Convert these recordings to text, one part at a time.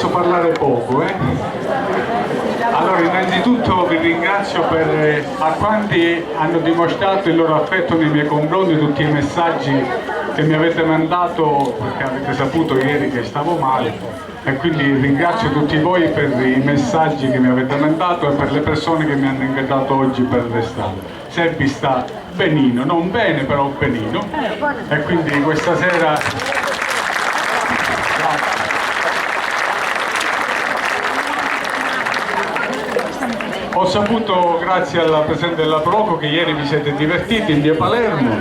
posso parlare poco, Allora, innanzitutto vi ringrazio a quanti hanno dimostrato il loro affetto nei miei confronti, tutti i messaggi che mi avete mandato, perché avete saputo ieri che stavo male, e quindi ringrazio tutti voi per i messaggi che mi avete mandato e per le persone che mi hanno inviato oggi per l'estate. Serbi sta benino, non bene però benino, e quindi questa sera ho saputo, grazie alla Presidente della Proco, che ieri vi siete divertiti in via Palermo,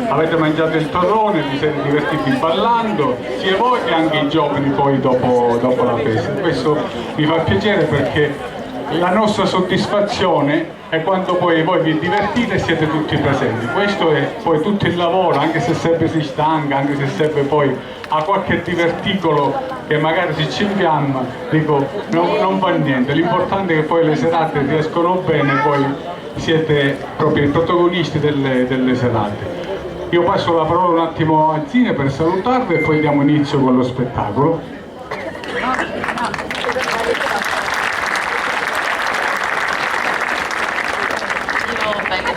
avete mangiato il torrone, vi siete divertiti ballando, sia voi che anche i giovani poi dopo la festa. Questo mi fa piacere perché la nostra soddisfazione è quando poi voi vi divertite e siete tutti presenti. Questo è poi tutto il lavoro, anche se sempre si stanca, anche se sempre poi ha qualche diverticolo che magari si infiamma, dico non fa niente, l'importante è che poi le serate riescono bene, poi siete proprio i protagonisti delle serate. Io passo la parola un attimo a Zine per salutarvi e poi diamo inizio con lo spettacolo.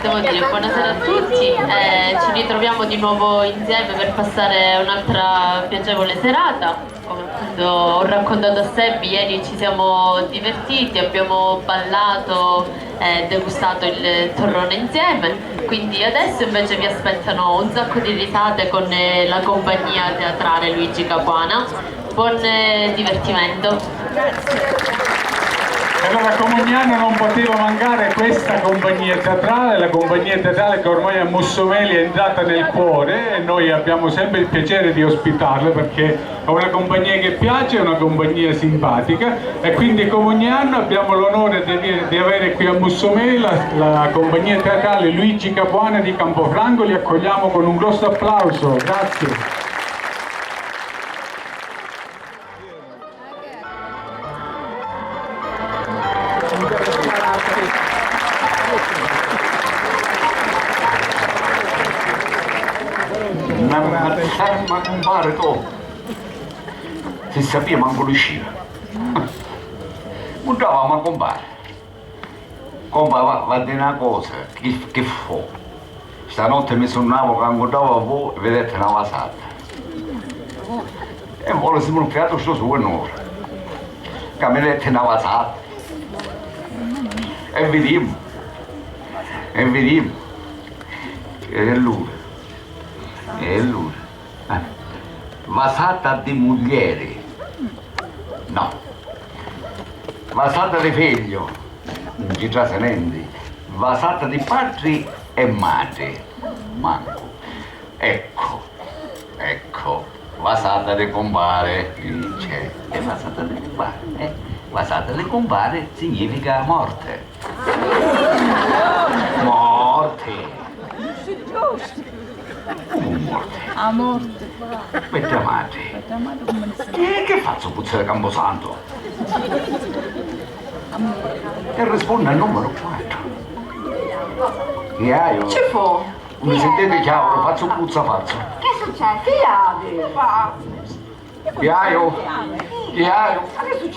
Devo dire buonasera a tutti, ci ritroviamo di nuovo insieme per passare un'altra piacevole serata. Come appunto ho raccontato a Sebbi, ieri ci siamo divertiti, abbiamo ballato e degustato il torrone insieme, quindi adesso invece vi aspettano un sacco di risate con la compagnia teatrale Luigi Capuana. Buon divertimento! Grazie. Allora, Comugnano non poteva mancare questa compagnia teatrale, la compagnia teatrale che ormai a Mussomeli è entrata nel cuore e noi abbiamo sempre il piacere di ospitarla perché è una compagnia che piace, è una compagnia simpatica e quindi Comugnano abbiamo l'onore di avere qui a Mussomeli la compagnia teatrale Luigi Capuana di Campofranco, li accogliamo con un grosso applauso, grazie. Ma compare tu si sapeva manco l'uscire ma compare va a dire una cosa che fa stanotte mi suonavo che incontravo a voi e vedete una vasata e vuole si un fiato sto su un'ora che mi vedete una vasata e vediamo e lui vasata di moglie, no, vasata di figlio, non ci tratta niente, vasata di padri e madri, manco, ecco, vasata di compare, dice, e vasata di compare, vasata di compare significa morte, morte. A morte. Aspetta madre. Che faccio puzzare Camposanto? E risponde al numero 4. Che hai? Che fa? Mi sentite chiaro, faccio puzza faccio. Che succede? Che hai? Che hai? Che hai?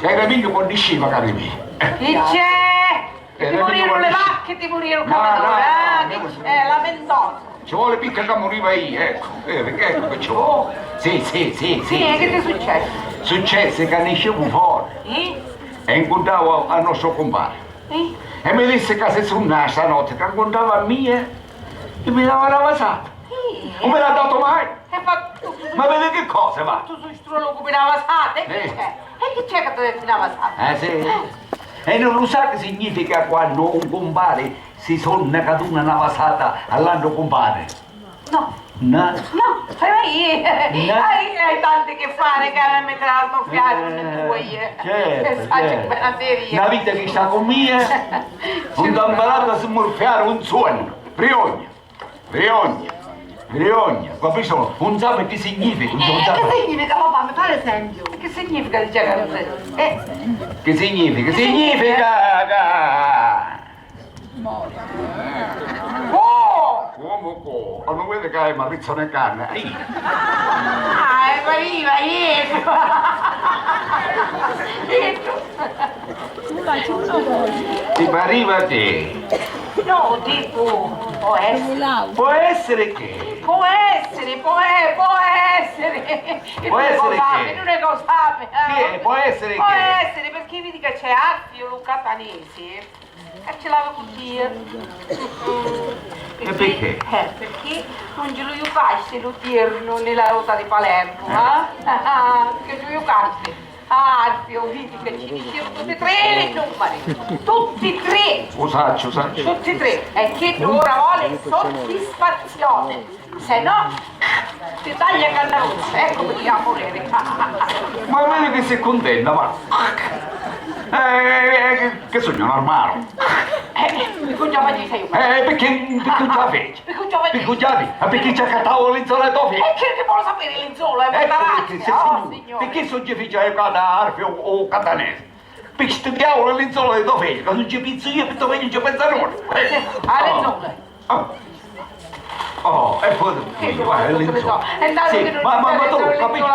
Era mica quando scima che arrivi. Che c'è? Ti morirono le vacche, ti morirono il cavatore, che c'è? Lamentoso. Ci vuole picca che moriva io, ecco, ecco che ci vuole. Sì. Che ti è successo? Successe che ne uscivo fuori e incontravo al nostro compare. E mi disse che se suonava stanotte, che incontrava a mia e mi dava una vasata. Non me l'ha dato mai. Ma vedi che cosa va? Tu sei strolo come una vasata, e che c'è? E che c'è che ti ha detto una vasata? Sì. E non lo sa che significa quando un compare si sonna che una vasata all'anno compare? No, hai tanti che fare che a mettere la soffiare come tu Certo. Una vita che sta con me, non ti ha imparato a smorfiare un sogno. Vergogna. Capisci? Non sa che significa. Che significa, papà? Mi fa l'esempio. Che significa il genere? Che significa? Significa Come? Non vede che hai marrizzo nel canne? arriva dietro. Ti pareva te? No, dico, può essere. Può essere che? Può essere. Può essere che? Non è cosa Che? Può essere Può che? essere, perché vedi che c'è Alfio Luca Tanesi e ce l'avevo così. E perché? Perché non ce lo giucaste l'odierno nella ruota di Palermo, Che ce lo giucaste. Alfio, vedi che ci dicevano tutti e tre i numeri. Tutti e tre. Usaccio. Tutti e tre. E che ora vuole soddisfazione. Se no, ti taglia Cannaruccia, ecco perché a morire. Ma vedi che sei contenta, ma... che sogno normale. Perché già facevi sei io? Perché già feci? Perché già feci? Perché ci accattavo l'inzola e E che vuole sapere l'inzola? È Ecco, preparazia, signore. perché sono già da Arfio o Catanese? Perché sto diavolo l'inzola di dove? Che non ci penso io, per dove non ci pensa nulla. L'inzola. Oh, e poi guarda l'inzola. Sì, ma tu capisci?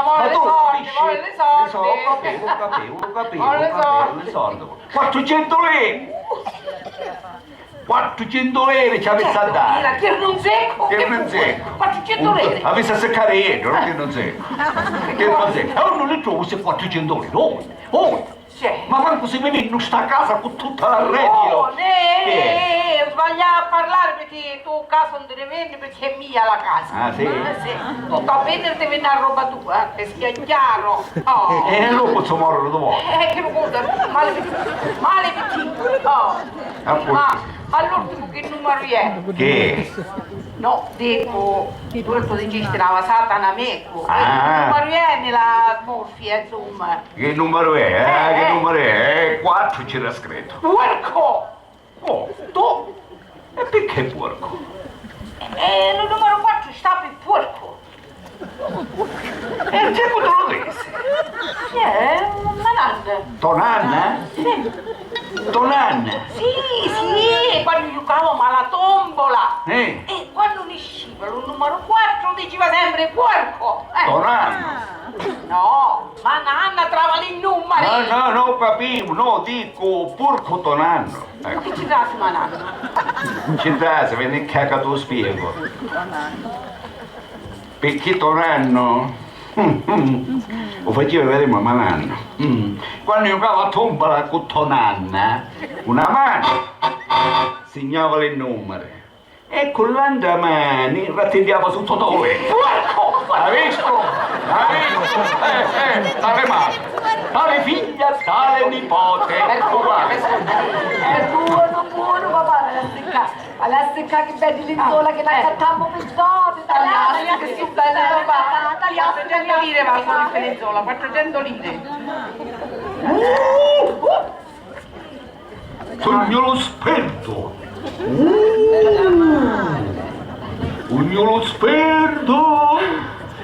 Ma tu capisci? Le soldi. 400 lire! 400 lire ci avessi a dare. Che non secco. Che non secco. 400 lire. Avessi a seccare ieri, non che non secco. Che non secco. E non le trovo se 400 lire. Oh! Ma manco se mi viene sta a casa con tutta la rete. No, sbagliavo a parlare perché tu casa non te ne vendi perché è mia la casa. Ah, sì? Tutto a vendere ti vende la roba tua, che sia chiaro. Oh. E non posso morire dopo. Che lo conta, maledettino. Oh. Ma all'ultimo che numero è? Che? No, dico, tu dicesti la Satana Meco. Ah. Che numero è nella morfia, insomma? Che numero è? Che numero è? 4 c'era scritto. Porco! Oh, Tu? e perché porco? Il numero 4 sta per porco. E il tempo te lo disse. Una nanna. Tua nanna? Tua nanna? Sì, quando giocavamo alla tombola. Eh? E quando ne usciva il numero 4 diceva sempre porco. Tua nanna? No, ma nanna trova i numeri. No, capivo, no, dico porco tua nanno. Ma che ci dà ma nanna? Ci dà, se viene cacca tu spiego. Perché tua nanno? Lo faceva vedere mamma nanno. Quando giocava a tombola con tua nanna, una mano segnava le numeri e con l'altra mano rattendiava su tutto dove. Porco! Hai visto? Tale madre, tale figlia, tale nipote. Ecco qua. È buono papà, alla secca che vedi l'inzola che la cattammo mezz'ora, tagliata, che si bella roba, tagliata. 400 lire va con il Venezuela, 400 lire. Sogno esperto. Sogno esperto.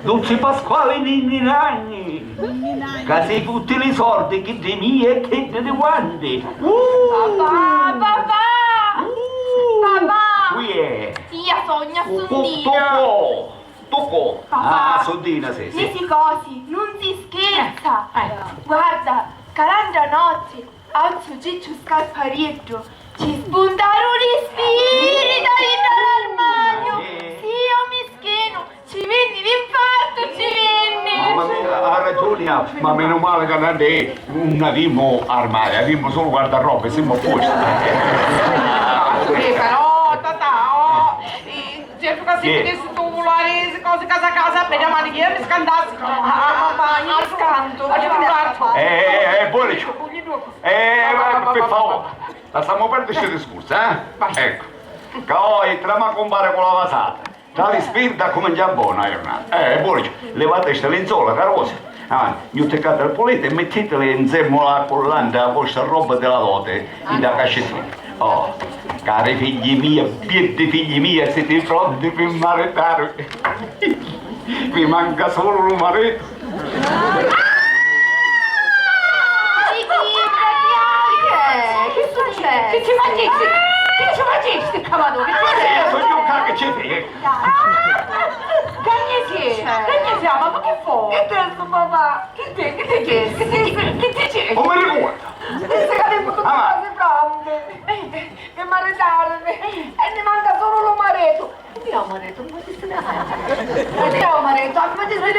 Dolce Pasquale Ninni Ragni. Che sei tutti i soldi che di mie e che di quanti. Papà! Qui è. Io sogno a Sondina! Tocco! Papà. Ah, Sondina sì. Nesi cosi, non si scherza! Guarda, calanda notte, alzo ciccio scalparietto, ci spuntarono gli spiriti dall'armadio! Sì, io mischino, ci venne l'infarto, ci venne! Mamma mia, ha ragione, ma meno male che non avevamo armadio, avevamo solo guardaroba, siamo a posto. Però, tatà, certo che si vedesse tu volare cose casa, appena manichina mi scandassi. Mamma, io scanto. Buono. Per favore, lasciamo perdere queste discorsi, Ecco, che oggi trama compare con la vasata. Tra le spirita come già buona, buono. Levate queste lenzuola, carose. Iuttecate il polete e mettetele insieme alla collante a vostra roba della dote in da cascettina. Oh, cari figli miei, piedi figli miei, siete pronti per maritare? Mi manca solo un marito. Che succede? Che ci facessi? Che ci facessi, cavolo? Che ci Io sono un cacchio che ci frega. Cagnesi, ma che fu? Che tempo, papà? Che te c'è? Non mi ricordo. Se cadevo tutte cose pronte. Per maritarmi. E ne manca solo lo maretto. Mio maretto, ma che se ne fa? Mio maretto, ma che se ne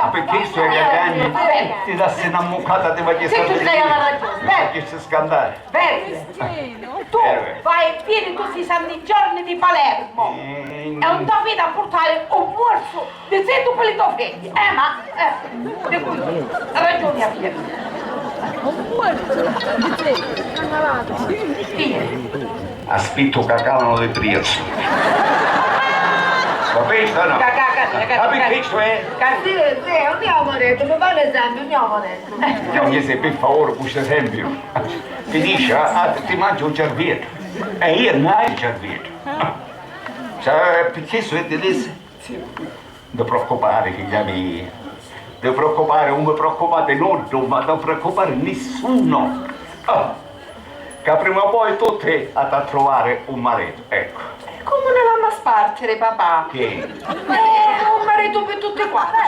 Ma perché sto cagando? Ti dà se una muccata di voglio Se tu sei alla ragione. Che si scandare. Vedi? Tu vai e vieni tutti i santi giorni di Palermo e non ti vedi a portare un morso di setto per i tuoi figli. Di cui ragioni a Piero. Aspetto che calano le prezzo. Capito o no? Ma perché questo è? Sì, andiamo detto, mi fa l'esempio, andiamo detto. Non se per favore questo esempio. Ti dice, ti mangio un cervetto. E io non ho il cervetto. Cioè, perché sono tedeschi? Non preoccupare, figlia mia. Non preoccupare, non mi preoccupate non, ma non preoccupare nessuno. Che prima o poi tutti a trovare un marito, ecco. Come ne vanno a spargere, papà? Che? Un marito per tutti e quattro.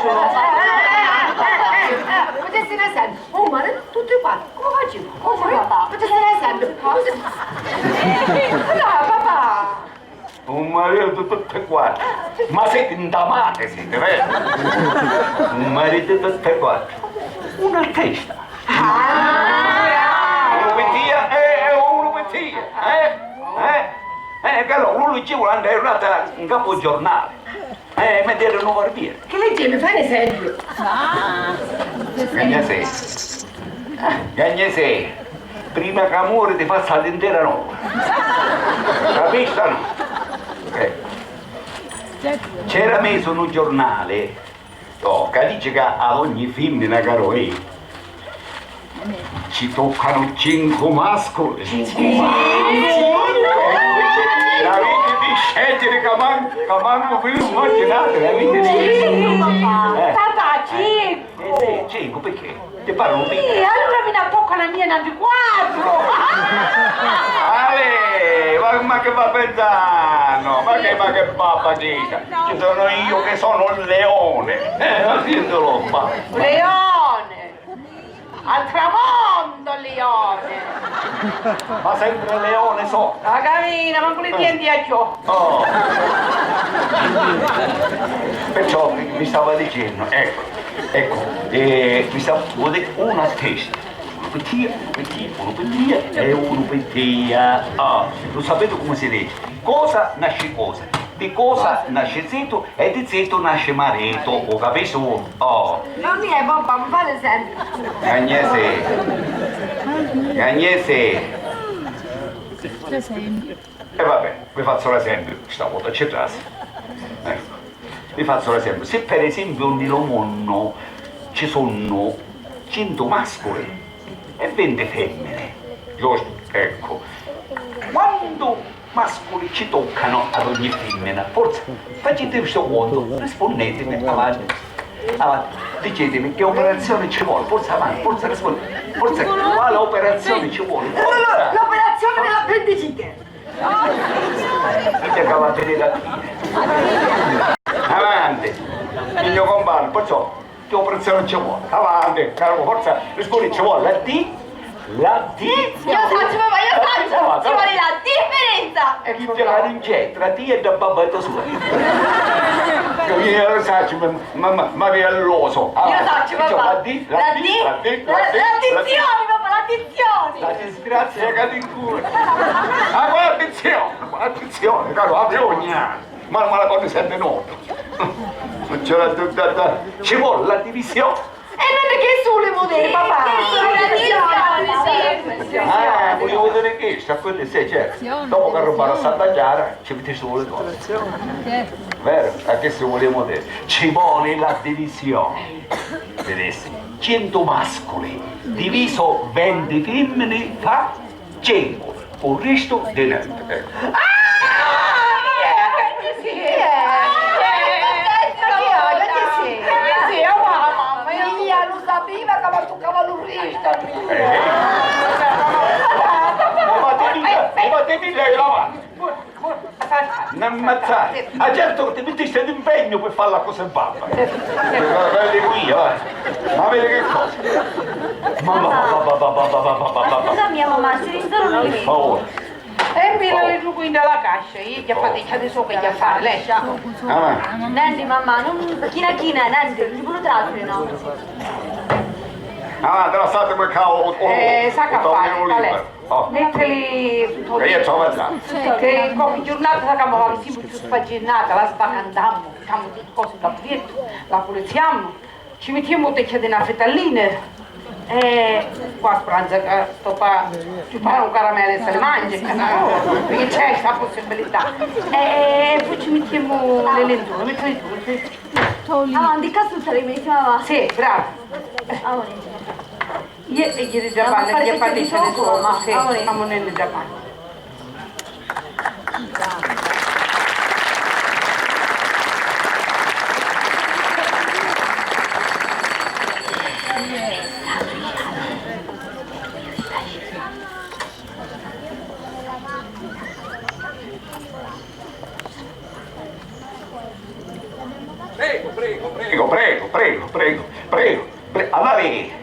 Potessi ne esempio, un marito per tutti e quattro. Come facciamo? Come papà? Potessi ne esempio. No, papà. Un marito di tutte e quattro. Ma siete indamate, siete, vero? Un marito di tutte e quattro. Una testa. Uno per dia e uno per dia. Che allora uno diceva andare in capo giornale. Mettere un barbiere. Che leggevi? Fai un esempio. Gagnese. Prima che amore ti fa stare intera notte. Capisci o no? C'era messo un giornale che dice che ad ogni femmina caro ci toccano 5 mascoli. 5 l'avete di scegliere che manco per immaginate, l'avete di Papà, 5. 5 perché? Ti parlano Sì, bene. allora mi ne tocca la mia innanzi 4. Ale, ma che va pensando? Ma che papagita? Ci sono io che sono un leone. Lo fa. Leone. Al tramonto, leone. Ma sempre leone so. La camina, ma con i denti a ciò. Oh. Perciò mi stava dicendo, ecco, mi stava una testa. Uno per dia e uno per dia. Lo sapete come si dice? Cosa nasce cosa? Di cosa nasce zitto e di zitto nasce marito, ho capito? Non mi è papà, mi fa l'esempio. Agnese. E vabbè, vi faccio l'esempio, stavolta c'è classe. Ecco, vi faccio l'esempio. Se per esempio nel mondo ci sono 100 mascoli e 20 femmine, giusto? Ecco, quando mascoli ci toccano ad ogni femmina, forse facete questo conto, rispondetemi avanti. Dicetemi che operazione ci vuole, forse avanti, forse rispondete, forse quale operazione ci vuole? L'operazione dell'appendicite. Dite che va a tenere la fine. Avanti, il mio compagno, perciò che operazione ci vuole? Avanti, caro, forza, rispondi, ci vuole la D? La D? Io faccio, papà, io faccio! Ci vuole la differenza! E chi te la rincetta, la D è da babetta sua. Io lo faccio, ma vi alloso. Io faccio, papà! La D? L'addizione, papà, l'addizione! La disgrazia cade in culo. Ah, ma attenzione, caro, apri ogni anno. Ma la cosa sempre nota. Non c'è la ci vuole la divisione. E non è che sulle modelle, papà. Voglio vedere che sta quello sì, certo. Dopo che rubare a Santa Chiara ci metti solo le cose. Vero? A che se vogliamo dire? Ci vuole la divisione. Vedessi, 100 mascoli diviso 20 femmine fa 5. Il resto di niente. Ma devi lei la ammazzare. Ah, certo che ti mettiste d'impegno per fare la cosa in pappa. Vedi qui, vai. Ma vedi che cosa? Scusa mia mamma, se rinsoro non li Per vedo. favore. E me la giù qui nella cascia, io già fate adesso che già fare, lei sa. Nanti mamma, non china, Nanti, ci può trarre, no? Ah, te la state per cavolo. Sa che fare, lei. Mettili tutto Che io ci ho avanzato. che come giornata sappiamo che siamo più spaginata, la spaccandiamo, facciamo tutte cose da dietro, la puliziamo, ci mettiamo te c'è una fetallina. Qua pranzo che sto pa ci fare un caramello e se le mangia, perché c'è questa possibilità. E poi ci mettiamo le lenzuola, mettiamo tutto. Avanti, caso sarei mamma. Sì, bravo. Amore. Io e ieri già parlo, gli fate il ma sì, siamo nel Giappone. Prego. Adali!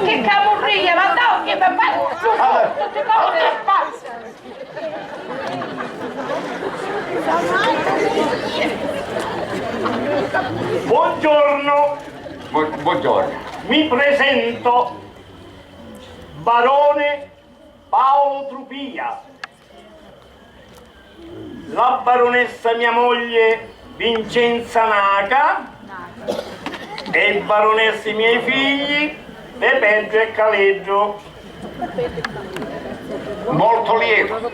Che camurriglia, ma no, che mi fa tutte cose da pazzo! Buongiorno, Buongiorno. mi presento Barone Paolo Trupia. La baronessa mia moglie Vincenza Naca e i baronessi miei figli Pepeggio e Caleggio. Molto lieto.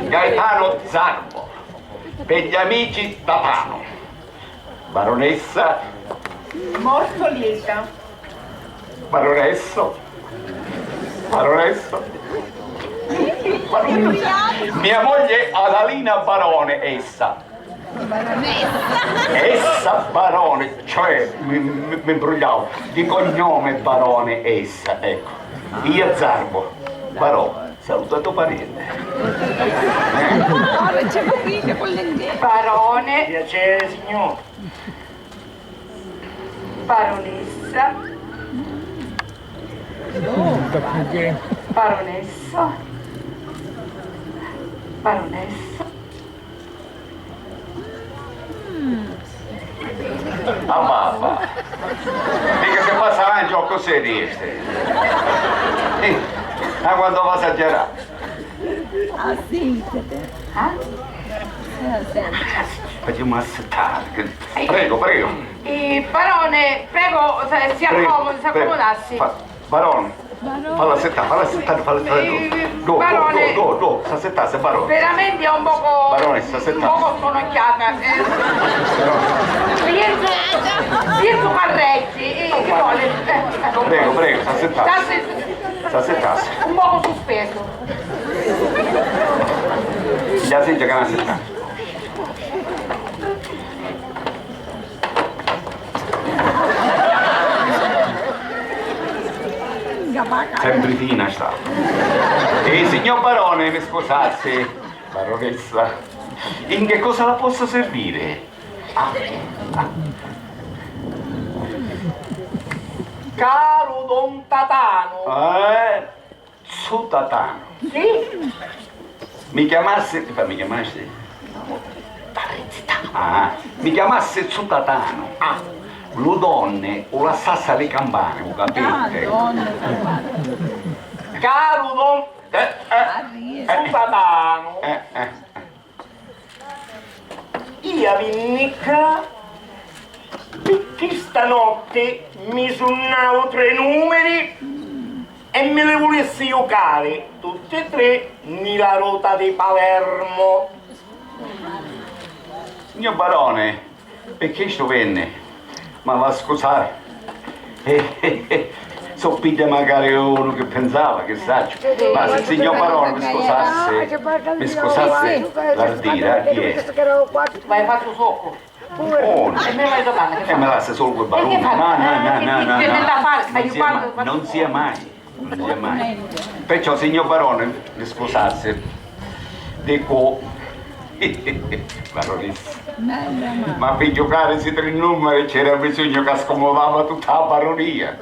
Gaetano Zarbo. Per gli amici da Pano. Baronessa. Molto lieta. Baronesso. Mia moglie Adalina Barone, essa. Essa Barone, cioè mi imbrogliavo, di cognome Barone essa, ecco. Io Zarbo, Barone, salutato parente. Barone, Piacere signore. baronessa. Baronessa. Baronessa. Ah papà, mica se passa avanti o così riesce. Ma quando va a esagerare? Facciamo assettare. Prego. Barone, prego, si accomodi, si accomodarsi. Barone, falla assettare. Barone. Do, si assettasse, Barone. Veramente è un poco... Barone, si assettasse. Un poco stonocchiata. Pietro Carreggi, che vuole? Prego, si assettasse. Un poco sospeso. Già sente che non assettasse. Sempre fina sta. E signor Barone, mi scusasse, baronessa, in che cosa la posso servire? Caro Don Tatano. Su Tatano. Sì? Mi chiamasse mi chiamasse su Tatano. Lo donne o la sassa alle campane, lo capite? Caro Don Tatano. Io venni qua perché stanotte mi suonavo 3 numeri e me le volessi giocare tutte e 3 nella ruota di Palermo. Signor Barone, perché sto venne? Ma va a scusare. Soppite magari uno che pensava, che saggio. Ma se il signor Barone mi scusasse l'ardire, chi è? Ma hai fatto socco? Oh, E me l'hai domanda, che e me fa? lascia solo quel barone. Che No. da fare? Non sia mai. non c'è mai. Perciò, signor Barone, mi scusasse, dico, baronessa, ma per giocare si tre numeri c'era bisogno che scomodava tutta la baronia.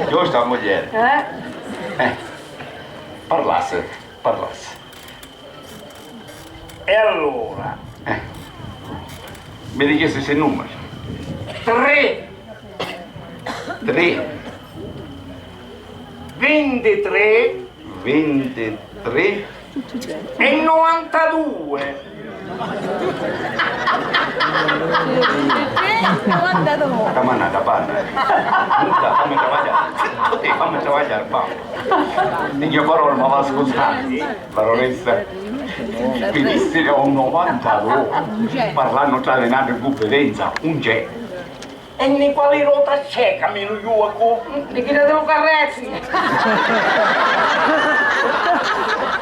Giusto, moglie? Parlasse. E allora? Mi dicesse se numeri. 3, 23 e 92. Camana da panna. Fammi travagliare, Paolo. Signor Barone, ma va scusate, baronessa. Finissero a un 92, parlando tra le navi in confidenza, un c'è. E ne quali rota c'è che mi lo Di chi ne devo carrezzi?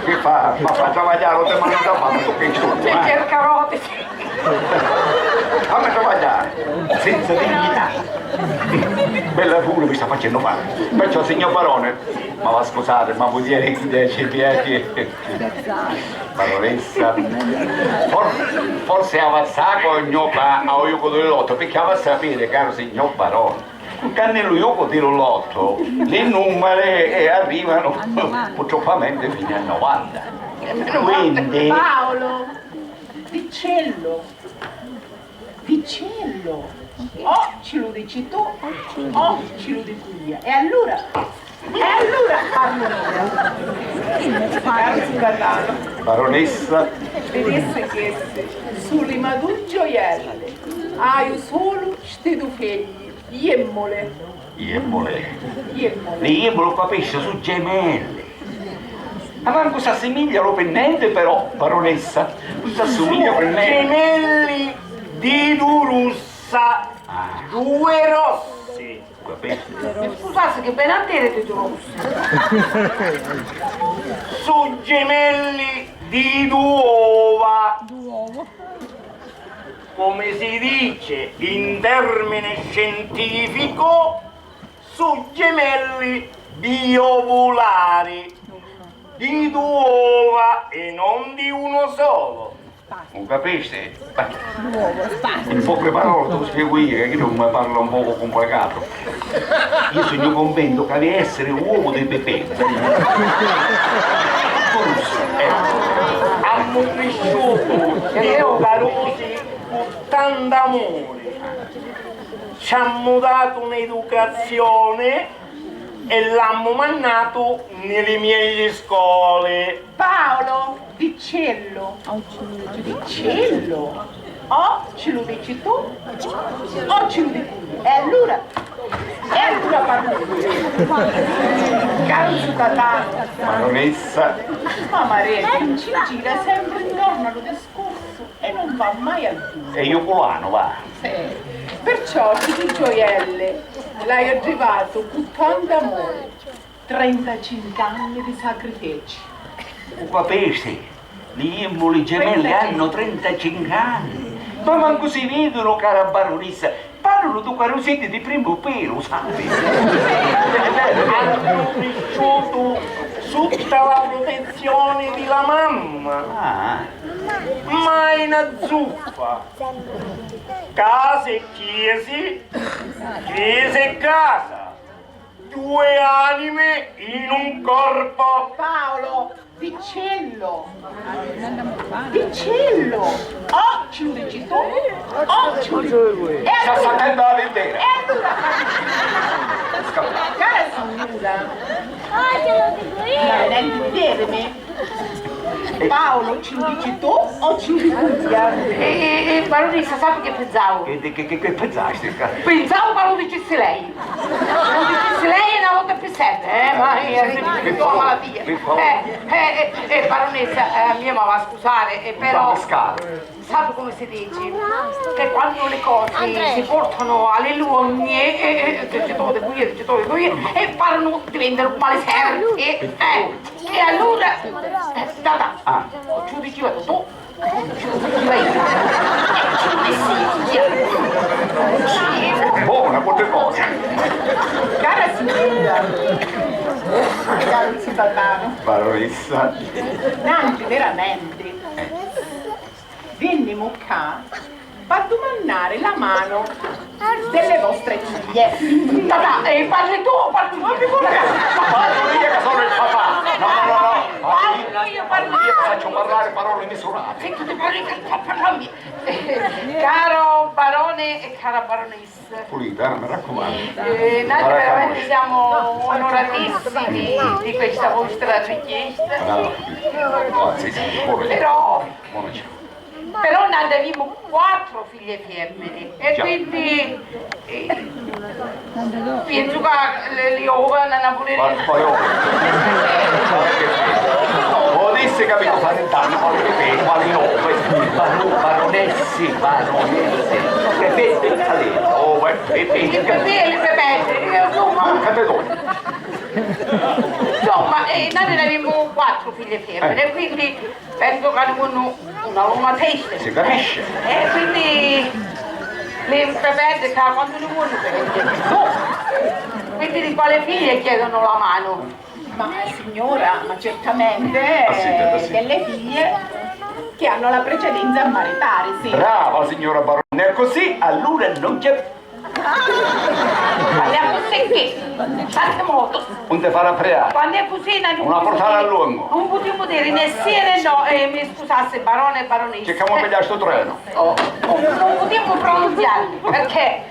Che fa? Ma fa travagliare te mano da fatto che c'è. Che cercarote. Fammi travagliare, senza dignità. Bella pure mi sta facendo male. Perciò, signor Barone, ma va scusate, ma vuol dire che dice piedi. Baronessa, forse avanzato a Ioco del Lotto, perché va a sapere, caro signor Barone, che nello Ioco del Lotto le numere arrivano purtroppo fino a 90. Quindi... Paolo, Vicello, o ce lo dici tu o ce lo dico io. E allora parlo. Baronessa, Vedesse che sulle madure gioielle hai solo ste due figli, iemmole. le iembole capisce su gemelle. Ma manco si assomigliano per niente però, baronessa, non si assomiglia per niente. Gemelli di Durussa, 2 rossi. Scusate che ben antene tu rossi. Su gemelli di Duova. Come si dice in termine scientifico, su gemelli biovulari di 2 uova e non di uno solo. Non capisci? In poche parole te lo spiego io, che io mi parlo un poco complicato. Io sono convinto che deve essere uovo di Pepe. Hanno cresciuto carosi con tanto amore. Ci hanno dato un'educazione e l'hanno mannato nelle mie scuole. Paolo, Vicello, o ce lo dici tu o ce lo dico io. E allora parlo io. Caro cittadino, Baronessa, ma Maria ci gira sempre intorno allo discorso e non va mai al punto. e io colano, va. Perciò di gioielle l'hai arrivato con tanto amore, 35 anni di sacrifici. Non capisci? Le iembole gemelle hanno 35 anni. Ma manco si vedono, cara baronessa. Parlano di carosetti di primo pelo, sai? Hanno cresciuto sotto la protezione della mamma, mai una zuffa. Casa e chiesa e casa. 2 anime in un corpo. Paolo, Vicello, o ce lo dici tu o ce lo dico io. Sta sapendo la vendetta. E allora, cara signora, dai, vedermi. Paolo, ce lo dici tu o ce lo dico io? Baronessa, sappi che pensavo? Che pensaste? Pensavo che lo dicesse lei. Lo dicesse lei una volta più sempre, ma è una malattia. Baronessa, mia mamma va scusare, però sappi come si dice? Che quando le cose si portano alle lugne, e parlano, diventano un male serio. E allora, ci diceva tu. Buona, quante cose. Cara signora, Satano. Baronessa. Nanti veramente. Venni qua per domandare la mano delle vostre figlie. Papà, parli tu o parli tu? Ma parlo io che sono il papà. No. Parlo Io faccio parlare parole misurate. Senti, ti parli che parlami. Caro barone e cara baronessa. Pulita, mi raccomando. Noi veramente siamo onoratissimi di questa vostra richiesta. Però ne avevamo 4 figlie femmine e quindi penso che le uova non hanno pure Ho disse che abbiamo fatto tanto, quali baronesse, Pepe Calero, il bebè, insomma, noi ne avevamo 4 figlie femmine, quindi penso che hanno una loro testa. si capisce? E quindi le bebè quando ne vogliono quindi di quale figlie chiedono la mano? Ma signora, ma certamente delle figlie che hanno la precedenza a maritare, sì. Brava signora Barone, è così allora non c'è... Quando è così che? Tante modo. Non ti farà preare. Quando è così Una portata a lungo. non potevo dire né sì né no, mi scusasse barone e baronessa. Cerchiamo di pigliare sto treno. Non potevo pronunciare perché,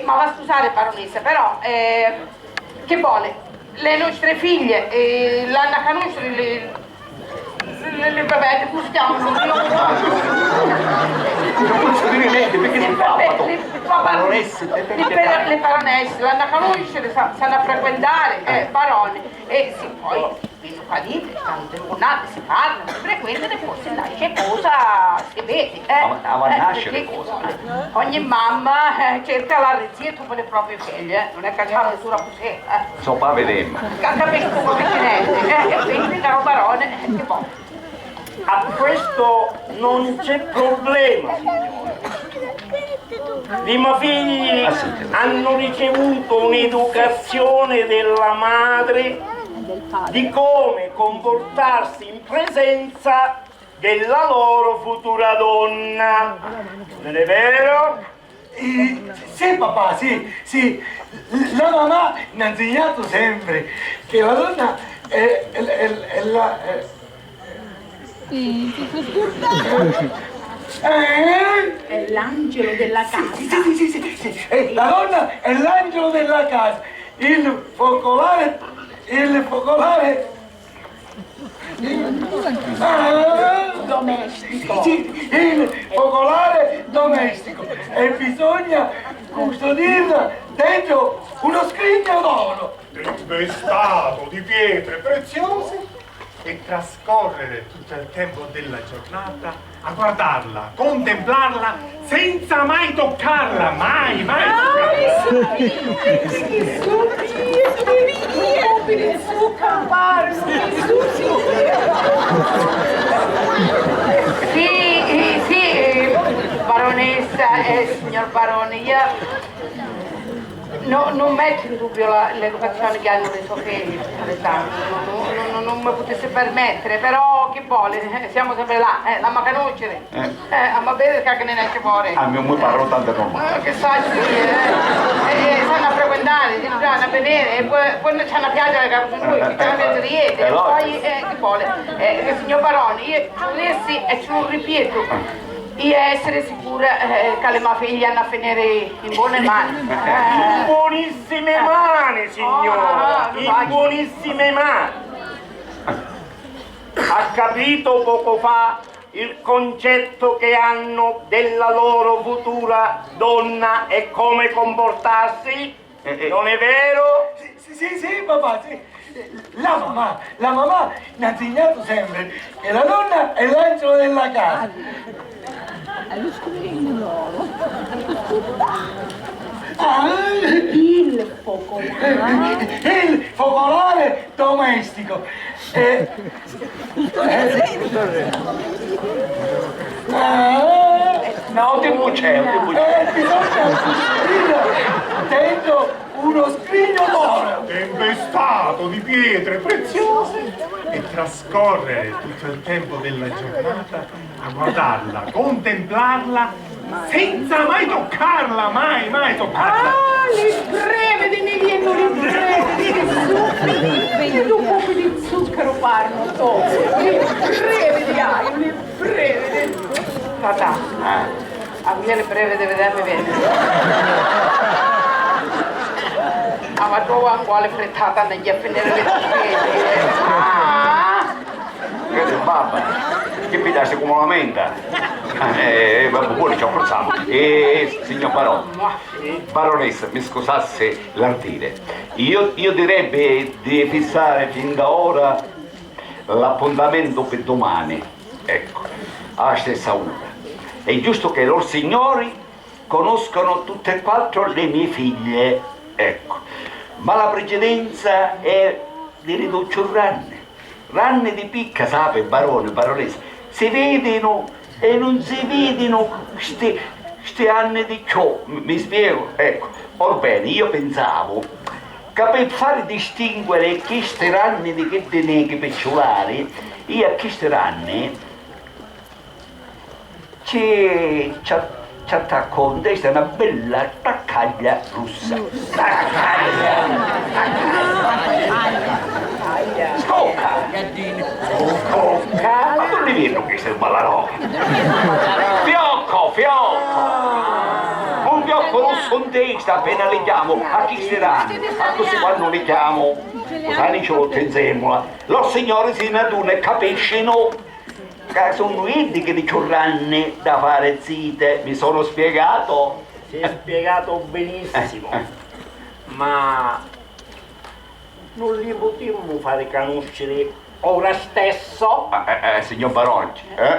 ma va scusare baronessa, però, che vuole? Le nostre figlie l'hanno a conoscere le bebè, come si chiamano? Non posso dire niente perché si fa. Baronesse. Le baronesse l'hanno a conoscere, sanno a frequentare, barone. E sì, poi vengono qua lì, stanno telefonate, si parlano, si frequentano e poi si nasce cosa, si vede. Ma nascere cosa? Ogni mamma cerca la ricetta per le proprie figlie, non è che c'è la natura così. So pa vedemmo. Capisco come tenete, e quindi caro barone, che vuoi? A questo non c'è problema, signore. I miei figli hanno ricevuto un'educazione della madre di come comportarsi in presenza della loro futura donna. Non è vero? Sì papà, sì. La mamma mi ha insegnato sempre che la donna è la... È l'angelo della casa. Sì. La donna è l'angelo della casa. Il focolare... Domestico. Sì, il focolare domestico. E bisogna custodirla dentro uno scrigno d'oro. Investato di pietre preziose e trascorrere tutto il tempo della giornata a guardarla, contemplarla senza mai toccarla, mai toccarla. Sì, baronessa e signor barone, io non metto in dubbio l'educazione che hanno le sue figlie, non mi potesse permettere, però che vuole, siamo sempre là, l'amma conoscere, amma bere che ne esce fuori. A mio parlo tante normale. Che sai, sanno a frequentare, sanno a vedere, e poi c'è una piaggia che ha lui, c'è una piaggerietta, e poi che vuole. Signor barone, io volessi, e ce lo ripeto, io essere sicura che le mie figlie hanno a finire in buone mani. In buonissime mani, signora, in buonissime mani. Ha capito poco fa il concetto che hanno della loro futura donna e come comportarsi? Non è vero? Sì, papà, sì. La mamma mi ha insegnato sempre che la donna è l'angelo della casa. Allo scrigno d'oro. Il focolare domestico. No, tempo c'è, Bisogna cucire dentro uno scrigno d'oro! Tempestato di pietre preziose e trascorrere tutto il tempo della giornata a guardarla, contemplarla senza mai toccarla, mai toccarla. Ah, le brevidi mi viene le brevidi, vedo un po' di zucchero parlo, le brevidi hai, le brevidi. Tata, a me le brevidi vedermi bene. Ma tu quale frittata negli a finire le Che babba, che mi dai come la menta? Vabbè, pure ci ho forzato. Signor baronessa, mi scusasse l'ardire. Io direbbe di fissare fin da ora l'appuntamento per domani. Ecco, alla stessa ora. È giusto che loro signori conoscano tutte e quattro le mie figlie. Ecco. Ma la precedenza è di riduccio ranne di picca, sape, barone, baronessa, si vedono e non si vedono sti anni di ciò, mi spiego? Ecco, orbene, io pensavo che per fare distinguere questi ranni di che deneghi pecciolari, io a questi ranni ci attacco in testa una bella taccaglia russa. Taccaglia! Scocca! Scocca! Ma non li vedo che sei un ballarò! Fiocco! Un fiocco rosso in testa appena le chiamo a chi saranno? Ma così quando le chiamo, cos'hanno ciotto in semmola? Lo signore si naduna e capiscono che sono quelli che ranne da fare zite, mi sono spiegato? Si è spiegato benissimo, ma non li potremmo fare conoscere ora stesso? Signor Barone,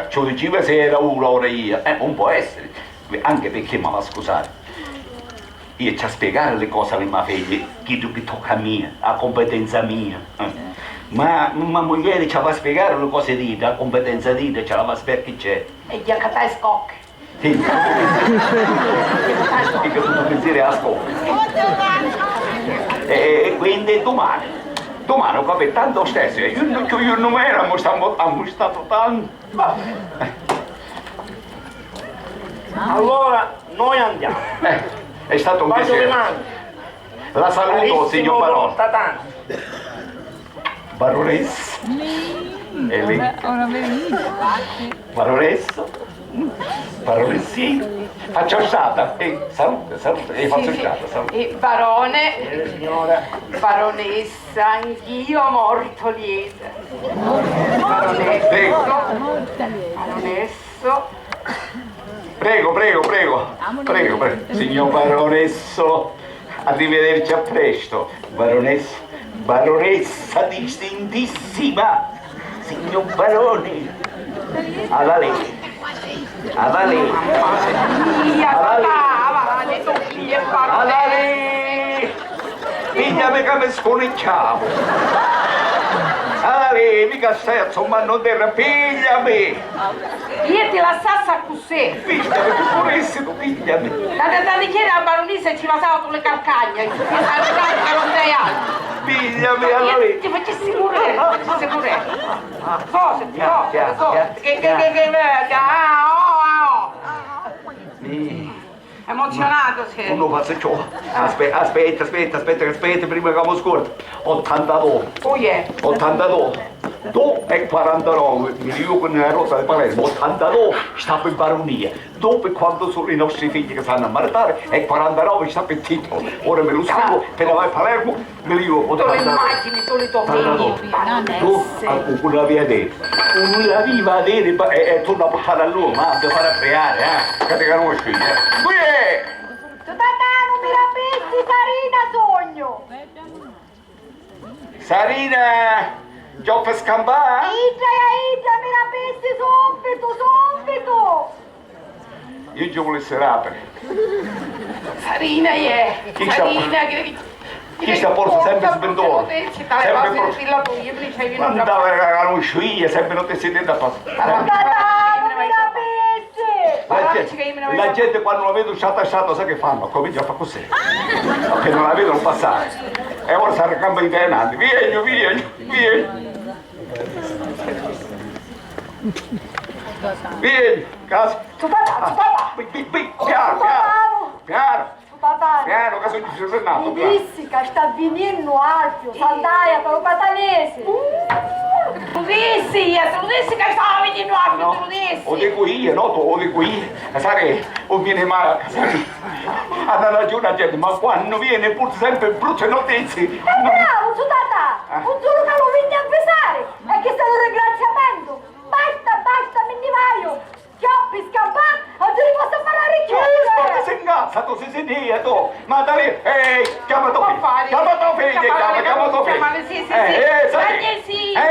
ci lo diceva se era uno ora io, non può essere, anche perché mi va scusare. Io ci a spiegare le cose alle mie figlie, che tocca a me, a competenza mia. Ma moglie ci va a spiegare le cose dite, a competenza dite, ce la va a spiegare chi c'è. E gli accatai scocche. Sì. Che tutto pensiero a scocche. E quindi domani ho capito tanto stesso, io non ero, stiamo stato tanto. Allora, noi andiamo. È stato un Vado piacere. le mani. La saluto, signor Barone. Tanto. Baronessa. E lei? Baronessa. Baronessino. Faccio stata. Salute. Faccio stata. Salute. Barone, Signora. baronessa, anch'io morto lieta. Prego. Baronesso. Prego. Signor Baronesso. Arrivederci a presto. Baronessa distintissima, signor Barone, alla lei, alla lei, pigliami che mi sconicciamo, alla lei, mica stai insomma non terra, pigliami, Io ti la sassa così. pigliami, tu vorresti tu, pigliami. Da chiedere alla baronessa ci passava sulle calcagna, io che non sei altro. Pigliami alla lei. Ti facessi morire. Cosa? Emozionato sei. Non faccio ciò. Aspetta, prima che mi scordo. 82. Oh yeah. 82. Tu è 49, io con la rosa di Palermo, 82 sta per baronia. Dopo quando sono i nostri figli che sanno a maritare, è 49 sta per titolo. Ora me lo scrivo per andare a Palermo, me lo io. Tu le immagini, tu le tue Tu, con la via dentro. Con la viva dentro e torna a portare a lui, ma devo fare a pregare, che ti conosci, Qui è! Tatà, non mi rapessi, Sarina, sogno! Sarina! Giò per scampare? Idra, mi rapessi subito! Io ci volessi rapere. Sarina, Chi sta a porta sempre spendore? Quando la conosci io, sempre non ti sei dentro a passare. Tatà, non mi rapessi! dici che io me ne voglio la gente quando la vedo sciata sa che fanno? Comincia a fare così. Perché non la vedono passare. E ora sta ricambio di tenanti. Vieni. Vieni, casa. Piano, che sono giornato. Mi dissi che sta venendo Alfio, Sandaia, per lo catanese. Tu dissi che stava venendo Alfio, tu lo dissi. O dico io, no? O dico io. Sai, o viene male a casa mia. Ha ragione la gente, ma quando viene pur sempre brutte notizie. Bravo, su tata! Un giorno che lo vieni a pesare! È che sta un ringraziamento! Basta, me ne vaio! Chioppi, scappa! Oggi non posso parlare più! Ma sei ingazza, tu sei sedia, tu! Ma dai, chiama tua figlia! Chiama tua figlia! Sì. Agnesina!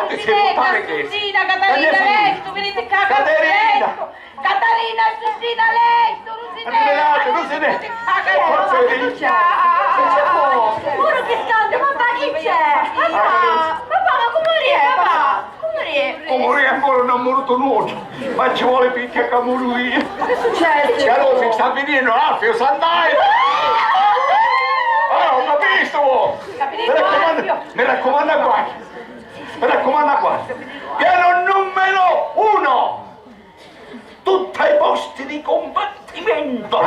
Susina, Catalina, lei, tu venite qua! Catalina, Susina, lei, tu Pure che scambio, papà, chi c'è? Papà, come riesci? Come ancora non è morto nuoto, ma ci vuole picchia che muoio io. Che è successo? Allora, sta venendo Alfio Sandaia! Ho capito! Mi raccomando qua! Piano numero 1! Tutti i posti di combattimento!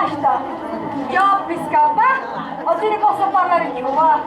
Basta! Chioppi, scappa! Oggi ne posso parlare più, va!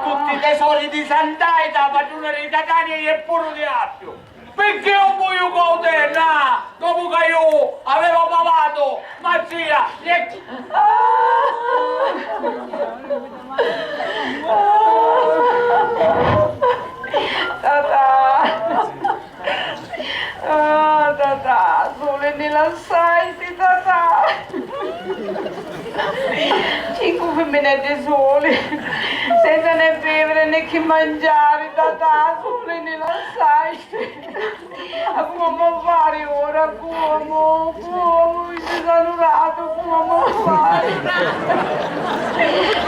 tutti i tesori di Sant'Aida, padrone di Catania e pure di Appio. Perché non voglio cautela? Dopo che io avevo pavato, ma zia, Tata, sole nella saiti, tata. 5 femminette sole, senza né bere né che mangiare, tata, sole nella saiti. A come fare ora, come, mi sono rato, come fare?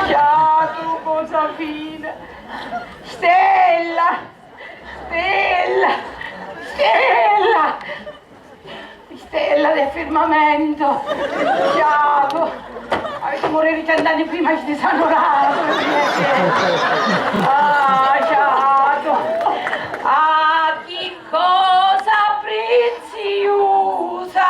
Ciao, tu cosa fine. Stella, stella del firmamento, ciao, avete morire 100 anni prima di San Rato, ciao, che cosa preziosa,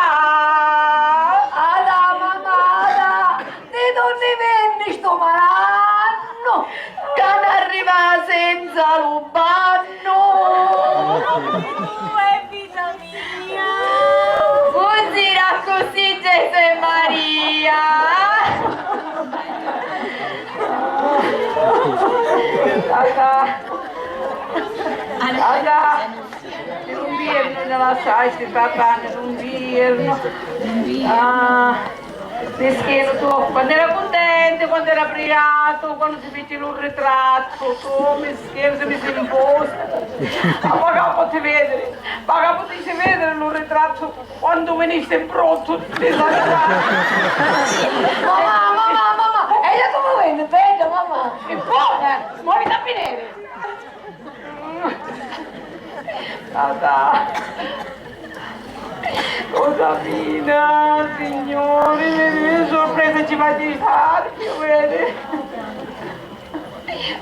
Ada mamma, di dove venne sto malanno, che non arriva senza lubanno. Così Gesù e Maria. Tata, nell'inverno della sai, tata, nell'inverno. Mi schieno tu, quando era contento, quando era briato, quando si fece un ritratto, tu mi schieno se mi si imposta. Ma che potevi vedere? Ma che potevi vedere un ritratto quando veniste brutto esagerato? Mamma, e io come venne? Vedo, mamma. E poi, muovi da finire. Tata. Cosa fina, signori, le mie sorprese ci fate stare, vede?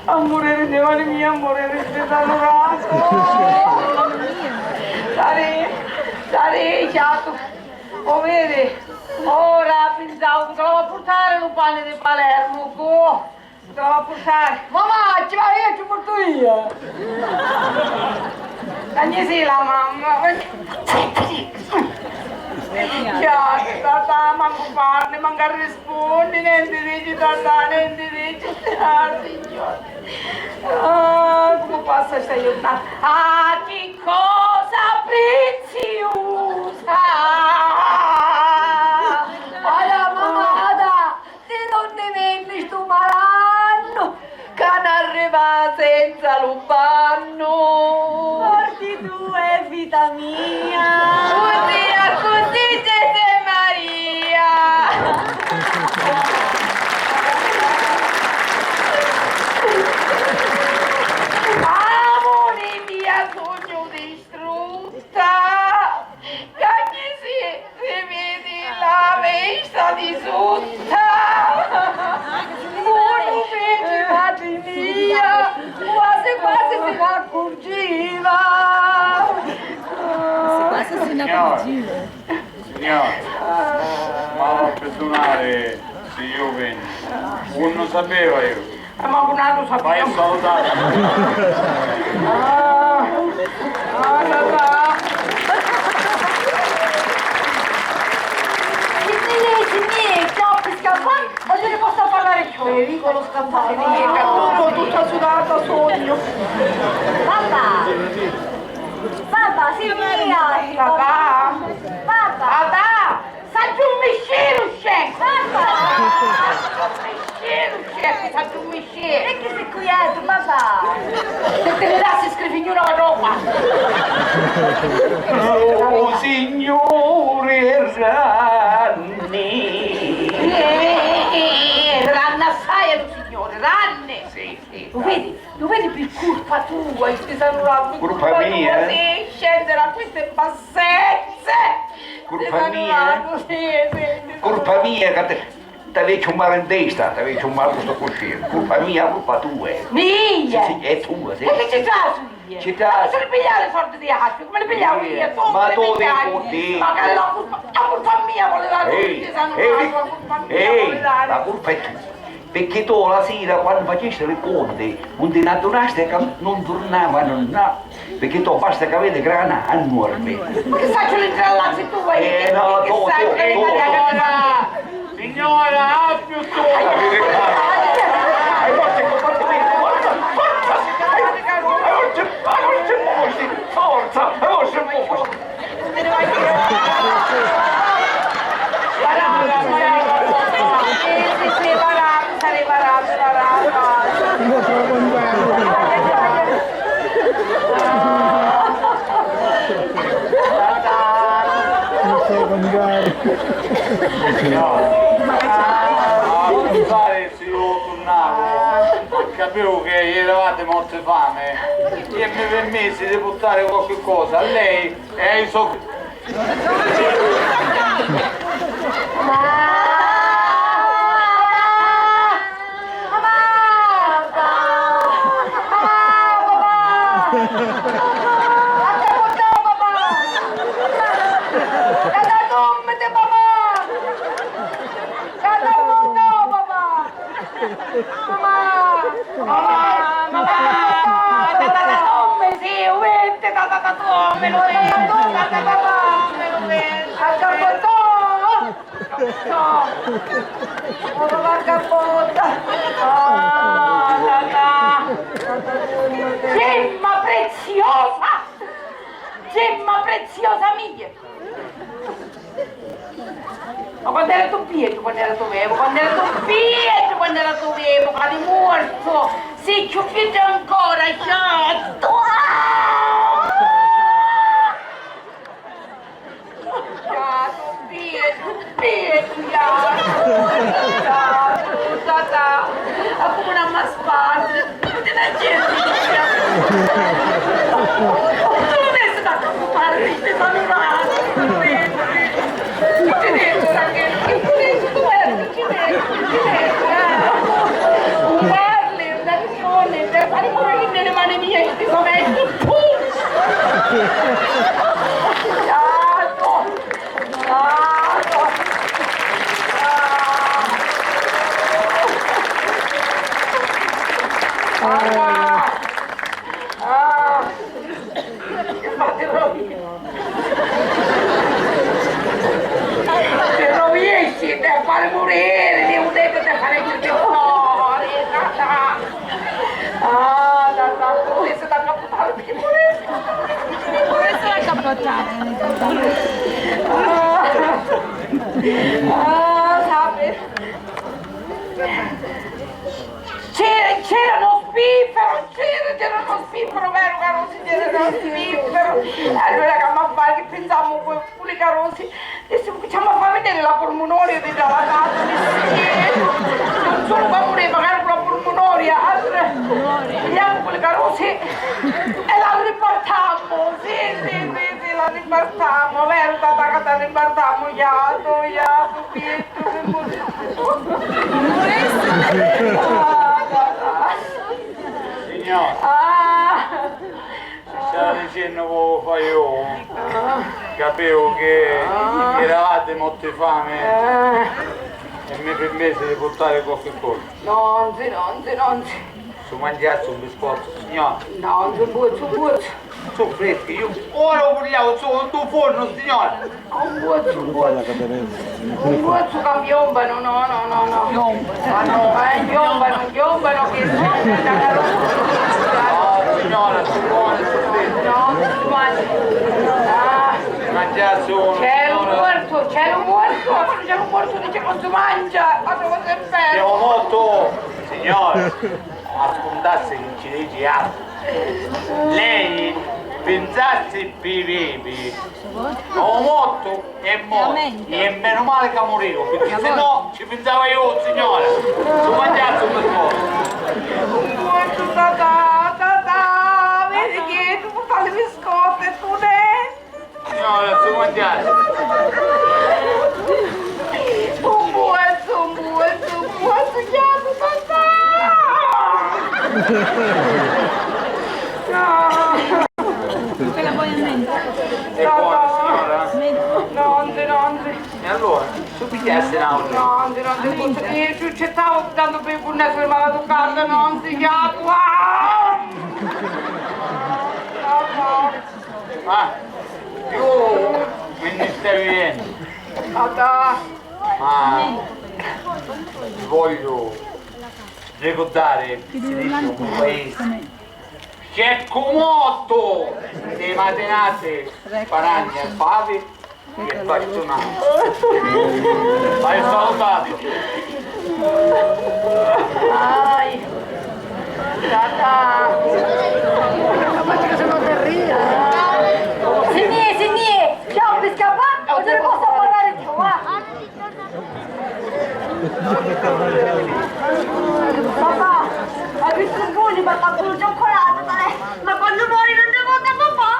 Amore di mia, amore di Salorato. Sarei, ciato. O vede, ora pensavo che te lo portare un pane di Palermo, go. Te lo portare. Mamma, ci va io, ci porto io. Sì, la mamma. Ciao, tata, manco parli, manca rispondi, niente dici, tata, niente dici. Signore. Come passa questa giornata? Che cosa preziosa! Ada mamma, di dove venne sto malanno, che non arriva senza lubanno. Porti tu è vita mia. Così Gesù e Maria. Amore mia, sogno distrutta, che si vede la vista di sutta. Uno fece madre mia, quasi se ne accorgeva. Signore, ma perdonare se io vengo, non sapevo io. Ma un altro sapeva. Vai a salutare. Signori, cioppi scappare, oggi ne posso parlare più. Pericolo scappare, mica, tutta sudata, sogno. Papà, signora. Papà, faccio un miscelo, chef. Faccio un miscelo. E che sei quieto, papà? Se te ne dassi scrivi una roba. Oh, signore. ranni. Ranna assai, signore, ranne. Sì, sì. Lo vedi per colpa tua, ti sanno Colpa mia? Sì, scendere a queste bassezze. Colpa mia? Sì. Colpa mia che ti vedo un male in testa, ti vedo un male questo coscienza. Colpa mia, colpa tua. Mia? Sì, è tua, sì. E che ci trasu io? Ci trasu. Ma se le pigliare le sorti di altri, come le pigliavo io? Tu Ma le dove pigliavi? potevi? Ma che la colpa mia voleva tutti, sanno la colpa mia voleva. La colpa è tua. Perché tu la sera quando facessi le conte non ti addonaste che non tornavano, no. Perché tu basta che avete grana enorme. Ma che sai che le trallazzi tu vuoi? No, che sai che le Signora, ha più tu! Forza, non fare se io tornavo, capivo che eravate morte fame e mi permessi di portare qualche cosa a lei e ai suoi. Gemma preziosa mia! Ma quando era tuo Pietro, quando era tuo Evo, quando era tuo Pietro, quando era tuo Evo, cade morto! Sì, ci ho visto ancora, certo! Aku nak maspak. Tidak jadi. Tulis tak aku parti di saluran. Tidak orang ini. Tulis tu ada tidak. Parli, dari sini. Dari orang ini dari mana dia itu sampai itu. Se non riesci a fare morire, devo dire che ti farei tutti fuori. Questo da capotare perché morire. Questo da capotare. Sappi. C'era uno spiffero, c'era uno spiffero, vero Carosi, c'era uno spiffero. Allora che a fare che pensavamo pure Carosi, adesso cominciamo a far vedere la polmonoria di dalla casa, non solo qua pure magari con la polmonoria, vediamo quelle Carosi e la ripartiamo, sì, la ripartiamo, vero tata che la ripartiamo, iato, Pietro, Signora, stavo dicendo come fai io, capivo che eravate morte fame e mi permesse di portare qualche cosa. Non si. Se mangiasse un biscotto, signora. No, un buccio. Sono freschi, io ora lo vogliamo, sono in tuo forno, signora. Un buccio che piombano, no. Piombano che sono da Carosi. Signora, sono buone, sono fresche. No, si mangia. Mangiasse uno. C'è un morto, dice che si mangia. Ma dove sei bello? Siamo morto, signora. Ascoltasse che ci dice altro. Lei pensassi vivevi, ho morto e morto, e meno male che morivo, perché se no ci pensavo io, signora, su mangiato per cosa. Molto tatà, vedi che tu portai le biscotte, tu ne? Signora, su mangiato. Un buon, sognato, tatà! Te la vuoi a mente? È buona, signora? Non. E allora, su pigliasse un'altra. Non, io ci stavo dando per il bunnesso che mi aveva toccato, non si chiama. Ah, io me ne stai vivendo, Tatà, ma vi voglio ricordare che si dice un paese che è comodo dei matinate paragni e fave e bastonati. Hai salutato. dai, tatà. Signi, chioppi scappato, non ce ne posso parlare più, Papà, hai visto il bulli per fatto un cioccolato, ma quando muori non devo da papà?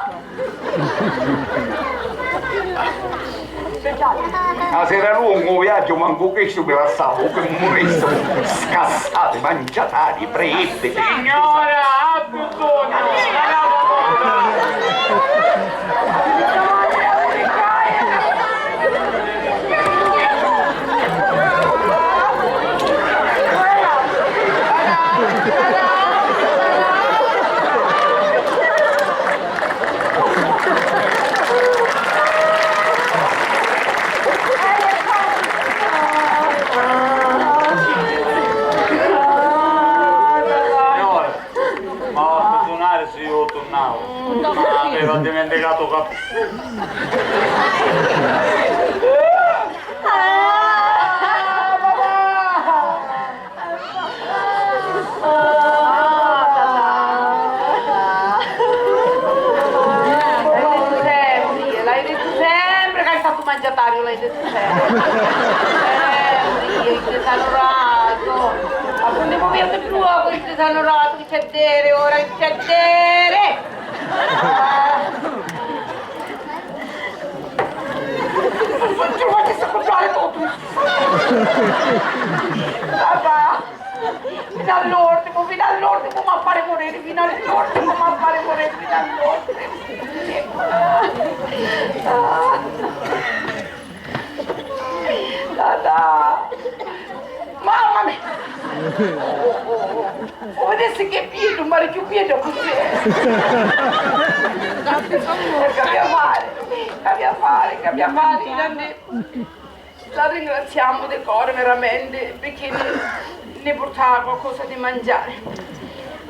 La sera lungo viaggio manco questo me la stavo che morissimo scassate, mangiatari, preppe. Signora, ha bisogno! Se io tornavo, ma aveva dimenticato che... L'hai detto sempre che hai stato mangiatario, l'hai detto sempre. Io ti sono rato. Ma prendevo via del tuo, questo ti sono rato, il sedere, ora il sedere. Non ci voglio saccogiare tutto. Papà, fino all'ultimo, ma fare morire, fino all'ultimo, ma fare morire, fino all'ultimo. Tatà, mamma mia! Oh, vedessi che piede, un mare più piede così! Cambia fare, la ringraziamo del cuore veramente perché ne portava qualcosa di mangiare.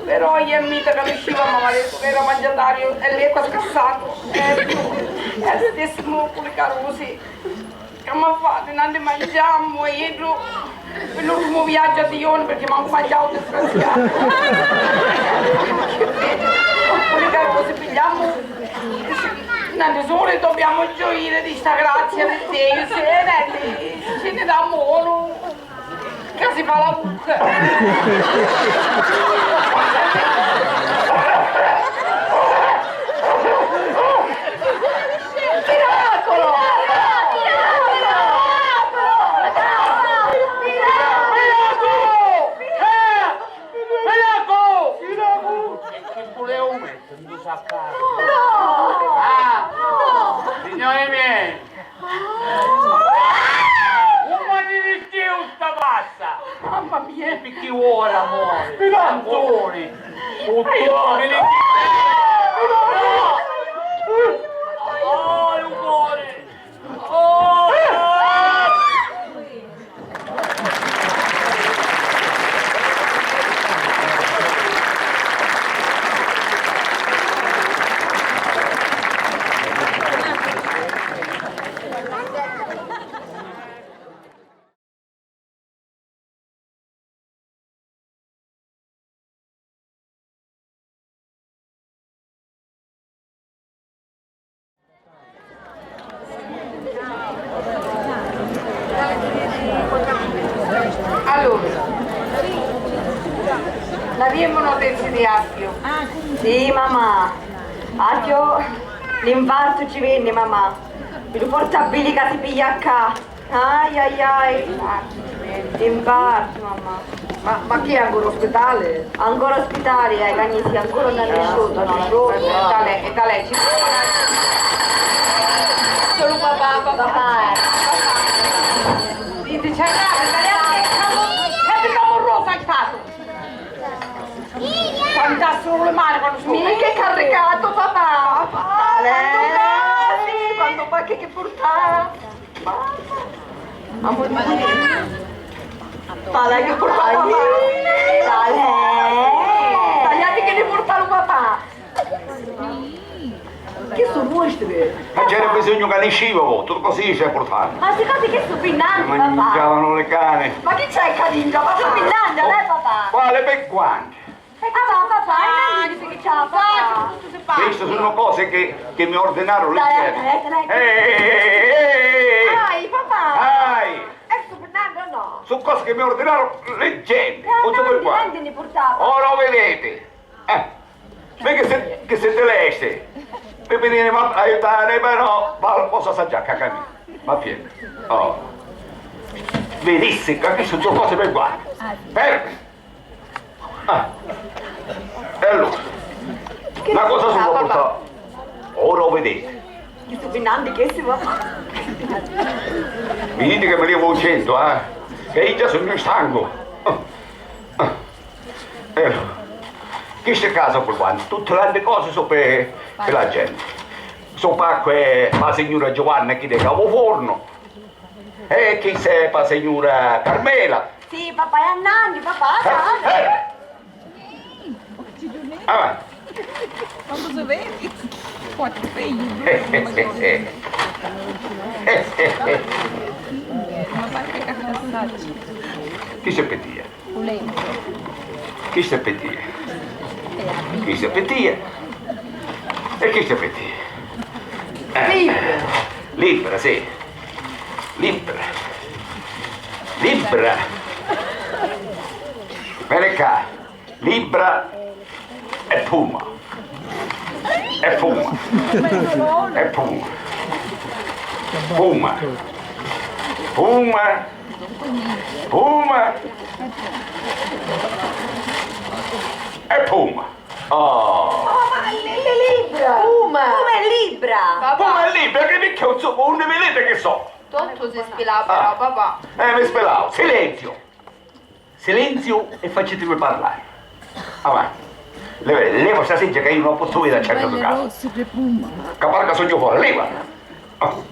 Però io e Mita che mi usciva mamma ha detto che era mangiatario e lei qua scassato e stessi muscoli carosi che mi ha fatto, non ne mangiamo e io per l'ultimo viaggio a Dione perché mi hanno mangiato disgraziato. Muscoli carosi pigliamo nelle sole dobbiamo gioire di sta grazia di Dio, se ne dà mono che si fa la buca. Abbiamo notizie di Appio. Sì, mamma. Attio, l'infarto ci venne, mamma. Mi lo portabili che si piglia a ca. Ai ai ai. L'infarto, mamma. Ma chi è ancora ospedale? Ancora ospitali, Cagnesi, ancora non è cresciuto, no? E da lei ci solo papà. Sì, c'è rosa è stato. Quanta solo le mani quando sono. Che caricato, papà! Quando fa che portava? Amore mio. Pala che portava? Tagliati che ne portava papà. Che sono mostri? Ma c'era bisogno che ne scivo, tutto così c'è portato. Ma queste cose che sono pinnanti, papà? Mangiavano le cane. Ma chi c'è il canino? Ma sono pinnanti, lei papà? Quale per quanti? Papà, è che c'ha papà. Queste sono cose che mi ordinarono le Dai, chiese. Ai, papà. Ai! Sto pinnando o no? Sono cose che mi ordinarono le gente. Niente ne portava. Ora vedete. Che siete leste. Mi venite a aiutare, però posso assaggiare, cacca mia. Ma vieni. Oh. Vedessi che sono due cose per guarda. Fermi. E allora, una cosa sono portata. Ora vedete. Gli sto pinnando che si va. Mi dite che me li avevo 100, che io già sono stanco. Queste case per quanto, tutte le altre cose sono per la gente. Sono per la signora Giovanna che decavo forno. E chi sei per la signora Carmela. Sì, papà, è Annandi, papà. Avanti. Quando si vede, quattro figli. Ma parte che cazzacci. Chi si pettia? Ulema. Chi si pettia? Chi si pettia? E chi si pettia? Libera. Libera, sì. Libera. Libera. Vieni qua. Libera e puma. E puma. E puma. Puma. Puma. Puma. E puma. Oh. Ma libra. Puma è libra. Puma è libera, che mica non ne vedete che so. Tutto si spilava però, papà. Mi spelavo. Silenzio. Silenzio e facetemi parlare. Avanti. Leva sta seggia che io non posso vedere a certo caso. Caparca sono giù fuori, leva. Oh.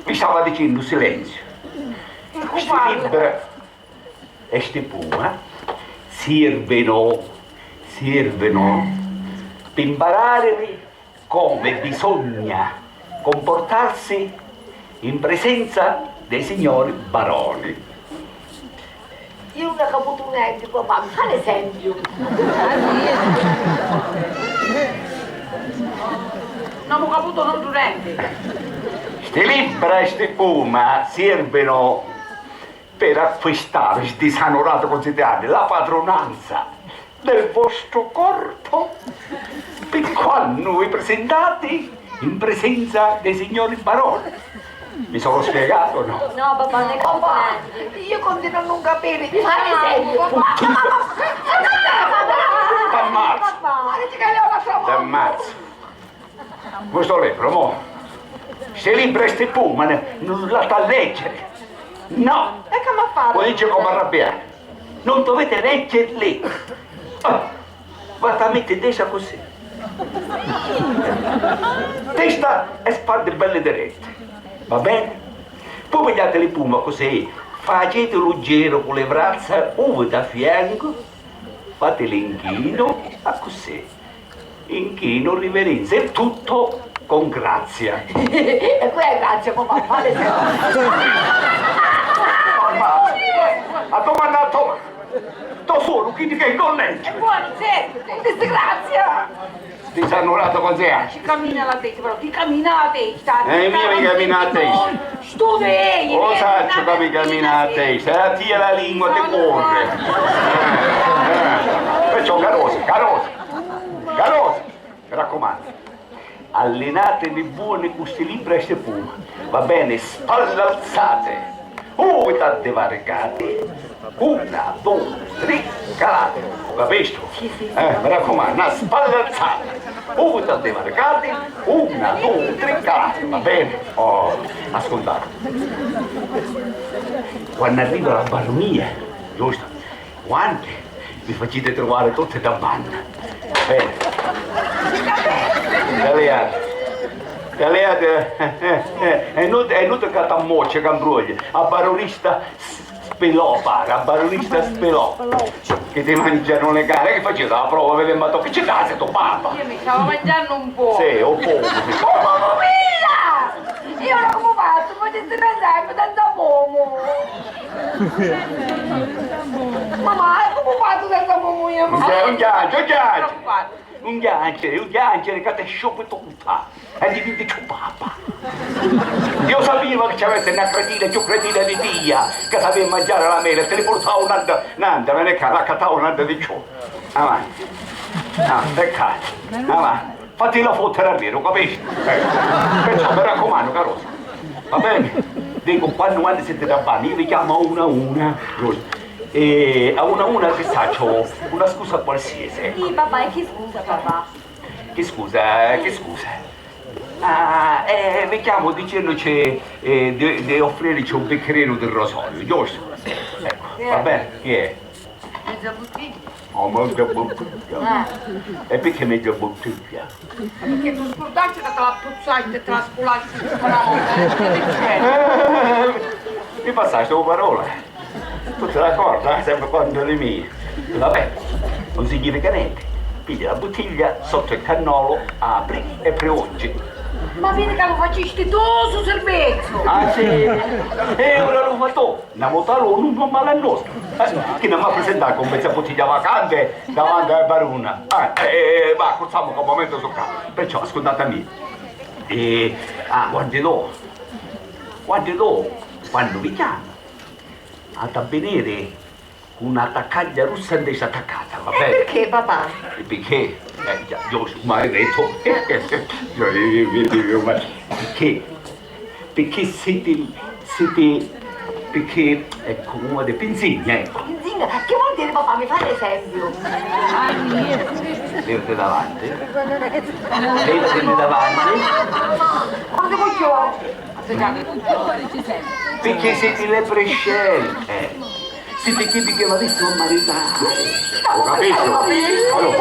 Mi stava dicendo silenzio. Questi libri e sti puma servono per imparare come bisogna comportarsi in presenza dei signori baroni. Io non ho avuto niente, papà, fa l'esempio. Non ho caputo non durante. Sti libri e sti puma servono per acquistare, disonorato considerate, la padronanza del vostro corpo per quando vi presentate in presenza dei signori baroni. Mi sono spiegato, no? No, papà, non è Papà, io continuo a non capire. Fa l'esempio. T'ammazzo. T'ammazzo. Questo libro, mo. Se libri e sti puma non la sta a leggere. No! E come fare? Poi dice come arrabbiare. Non dovete leggerli. Basta mettere testa così. Testa e spalle belle dirette. Va bene? Poi pigliate le puma così. Facete leggero con le braccia, uno da fianco. Fate l'inchino, così. Inchino, riverenza e tutto con grazia. E qui è grazia, papà, fa l'esempio. A domanda, sto solo, chi che non legge. Buoni, sentite. Disgrazia! Ti sei annullato con 6 anni. Ci cammina la testa, però ti cammina la testa. Mia mi cammina la testa. Studi! Lo saccio che mi cammina la testa, la tia la lingua ti corre. Perciò carosi, mi raccomando. Allenatevi buoni questi libri e puma. Va bene, spalle alzate. Uitate varicate. 1, 2, 3, calate. Capisci? Mi raccomando, una spalla alzata. Uitate varicate. 1, 2, 3, calate. Va bene? Oh, ascoltate. Quando arriva la baronia, giusto? Quando vi facete trovare tutte da banda. Bene. Italiate, è inutile che ti moccia, cambroglia. A baronista spelò, a baronista spelò. Che ti mangiano le gare, che faceva la prova, vedemmo che ci dà se tu papà. Io mi stavo mangiando un po'. Sì, un po'. Oh, mamma mia! Io non come faccio, potete pensare senza pomo. Mamma, come faccio senza pomo io? Un ghiacciere che ti scioppi tutta e diventi più papà. Io sapevo che c'avesse una cretina di tia che sapeva mangiare la mela e te ne portava un'anda, me ne raccattava un'anda di ciò. Avanti. Peccato. Avanti. Fatti la fottere a vero, capisci? Perciò mi raccomando, carosa. Va bene? Dico, quando siete da bagno, io vi chiamo a una. E a una ti faccio una scusa qualsiasi. Sì, papà, e che scusa, papà? Che scusa? Vi chiamo dicendoci di offrirci un bicchierino del rosolio, giusto? Ecco, va bene? Chi è? Mezza bottiglia. Oh, mezza bottiglia. E perché mezza bottiglia? Perché tu scordacci che te la puzzai e te la scolacci tutta la notte. Mi passaste una parola. Tu te la corda, sempre quando le mie. Vabbè, non significa niente. Piglia la bottiglia sotto il cannolo, apri e preoggi. Ma vedi che lo facesti tu sul servizio. Ah sì? E ora lo fatto. Una volta l'uno non male al nostro. Che non mi ha presentato con mezza bottiglia vacante davanti alla baruna. Ma facciamo un momento su qua. Perciò ascoltatemi. Guardi dopo, quando vi chiamo. Ad avvenire una taccaglia russa invece attaccata, va bene? Perché, papà? Perché? Io maledetto. Perché siete perché ecco una di pinzigna, ecco. Pinzigna? Che vuol dire, papà? Mi fai l'esempio? Levate davanti. Levatemi davanti. Quando voglio? Perché siete le prescelte. Siete tipi che va visto a maritare. Ho capito? Allora,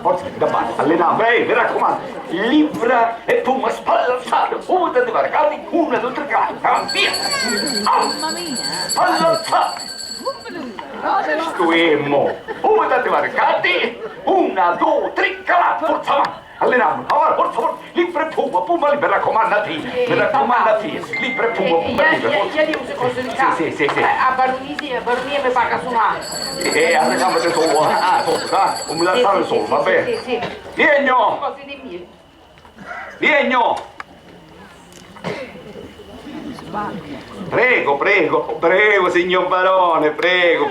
forza, da parte, allenate, mi raccomando, libra e poi una spalla alzata, una di varicati, 1, 2, 3, 4, via! Spalla alzata! Stuemmo, una di varicati, 1, 2, 3, calà, forza avanti! Alleniamo, forza, libra e puma, mi raccomandati, libra e puma, Io dico se cose di casa. Sì. A baronia mi paga suonare. Alle gambe del sole, come la sale sole, va bene? Sì. Viegno! Cose di mie. Viegno! Prego, signor barone, prego.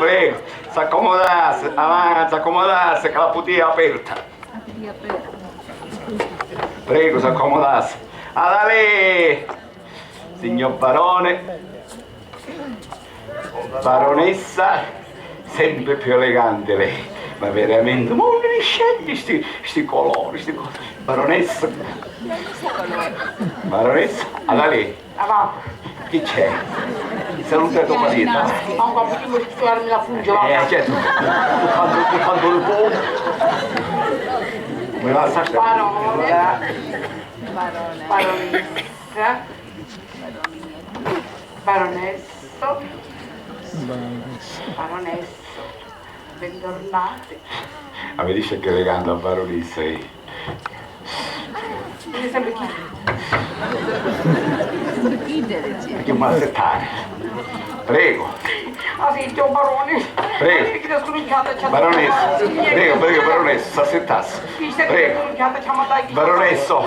S'accomodasse, avanti, s'accomodasse, che la bottiglia è aperta. Prego, s'accomodasse. Alla lei, signor barone, baronessa, sempre più elegante lei, ma veramente, ma non li scegli sti colori, baronessa, alla lei, chi c'è? Saluta tua marito. Ma un po' di scolarmi la funge, certo, tu quando il buono. Me la sa Baronesso, bentornati. Ma mi dice che elegante a baronessa. Mi sembra chi? Che malsettare. Prego. Ah sì, Dio barone. Prego. Chi da scrunchiata c'ha Baronessa, prego, baronessa, s'assettasse. Prego. Baronesso,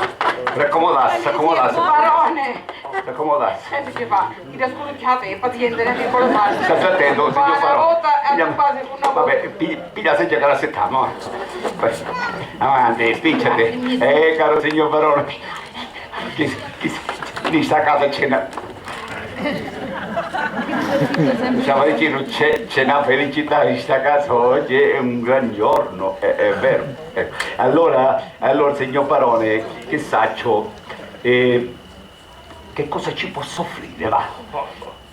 raccomodasse, accomodasse. Barone. Accomodasse. Senti che fa? Chi da scrunchiata è paziente, non è piccolo fare. State attento, signor Una Barone. volta è una base con una volta. Vabbè, piglia se già che la settiamo. Avanti, spicciati. Caro signor Barone. Chi sta a casa c'è Diciamo vicino, c'è una felicità in sta casa oggi, è un gran giorno, è vero. Allora, signor Barone, che saccio, che cosa ci posso offrire, va?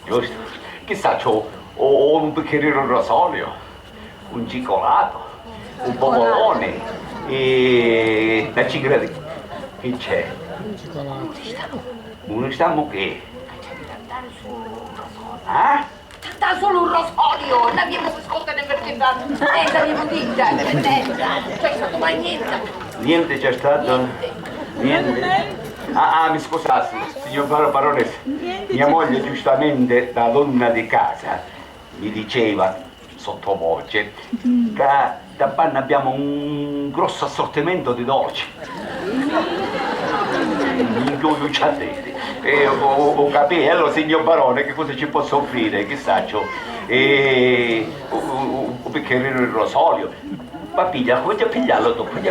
Giusto? Che saccio, o un bicchierino di rosolio, un cioccolato, un bombolone, e una cicla di... Che c'è? Non stiamo che? Sta solo un rosolio, non abbiamo ascoltato niente abbiamo detto, c'è stato mai niente. Niente c'è stato? Niente? Mi scusate, signor Baronessa, mia moglie giustamente da donna di casa mi diceva sottovoce che da Panna abbiamo un grosso assortimento di dolci. Ho capito, allora signor Barone che cosa ci posso offrire, che saccio? Un bicchierino di rosolio. Ma piglia, voglio pigliarlo dopo, un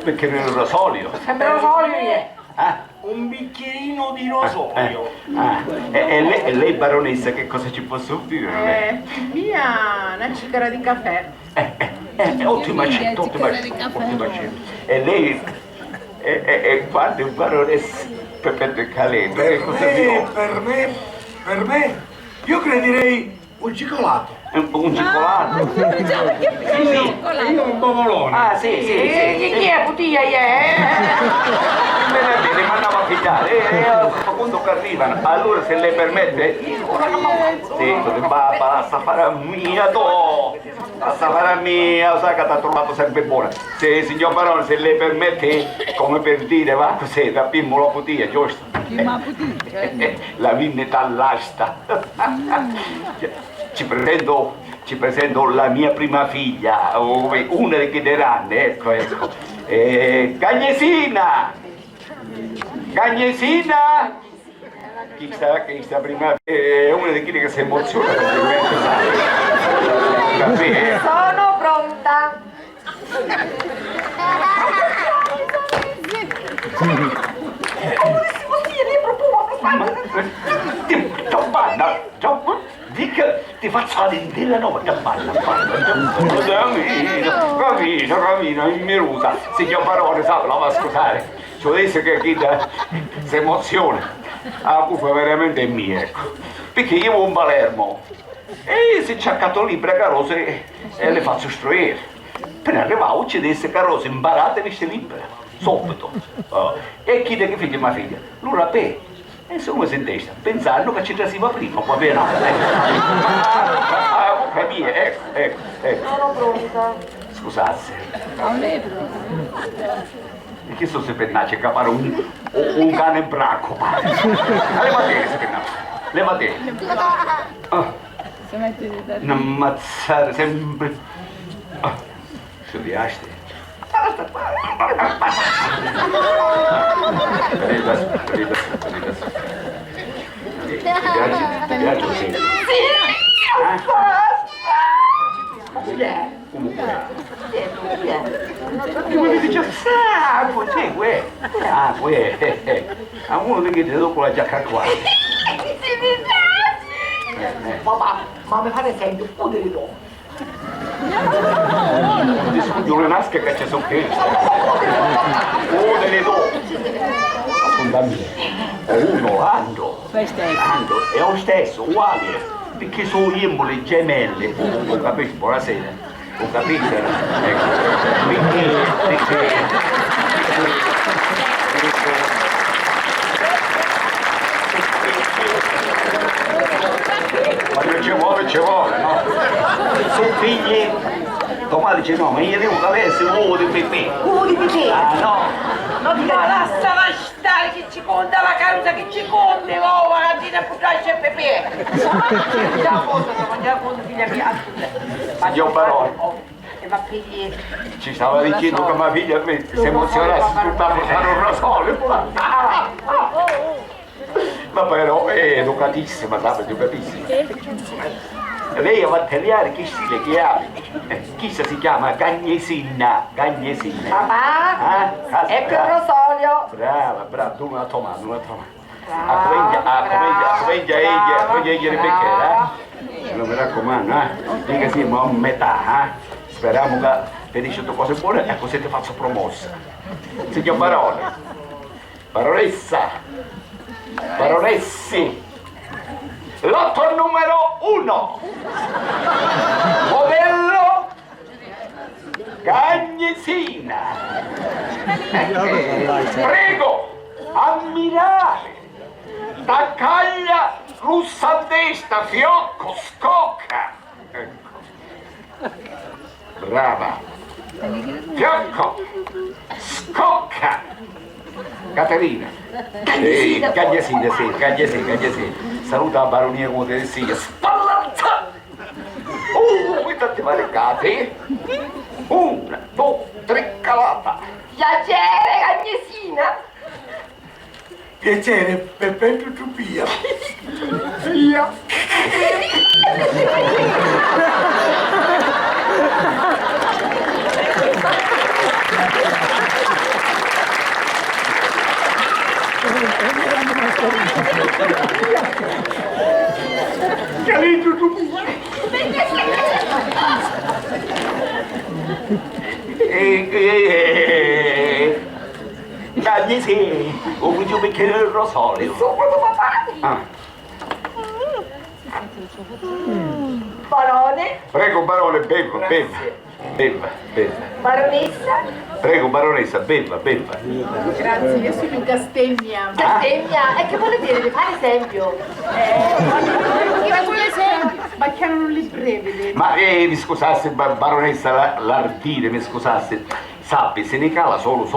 bicchierino di rosolio. Sempre rosolio è? Un bicchierino di rosolio. E lei baronessa che cosa ci posso offrire? Via una ciccara di caffè. Ottima scelta, ottima scelta. E lei quando il baronessa Peppe Calendo, Per me, io crederei un cioccolato. Un cioccolato? Io un bombolone. Sì. Chi è Putia? Me ne mandavo a pigliare, quando che arrivano. Allora se lei permette, sì, la safara mia, la safara mia, sai che ti ha trovato sempre buona. Se signor Barone, se lei permette, come per dire, va così, da Pimmo la Putia, giusto? La vinne dall'asta. Ci presento la mia prima figlia, una di che deranne, ecco. Cagnesina! Chi sta prima? È una di quelle che si emoziona praticamente, sai? Sono pronta. Dica, ti faccio la dentella notte, balla. Camina, in minuta. Signor Barone, sa, la va scusare. Ci dice che chi si emoziona. La colpa veramente è mia, ecco. Perché io ho un Palermo. E se c'è accanto libra carose e le faccio istruire. Appena arrivavo ci disse carose imparate e libera. Subito. E chi che figlia mia figlia? Lui pe. E se uno si testa, pensando che ci trasiva prima, va bene? Capì? Ecco. Sono pronta. Scusate. E che sto se pennaccia a capare un cane bracco? Levate. Non ammazzare sempre. Ci piace. Ti piace così? Come mi dice sì, a uno che ti dopo la giacca qua. Papà, ma mi fate sempre un po' di dopo. Discuto una maschera che c'è sotto questo. Uno delle due. Ascoltami. Uno, Ando. È lo stesso, uguale. Perché sono imbole gemelle. Ho capito? Buonasera. Ho capito? Ecco. Perché... Ma ci vuole, no? Sono figli, domani dice no, ma io devo avere, se vuoi, Pepe. Uovo di Pepe. Ah no. Non ma lasciala stare che ci conta la causa che ci conta, oh, ragazzina puttana Pepe. Mangiamo conto, figlia mia. Signor Barone. Ma figli. Ci stava dicendo che mia figlia si emozionasse tutta a fare un rosolo. Ma però è educatissima, sapete, educatissima. Lei a materiale che stile che ha? Chissà si chiama Gagnesina. Papà, ecco il rosolio. Brava, tu una tomata. Come egli Rebecca, non mi raccomando, dica sì, ma a metà, speriamo che ti dice tutte cose buone e così ti faccio promossa. Signor Barone, baronessi, lotto numero 1, modello Gagnesina. Prego, ammirare, taccaglia, russa a destra, fiocco, scocca. Ecco. Brava. Fiocco, scocca. Caterina. Gagnesina. Saluta la baronia come te sia. Spallazza. Quanti maricate? 1, 2, 3, calata. Piacere, Agnesina. Piacere, Pepe Tutupia. Io. Calito Tutupia. Dai, sì, ho avuto un bicchiere del rosolio. Ah. Barone. Prego, barone, beva. Baronessa. Prego, baronessa, beva. Grazie, io sono Castagna. Castagna, e che vuole dire? Mi fa l'esempio. Io con l'esempio, ma che non li prevede. Ma mi scusasse, baronessa l'ardire, mi scusasse. Sappi, se ne cala solo.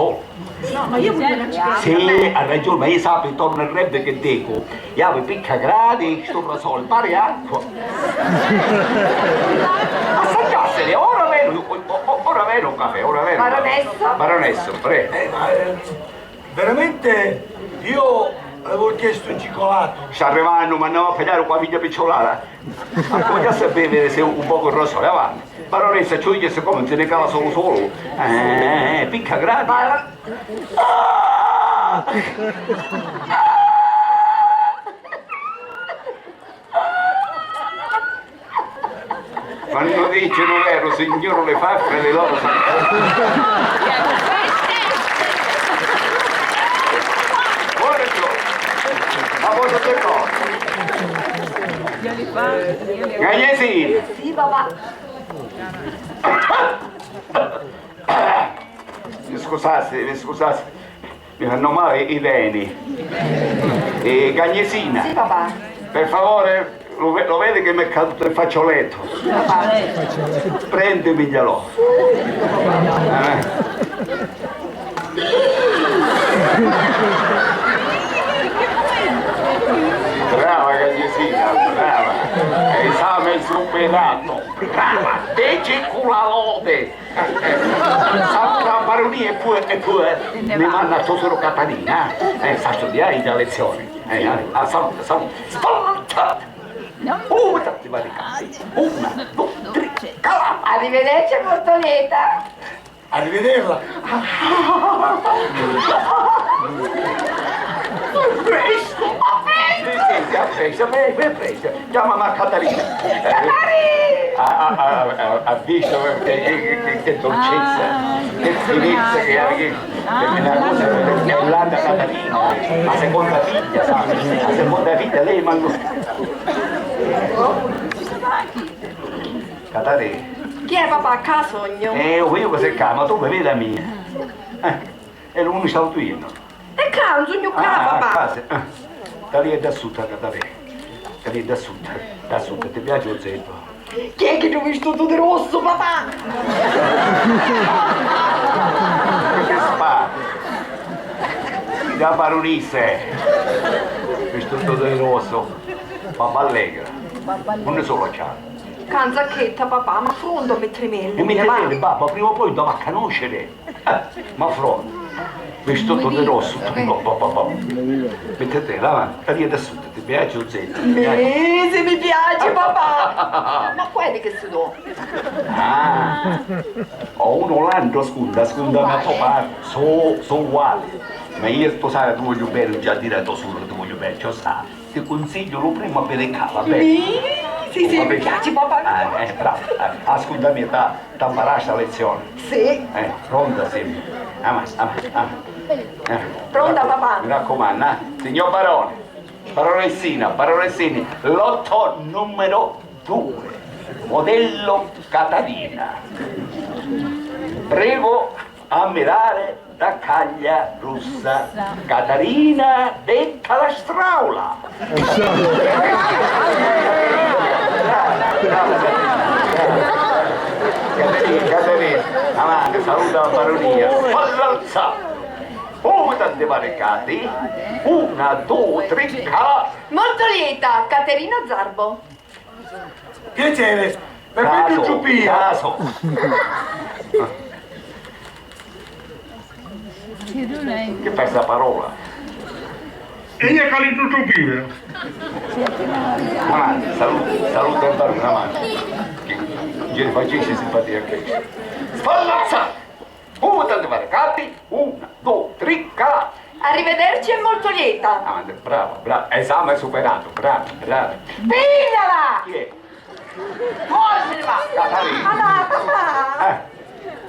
No, ma io voglio una cicetta. Sì, ha ragione, ma io sappi, intorno al rebe che dico, io avevo picca gradi, sto rasolo, pare acqua. Assaggiassene, ora vero un caffè, ora vero. Baronessa, prego. Veramente io avevo chiesto un cioccolato. Ci arrivano, ma andiamo a pigliare qua figlia picciolata. Ma come a sapere se un po' con rosole, avanti. Baronessa, ci dice come se ne cala solo. Picca gradi. Quando dicono vero, signore, le faffere le loro buongiorno, ma cosa c'è qua? Gagnesina. Sì, papà. Mi scusasse, mi fanno male i denti. Gagnesina. Sì, papà. Per favore, lo vede che mi è caduto il fazzoletto? Prendemiglielo. Brava Gagnesina, brava. Esame superato. Brava. Decicula-lode. Saluta la baronia e poi mi manda solo Catalina. Sa studiare la lezione. Saluta. Spalmazzata. Tanti barricati. 1, 2, 3, calata. Arrivederci, Mortoleta. Arrivederla. Presto. Sì, presto. Chiamami a Catalina. Ha visto che dolcezza, che finezza che è una cosa bellanda Catalina. La seconda figlia, sai? La seconda figlia lei ma Catalina. Chi è papà? Casogno. Io cos'è calma, tu vedi la mia. È l'unico saltuino. E canzogno qua, papà. Da lì è da sud, Catalina. Da lì è da sud. Ti piace lo zeppo? Chi è che ti ha vestito di rosso, papà? Che spara? Da baronessa, vestito di rosso, papà allegra, non ne solo c'ha. Canzacchetta, papà, ma frondo a mettere E mi dite, papà, prima o poi doveva conoscere. Ma frondo, vestito di rosso, mettete davanti, cadi da sotto, ti piace o zitto? Se mi piace, papà! Ma quelli che si do? Ah, ho un Orlando, scusa mia papà, sono uguali. Ma io sposare ti voglio bene, già diretto solo ti voglio bene, ciò sta. Ti consiglio lo prima per le cava, bene? Sì, mi piace, papà. Bravo. Ascoltami, ti imparaste la lezione. Sì. Pronta, sì. Pronta, papà. Mi raccomando, signor Barone, baronessina, lotto numero 2, modello Catarina. Prego ammirare la caglia rossa, Catarina detta la straula. Caterina, avanti, saluta la baronia. Fallo alzare. Come tante barricate? 1, 2, 3, calà. Molto lieta, Caterina Zarbo. Piacere, per me più giubbia. Caso. Che fai sta parola? E io che li tutupire. Avanti, saluta il barone, avanti. Che gli facessi simpatia a che. Spallazza! Come tante barricate? 1, 2, 3, calà. Arrivederci, è molto lieta. Avanti, bravo. Esame superato, bravo. Pigliala! Chi è? Portala! Catarina.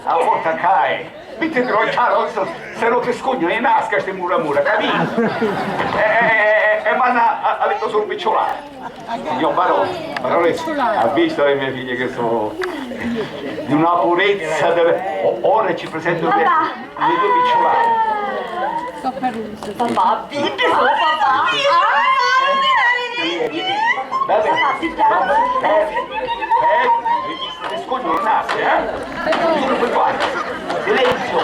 A volta cae. Mettete lo chiaro, se non ti scogno ne nasca ste mura, capito? E vanno a letto sul picciolare. Signor baronessa, ha visto le mie figlie che sono di una purezza delle... Ora ci presento le due picciolare. Papà, vieni, papà. Ti scoglio il naso, Sono per guarda. Silenzio.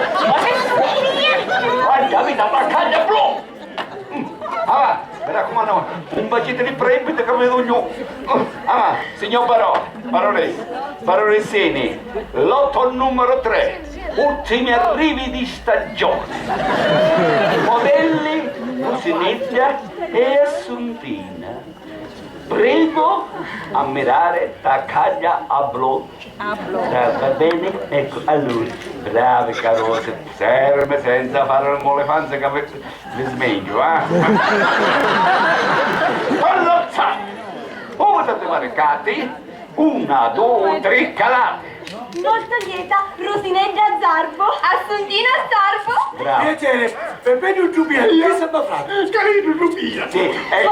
Guarda, mi dà una caglia blu. Avanti, mi raccomando, un bacetto di prepite che vedo ognuno. Avanti, signor baronessini, lotto numero 3, ultimi arrivi di stagione. Modelli, Lucinetta e Assuntina. Prego ammirare la caglia a blu. Va bene? Ecco, allora, brave carose, ferme senza fare le molefanze che vi smeglio, Allora, come state marcati? 1, 2, 3, calate. Molto lieta, Rosinetta Zarbo. Assuntina Zarbo. Bravo. Piacere, per me non giubbia, che sta parlando? Carino giubbia. Sì, è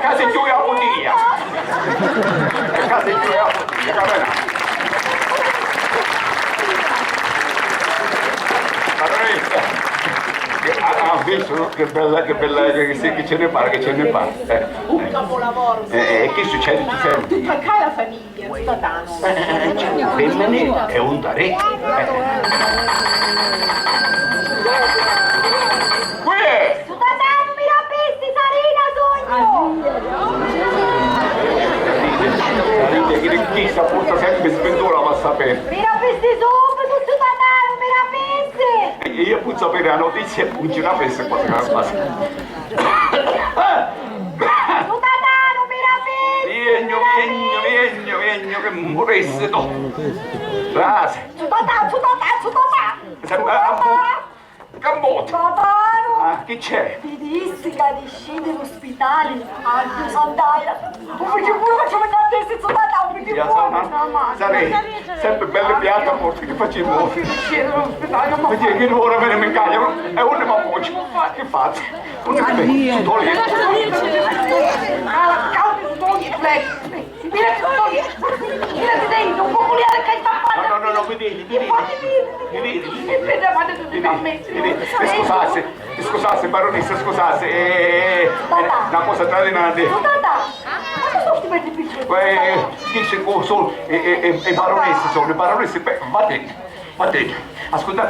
casa in giù la bottiglia. È casa in giù la bottiglia, vabbè. Ha visto, no? Che bella, che ce ne pare, Un capolavoro. Che succede? Ti senti? Tutta qua la famiglia, Statano. Femmine è un dare. Qui è! Statano, mi rapesti, Sarina, sogno. Chi sta porta sempre sventura va a sapere. Mi rapesti subito, Statano, mi rapesti. Io può sapere la notizia e pungi una festa qua che la passa. Statano, mi rapesti. Vieni, che moresse tu. Frase. Cambote. Statano. Chi c'è? Mi dissi che di scendere in ospitale. Anche Sandaia. Perché pure facciamo tante senza Statano, perché pure. Sarei sempre belle piatte a forza che facevo. Perché che ora me ne mengagliano e uno mi appoggio. Che faccio? Uno che mi toglie. No, scusasse, baronessa, scusasse, una cosa tra le nate. Dice solo e baronesse sono, le baronesse, va bene, ascolta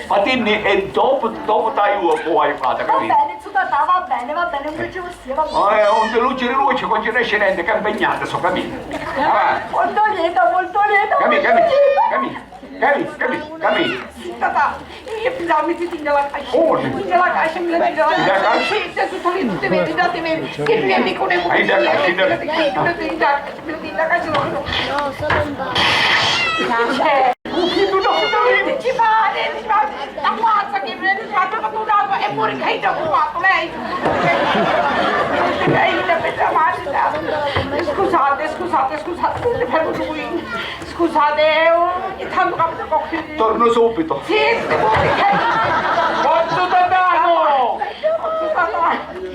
va bene e dopo dai io poi fate, Va capito? bene, Zutata, va bene, un piacere sia, va bene. Un luce, quando ci riesce niente, che impegnate, so, capito? Molto lieto, Capito? Tata, io pensavo mi ti nella caixa. Nella caixa, mi la dico. Sì, se tutto lì, tutte vedi, date vedi. Che mi è con un Hai da caixa, la caixa no. Ci fate, ammazza che mi è fatto fatto e pure che hai già fatto lei. Scusate, fermo lui. Scusate, ogni tanto capita pochi. Torno subito. Sì,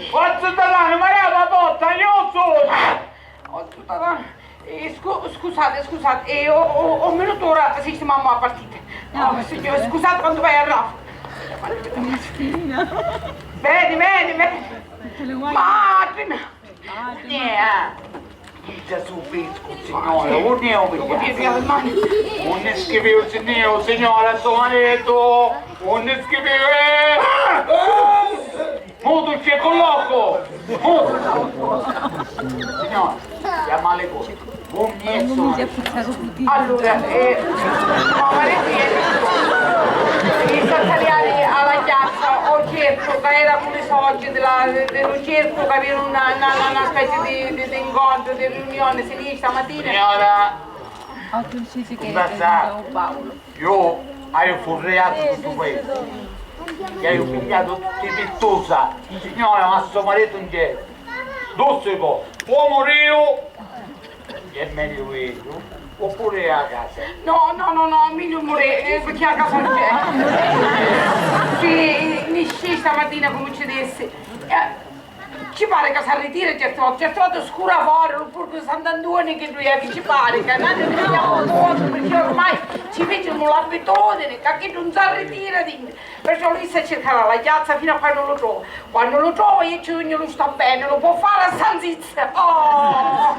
Forza Tatano, ma è la botta, io sono! Scusate, ho un minuto ora sistemiamo la partita. No, signore, scusate quando vai a RAF. Bene. Ma prima. Già subito, signora, non ne scriveva il signora, suo marito, non ne scriveva. Muto c'è con loco! Signora, chiama le cose. Allora, i saltariani alla piazza ho cerco che era come oggi dello cerco che aveva una specie di incontro, di riunione, si dice stamattina. Signora, io ho furreato tutto questo. Che ho pigliato tutti pittosa. Signora, ma suo marito non c'è. Dove può? Può morire? È meglio quello? Oppure a casa? No, meglio morire, perché a casa non c'è. Sì, mi scesi stamattina come ci disse. Ci pare che si ritira certe volte scura fuori, oppure Sant'Antonio che lui è che ci pare, che noi ne vediamo molto, perché ormai ci facciamo l'abitudine, che non si ritira, perciò lui si cercherà la piazza fino a quando lo trova. Quando lo trova io ci non sta bene, lo può fare a Sanzizia. Oh,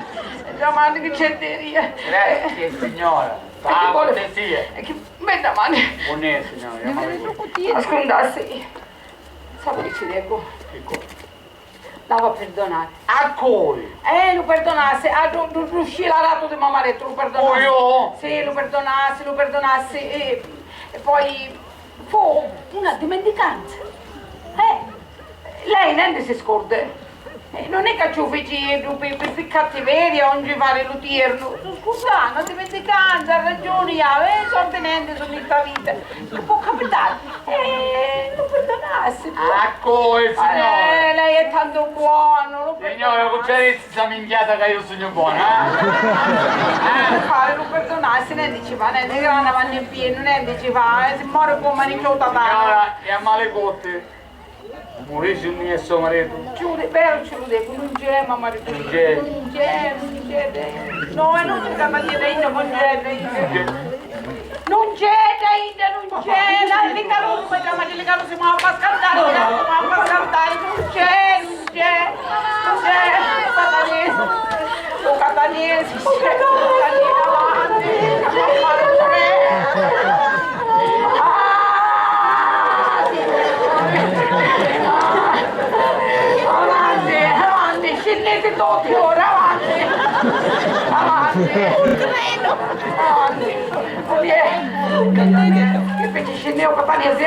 domani che c'è deria. Grazie signora, fa cortesia. Beh, domani. Buonasera signora, Ascolta, sì. Sai che ci dico? Che cosa? La va perdonare. A cui? Lo perdonasse, non riuscì la rato di mamaretto, lo perdonasse. Oh, io? Sì, lo perdonasse e poi fu una dimenticanza. Lei niente si scorda. Non è che ci feci per cattiveria o non fare lo tierno. Scusa, una dimenticanza, ha ragione, sono tenente su questa vita. Che può capitare. Lo perdonasse. Ecco il signore. Lei è tanto buono, lo Signora, con Cerezzi sta minchiata che io sono buono, lo perdonasse, ne diceva, ne che non vanno in pieno, ne diceva, se muore con manicchio tatano. Signora, è a male cotte. Morisce il mio suo marito. Vero ce lo dico, non c'è mamma marito. Non c'è. Non c'è. No, non c'è da dire da non c'è. Non c'è, non c'è. Dai, le caro, ma le caro si muove a scaldare, non c'è. Lo catanese, scendete tutti ora, avanti, un treno, che invece scendevo catanese,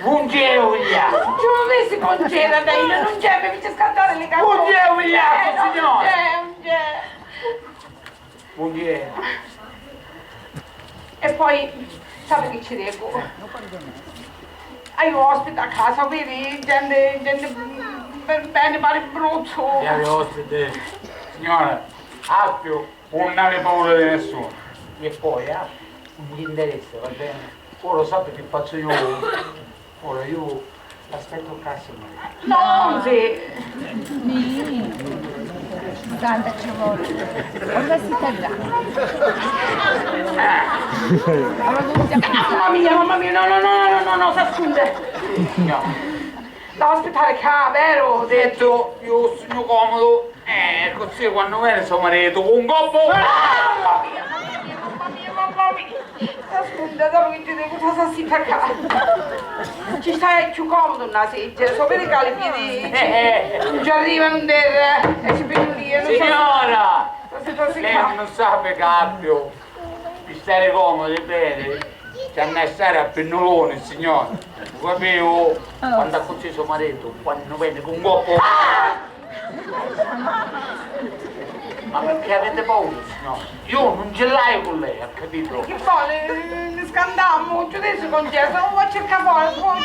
un geo via! Ci volessi conceda dai, non c'è, mi fece scattare le gambe. Un geo via, signore! Non c'è. Un geo. E poi, sapete che ci dico? Hai ospite a casa, vedi? Gente bene, pare brutto. E alle ospite, signora, Alpio non ha paura di nessuno. E poi, non gli interessa, va bene? Ora lo sapete che faccio io? Ora io aspetto il cazzo. Non sì. Tanta ci vuole. Ora si terrà. Mamma mia, no, si assunde. No. Devo aspettare qua, vero? Ho detto, io sono comodo, così quando viene suo marito con un gobbo... Mamma mia, mamma mia, mamma mia! Ascolta, da Luigi, cosa si fa qua? Ci stai più comodo una sedia, so per i piedi non ci arrivano in terra e ci vengono via. Signora! Lei non sa Caprio, per stare comodi bene, c'è a stare a pennolone, signora. Lo capivo quando ha così suo marito, quando viene con un gobbo. Ma perché avete paura, signora? Io non ce l'hai con lei, ha capito? Che poi ne scandammo, giudice con Gesù, ma cerca fuori.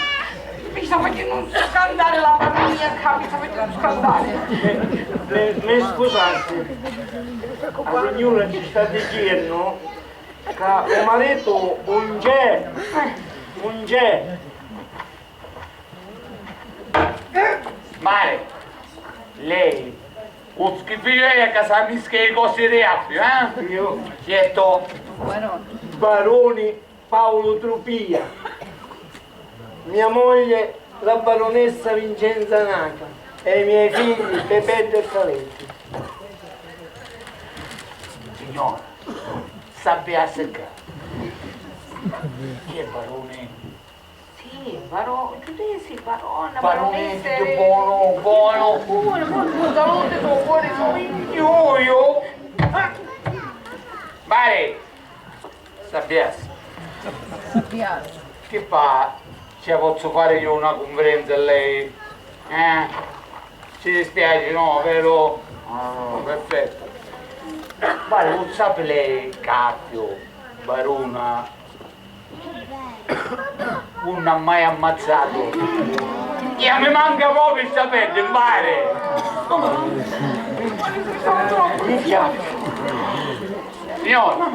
Mi sta facendo scandare la famiglia, mi sta facendo scandare. Mi scusate, la signora ci sta dicendo che il marito non c'è, non c'è. Mare, lei, o schifio è a casa mi che cose reappio, Io, certo. barone Paolo Trupia. Mia moglie, la baronessa Vincenza Naca, e i miei figli Pepetto e Caletti. Signora, sappia seccare. Chi è barone? Sì, barone, giudice, barona, Barone, baronessa. che buono, buono. Buono, salute, tuo cuore, Io. Mare, sappia. Che fa? Cioè, posso fare io una conferenza a lei? Ci dispiace, no, vero? Ah, perfetto. Ma non sa lei, Cappio, barona, non ha mai ammazzato. E mi manca proprio il sapere, in mare. Signora,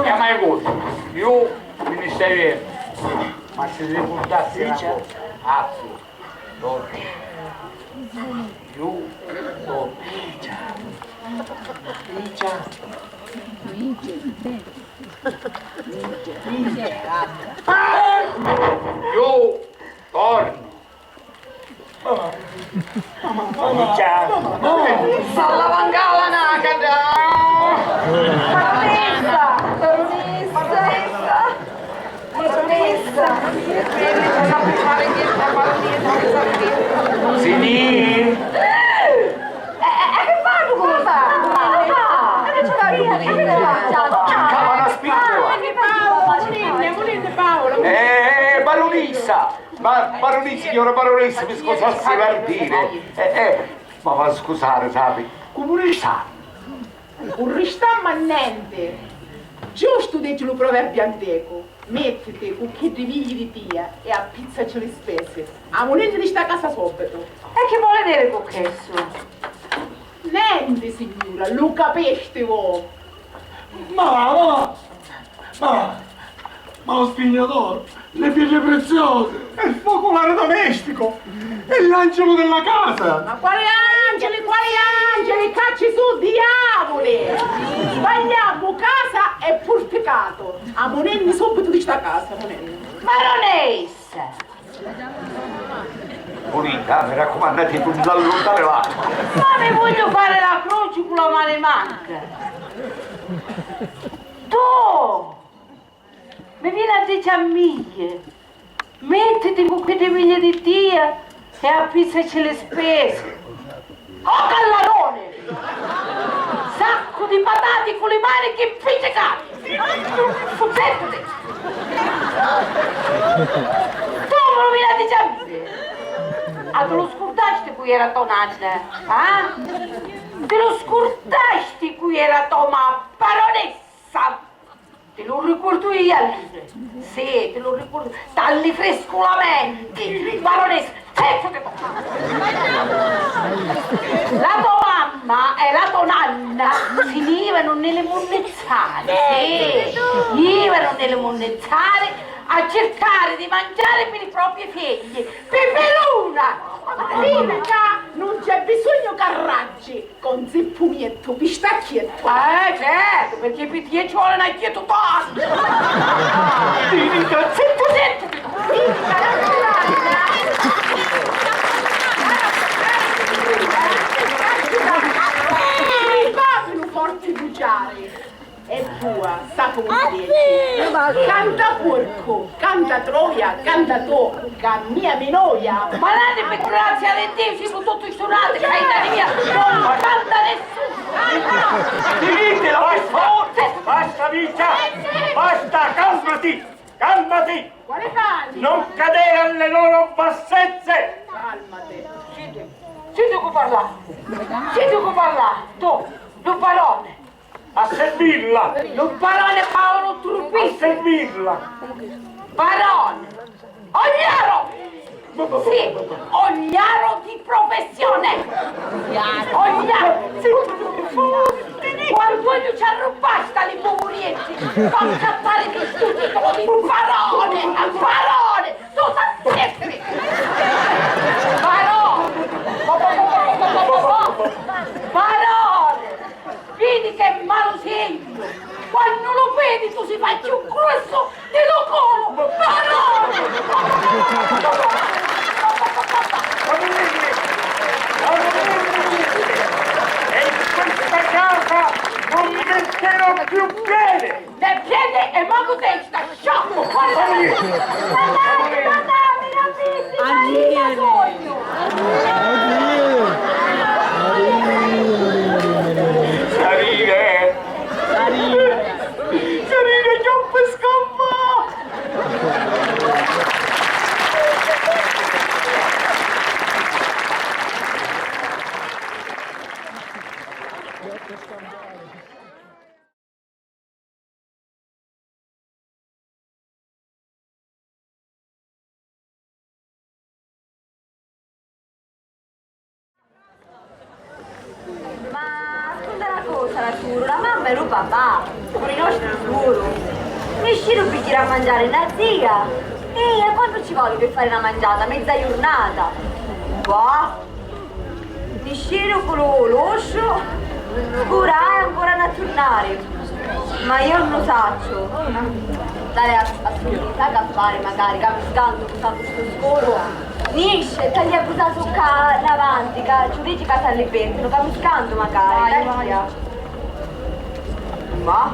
che mai cosa? Io ministeriere. Ma se devi portarsi una cosa, azzo, torno, giù, torno, giù, torno. Salla vangala nakada! Sini! Che fanno cosa? Che ci va via? Cercava una spingola! Paolo! Baronessa! Baronessa, signora baronessa, mi scusassi per dire. Ma va a scusare, sai? Come sta? Un ristamma niente! Giusto dice lo proverbio antico. Mettiti cucchi di figli di tia e appizzaci le spese. A monete di sta casa subito. E che vuole dire con questo? Niente, signora, lo capeste voi. Ma lo spignatore, le pietre preziose, È il focolare domestico! È l'angelo della casa! Ma quali angeli, cacci su, diavoli! Sbagliamo casa e purificato. A monenni subito di sta casa, monenni. Baronessa! Bonita, mi raccomandate tu non allontanare l'acqua. Ma mi voglio fare la croce con la mano manca! Tu! Mi viene a dire a miglia! Mettiti con quelle miglia di tia e appizzaci le spese! Oh callarone! Sacco di patate con le mani che pizzicate! Fuzzettati! Tu me lo vieni a dire a me! Ah, te lo scordaste qui era tua nanna? Te lo scordaste qui era tua baronessa? Te lo ricordo io allora? Sì, te lo ricordo. Talli fresco la mente, baronessa, sezzati tu! La tua mamma e la tua nanna finivano nelle monnezzare, sì, ivano nelle monnezzare a cercare di mangiare per i propri figli. Peperuna! Mica, non c'è bisogno carraggi, con zippugnetto, pistacchietto. Certo, perché per te ci vuole una chieto tanto. Zitto, zitto, zitto. canta porco, canta troia, canta to, mia minoia. Ma l'anni per grazia all'ennesimo tutto i suonati, carità mia, non canta nessuno. Finitela, per favore! Basta, Vita! Basta, calmati! Calmati! Quale calmi? Non cadere alle loro bassezze! Calmate. Senti che parla! Senti che parla! Tu, non parole! A servirla! Non parole Paolo A Truppista! servirla! Parole! Ogliaro! Sì, ogliaro di professione! Ogliaro! Sì. Quando io ci arrubbasta li poverietti, fa cattare questo titolo di parole! Parole! Tu sapete! Parole! Parole! Vedi che malo segno! Quando lo vedi tu si fa più grosso di lo colo! E in questa casa non metterò più piede! Ne piede e manco testa, sciocco! Fuori da me! Salire! Salire, giompa scappa! Ma ascolta una cosa, Arturo, la mamma e il papà, con i nostri sicuro. Nessuno picchierà a mangiare la zia. E quanto ci vuole per fare una mangiata? Mezza giornata. Qua. Nessuno con l'oscio. Ora è ancora da tornare. Ma io non lo faccio. Dai a studiare, a fare magari, capiscando questo scolo. Nisce, tagli a buttato davanti, ci dici che sta all'eperto, non capiscando magari, dai via. Ma?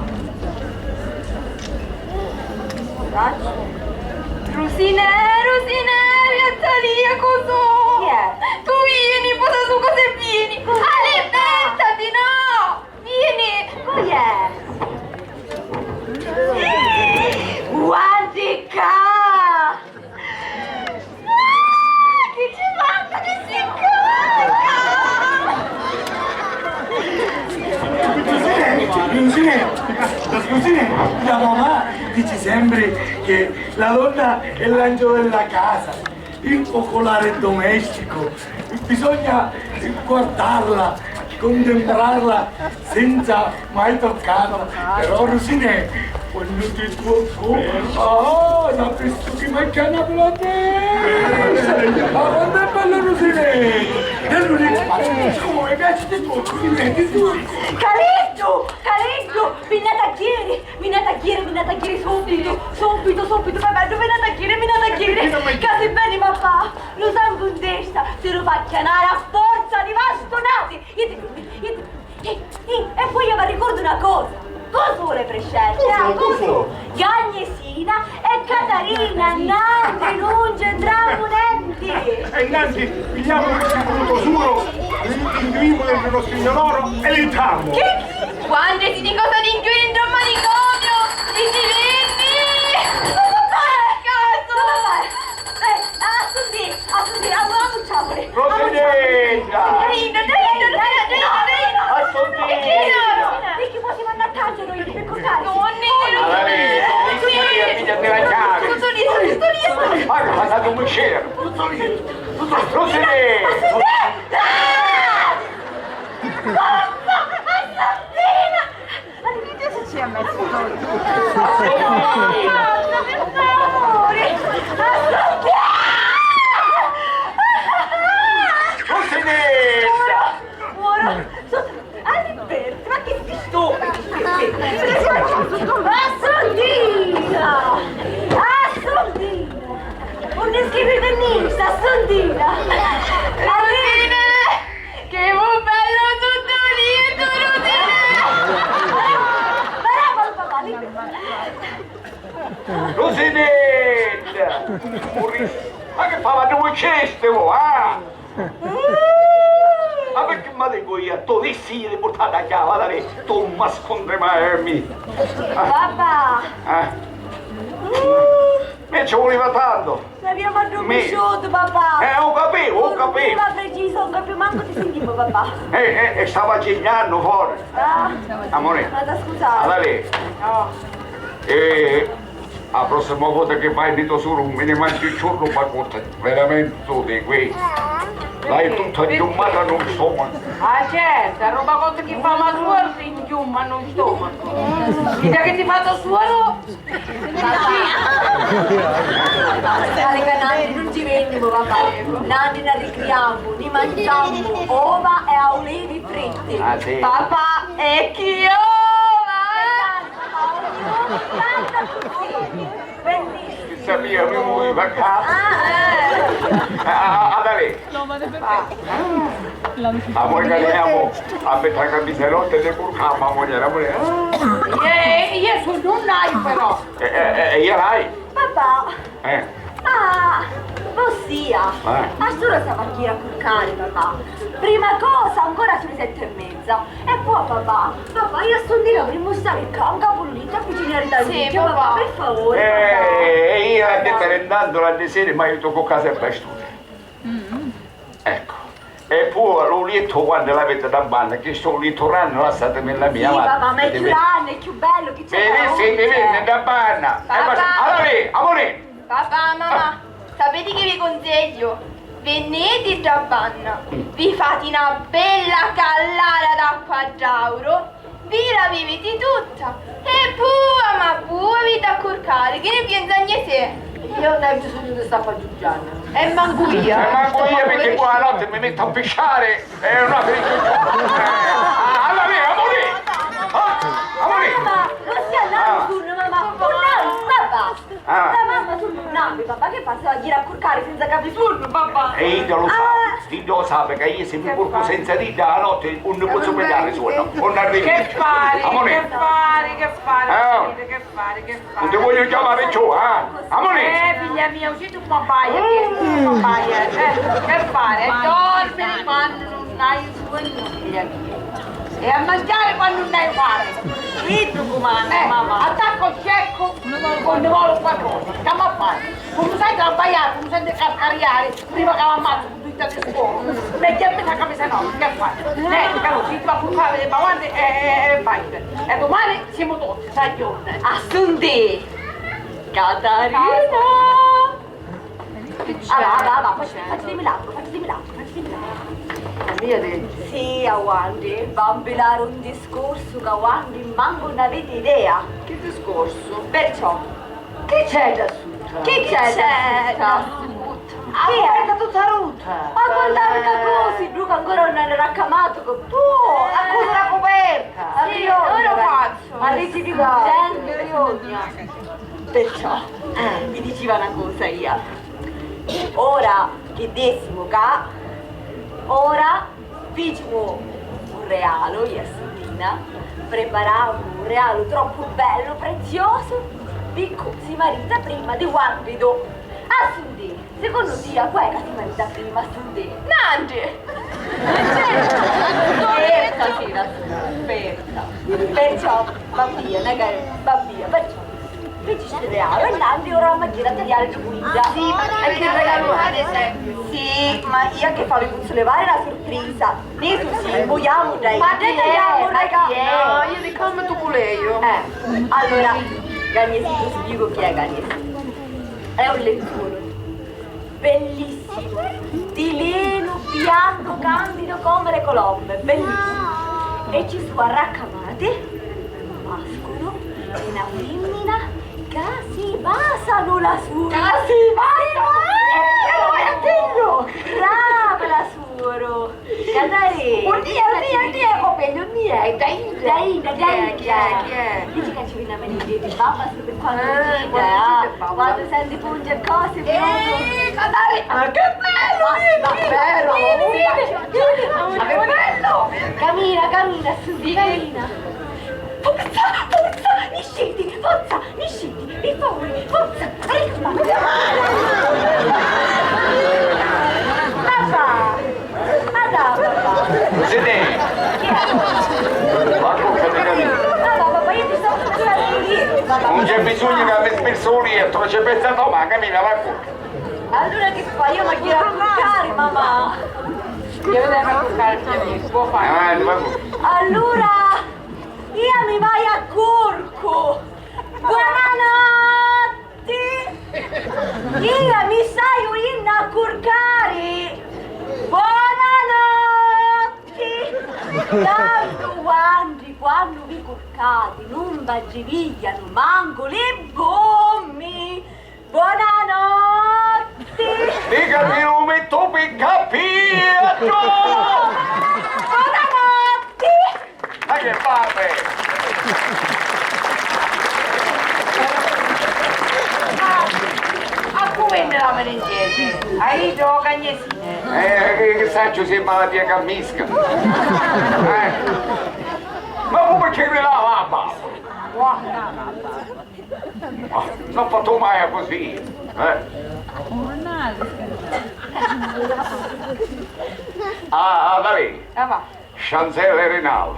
Rusine, Viattalia, cos'ho? Chi è? Tu vieni, posa su cosa vieni? Libertati, no! Vieni! Chi è? Guardi qua! Che ci manca, che si Così la mamma dice sempre che la donna è l'angelo della casa, il focolare domestico, bisogna guardarla, contemplarla senza mai toccarla. Però Rosine, quando ti tocco, la penso che manca una platea. Ma quando è bello Rosine! E lui dice, come mi piace di tocco, mi metti tu. Calendo, vieni a tagliare subito, vabbè, non vieni a tagliare, casi bene papà, lo sangue in testa, se lo fa chiamare a forza di bastonati, e poi io vi ricordo una cosa, cosa vuole Prescelta? Gagnesina e Catarina, Nanti, non c'entriamo niente! E innanzi pigliamo questo brutto suro, l'individuo del nostro signoro e l'entriamo! Che? Quando si di cosa di inquinto al manicomio? Ti diventi? Assolutamente, Rosinetta! e che possiamo andare a casa noi per cosare? Ma è passato un micere! Ci ha messo Alberto, ma che ti stupidi! Assondina! Non scrivete niente, Assondina! Rosine! Che bello tutto lieto, Rosine! Bravo, papà, Cosinetta! Ma che fa? Ma dove c'è stevo, ah? Ma perché mi dico io? Tu dissi di portare a chiave, da lì, tu mi nascondi mai. Papà! Me ci voleva tanto. Mi abbiamo addormentato, papà! Ho capito, ho capito. Ma preciso, non capivo manco ti sentivo, papà. E stava girando fuori. Amore. Vado a scusare. Allora lì. E la prossima volta che vai di tesoro me ne mangi il giorno ma conta veramente di qui. L'hai tutta inchiummata non stomaco. Ah certo, roba cosa che fa ma suolo si inchiumma non stomaco. Vedi che ti fa da suolo? Dai canali non ci vendiamo, papà. Nanni ne ricriamo, ne mangiamo ova e olivi fritti. Ah sì. Papà, e chi Chissà mia, mi muovo a casa. Amore caliamo a metà camiserotte e curcama, amore, amore. Io sono non però. E io l'hai? Papà. Ossia, Ah. a solo stava a curcare, papà. Prima cosa, ancora sulle 7:30. E poi, papà, io sto di là per mostrare il capo lì, a cucinare da lì. Sì, papà, per favore, papà. E io la determinando la di sera, ma io tocco casa e poi studio. Ecco. E poi l'olietto quando l'avete da banna, che sto olietto ranno, lasciatemi la mia. Sì, papà, ma è più grande, è più bello, che c'è Vedi, sì, ti vedi, da banna. Allora lì, amore. Papà, mamma, sapete che vi consiglio? Venite da banna, vi fate una bella callata d'acqua a giauro, vi la vivete tutta e poi, ma poi vi da curcare, che ne pensa niente? Io non ho bisogno di stare mangiando. E manco io. Perché qua la notte mi metto a pisciare e una felice. Allora lì, amore. Amore. Mamma, non si andando sul mamma, papà. La mamma sul navi, papà, che fa? Se va a girare a curcare senza capisurno, papà. E io lo so, io lo so, perché io se mi curco senza dita la notte non posso pigliare suono, non arrivi. Che fare, amore. che fare, che fare, che fare, che fare. Non ti voglio chiamare giù, amore. Figlia mia, uscite un papaia, un papaia, che fare? Dormire quando non hai il suo figlia mia. E a mangiare quando non hai fare. Ritmo comando, mamma. Attacco cieco, quando vuole qualcosa. Stiamo a fare. Come sai trabagliare, come sai cascariare, prima che l'ammazzo con tutta le scuole. Metti a me la camisa no, che fai? Lei, caro, si va a bucare le baguante e vai. E domani siamo tutti, sai giorno. Assunti! Catarina! Va, facciami l'altro. La mia legge. Sì, aguanti, bambilare un discorso che aguanti manco non avete idea. Che discorso? Perciò, Che c'è da sutta? che c'è da Guarda tutta ruta. Ma guardate che così, Luca ancora non è raccamato con tu! Accusa la coperta. Sì, ora lo faccio! Ma lei ti dico gente, perciò, vi diceva una cosa io. Ora che dessimo ca, ora facciamo un regalo, io e Sandrina, prepariamo un regalo troppo bello, prezioso, picco si marita prima di guardido. Assundi, secondo te, qual è che si marita prima, Assundi? Nange! Aspetta. Perciò, babbia, perciò. Vedi il regalo e Nandi ora a macchina a tagliare il guida. Sì, ma anche il regalo ad esempio. Sì, ma io che farò sollevare la sorpresa. Adesso sì, vogliamo dai. Ma te tagliamo il regalo. No, io di come tu volevi. Allora, Gagnesi, ti spiego chi è Gagnesi. È un lenzuolo bellissimo, di lino bianco candido come le colombe, bellissimo. E ci sono raccamate un mascolo e una femmina che si basano la sua. Brava la suoro! Catarina! Oddio, coppello mio, dai, chi è? Dici che ci viene a venire di babba per quando ride, quando senti pungere cose, Catarina, che bello! Ma che bello! Cammina, su, cammina! Forza, nisciti, forza, nisciti, per favore, forza. Presidente! Ma cosa ti capisco? Papà, io ti sto facendo il Non c'è bisogno che mi spesso un lietto, non c'è pensato ma cammina la cucca. Allora che fa? Io mi chiedo a cuccare, mamma. Io devo cuccare, può fare. Avanti, va cucca. Allora, io mi vai a curco. Buonanotte. Io mi stai in a curcare. Buonanotte. Tanto quando vi curcate non vaggivigliano manco le bombe. Buonanotte. Dica che non metto per capire! Buonanotte. Ma che fate? A come ne la merendete? Hai do cagnesine? Che saggio se malattia cammisca. Ma come che me la va? Non ho fatto mai così. Ah, da lì. Va. Chanzelle Renal.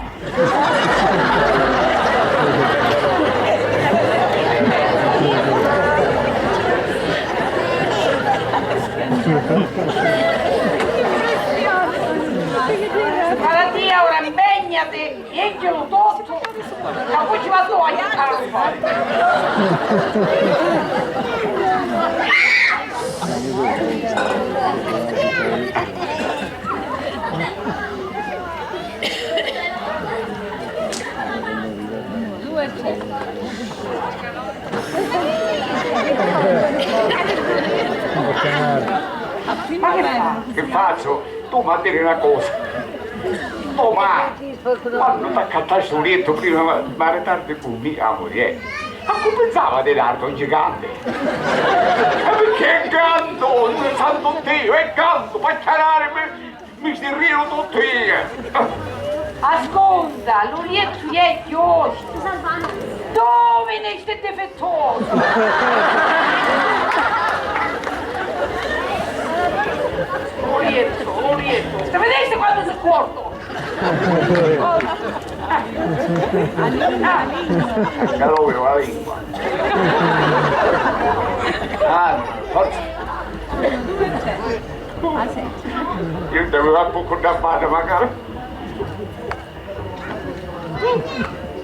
Malattia, ora impegnati, leggilo tutto, ma poi ci vado a aiutare a fare. Ma che faccio? Tu mi dire una cosa. Domani, quando ti accattare sul letto prima di maritare con mia moglie, ma come pensava di darti un gigante? Perché è canto, santo Dio, è canto, fa chiarare, mi si ridono tutti. Ascolta, l'orietto è chiuso. Dove ne stai difettoso? L'orietto. Se vedete quando si corto? Calore la lingua. Ah, forza. Io devo un po' da fare magari.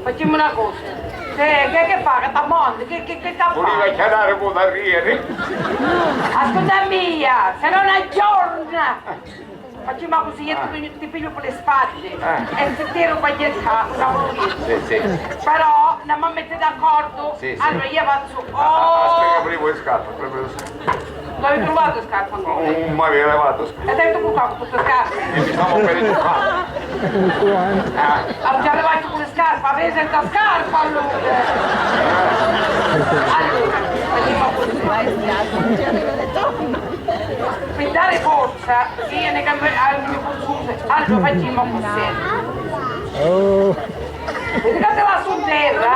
Facciamo una cosa. Che fa? Che sta mondo? Che sta Voleva chiamare con la riere. Ascolta mia, se non aggiorna. Facciamo così, io ti piglio per le spalle e se tiro paglietta, Sì. però non mi mettete d'accordo, Sì. allora io faccio... Aspetta, prima le scarpe. Dove trovate le scarpe? Non mi aveva levato scarpe. E dentro con tutte le scarpe? E mi stavo per educare. Ho già levato con le scarpe, avete senza scarpa allora! Allora, facciamo così. Per dare forza, perché io ne cambio al mio consumo, allora facciamo così. Vedete la su terra?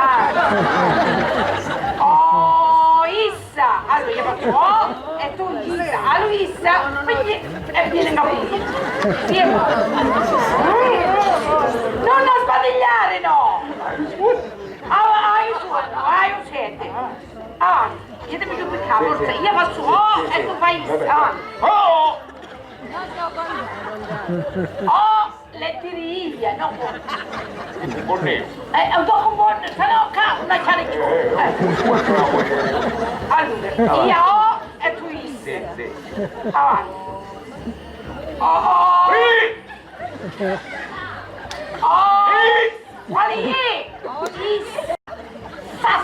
Oh, Issa! Allora io faccio oh e tu Issa. Allora Issa, e viene capito. Non sbadigliare, no! Hai un 7. Ah, io devo più per forza. Io faccio oh e tu fai Issa. Oh! Oh, le tiriglie, no? Buonissimo. È un po' buono, se no una ciarecchio. Allora, io ho e tu Issa. Sì. Avanti. Oh! Oh! Quali è? Issa! Sa!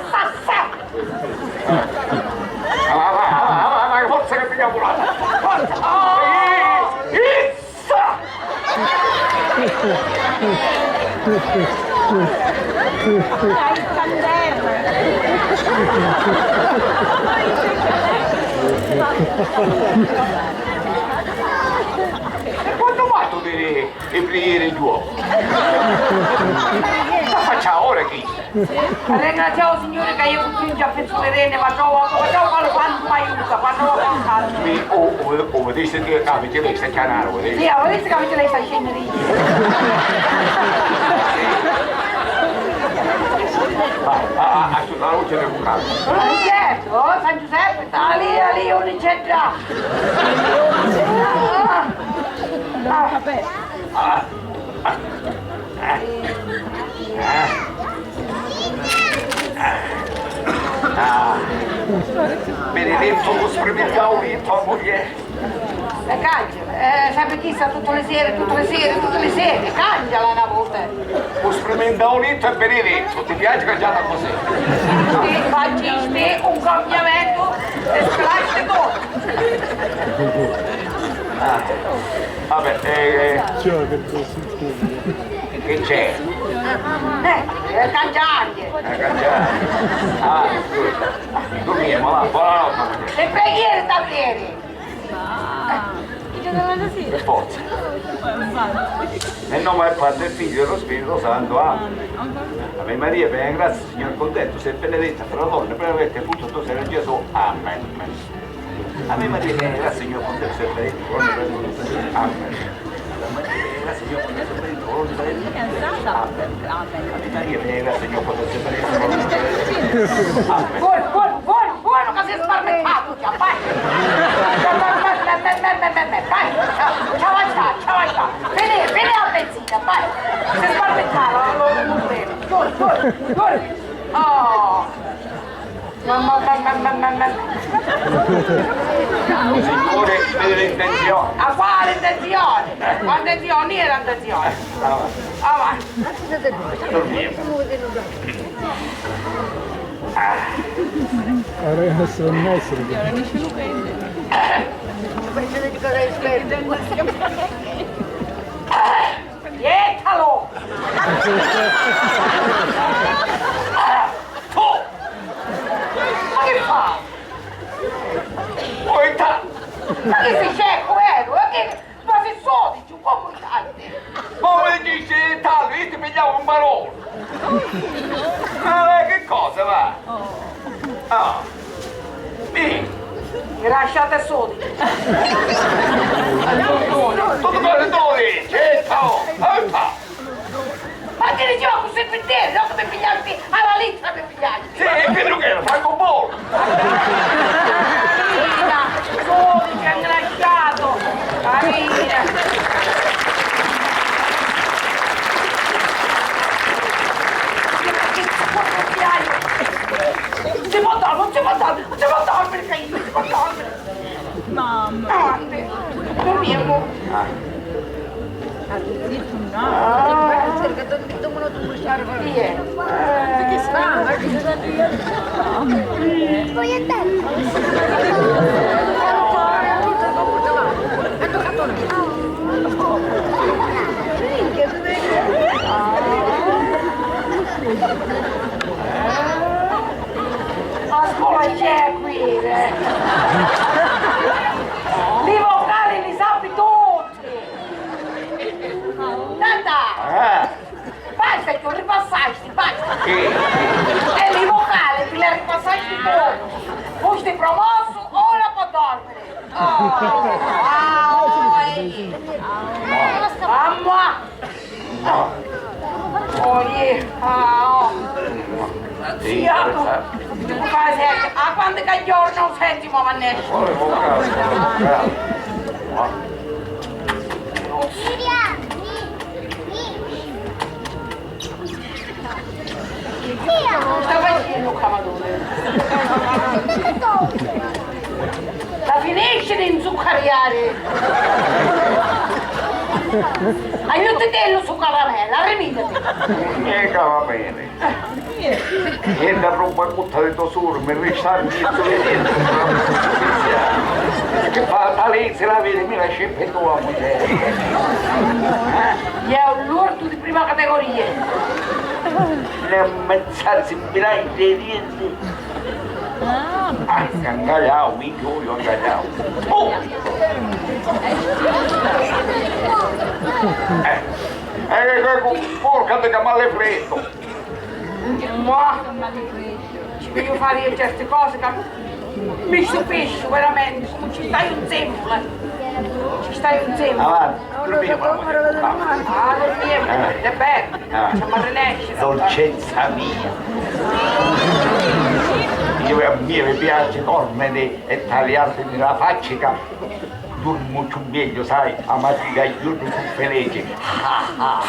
Ma forza che pigliamo là. Forza! Oh! Issa! E quando mai tu devi aprire il tuo? Ma faccia ora chi? Ringraziamo Signore che io sono già penso le rene, ma facciamo quando mi aiuta, quando lo fa. O dice che capite lei sta canale, Sì, avete capito lei sta scendendo. La luce del bucato. Certo, San Giuseppe sta lì, non c'è già. Benedetto lo sperimentavo lì, tua moglie. Cangiala, sempre chi sta tutte le sere, cangiala una volta. Lo sperimentavo lì e benedetto, ti piace cangiata così? Sì, facci un cambiamento e splasci tutto. Vabbè, che c'è? Cangiargli. Dormiamo, va, buonanotte. Le preghiere stasera. Per forza. Nel nome del Padre, del Figlio e dello Spirito Santo. Ave Maria, bene, grazie, Signore, contento, sei benedetta fra le donne, benedetta il frutto tuo sei Gesù. Amen. Ave Maria, bene, grazie, Signore, contento, sei benedetta fra le donne. Amen. Grazie, Signore, contento, sei benedetta fra le donne. Ave Maria, bene, grazie, Signore, contento, sei benedetta fra le donne. Buono che si è spaventato, vai! Ciao, vieni a benzina, vai! Si è spaventato, fuori! Oh! Signore, vede le intenzioni. A quale intenzione? Quante intenzioni era intenzione? Avanti! Ora sono nostro. Dietalo! Tu! Ma che fa? Poeta! Ma che sei cieco, vero? Ma sei sodici, un po' mortale! Ma mi dici tanto, io ti pigliavo un barone! Ma che cosa va? Vieni! Mi lasciate soli! Tutto cose dove? Ciao! Ma ti diceva così per te, no che mi pigliarti alla lista per pigliarti! Sì, che non era, Franco Polo! Marina, soli, ci hanno lasciato! Marina! Non si può dormire, che non si può dormire! Mamma! Avanti! Dormiamo! A scuola c'è qui! I vocali li sappi tutti! Tata! Basta che ripassasti, basta! E i vocali li ripassasti tutti! Fusti promosso, ora può dormire! Mamma! Sì, a quando che giorno un settimo vannesce? Sta facendo camadone? La finisce di inzuccariare! Aiutatello su caramella, rimitati! Mica va bene. E da roba tutta di tosuro, mi risparmi che fa talezza la vede, mi lascia in petto la moglie. È un lordo di prima categoria. Ne ammazzarsi in bilancio dei dienti. Angagliao, minchio, io angagliao. Porca che m'ha freddo. Ma ci voglio fare io certe cose che mi stupisco veramente, come ci stai insieme. Ci stai insieme. Avanti, dormiamo. Ah, dormiamo, è bello. Facciamo a rinascere. Dolcezza mia. Io a me mi piace dormire e tagliarti nella faccia che dormo più meglio, sai, a mattina io non sono felice. Ma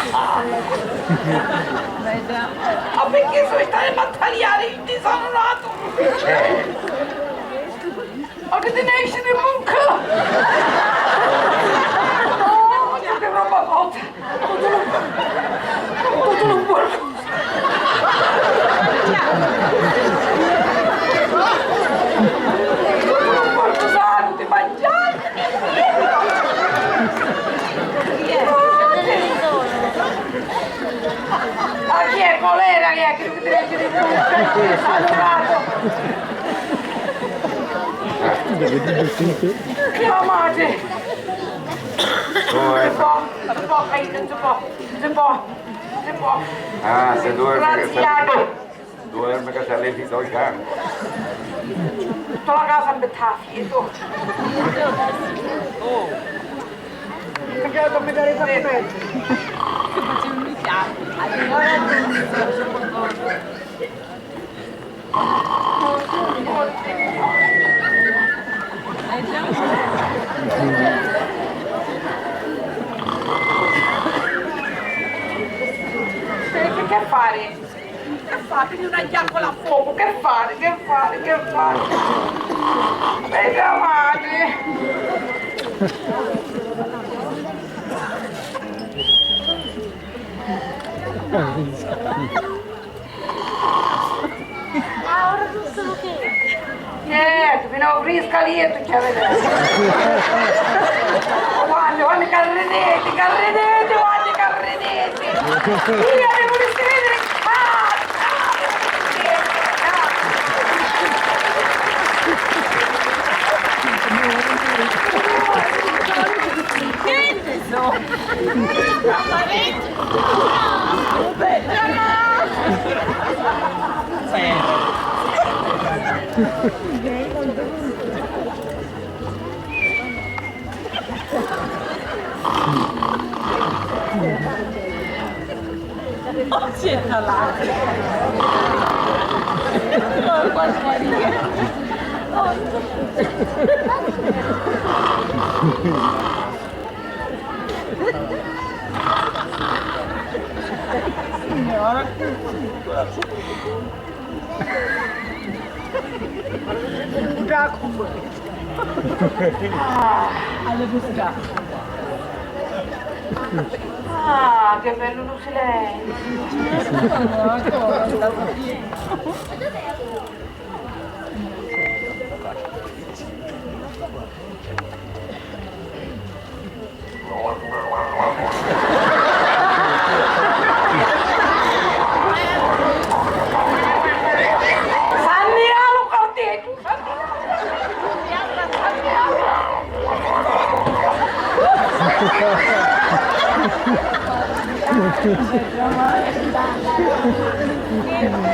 perché sono stato a tagliare il disonorato? Ma che te ne esce di bocca? Oh, che roba cotta! Tutto lo buono! Ti mangiare! Ma chi è colera che ti dice di che amate! Si può. Ah, se duerme che se levi dal fianco. Tutta la casa mi sta fieto. Perché non mi dare i capelli? Che fare? Che fate di una giaccola a fuoco? Che fare? Venga avanti! Niente, fino a aprire scalietto c'è a vedere. Guarda, carrinetti! Io devo riscrivere! Ah, che bello lo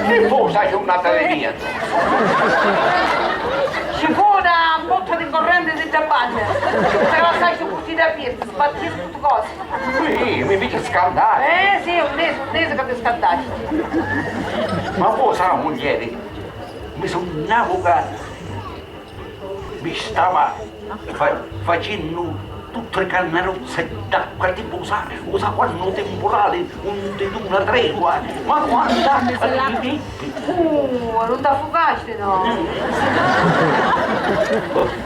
Che cosa c'è un'altra via? ci fu una botta di corrente di tabacca, se la sai su tutti da piedi, sbattia su tutte cose. Sì, mi dice scaldare. Sì, un mese che ti scaldati. Ma voi sarà moglie? Mi sognavo che mi stava facendo tutte le cannerozze d'acqua tipo usa quando temporale, una tregua, ma quanta non ti affugaste, no?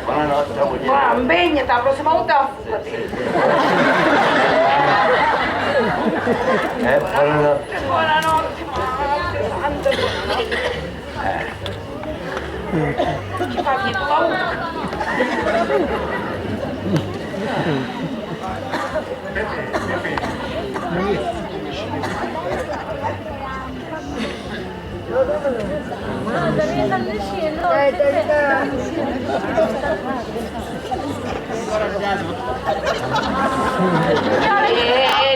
Buonanotte, moglie. Ma impegnati, la prossima volta affugati. Buonanotte. Buonanotte, ci fa più paura.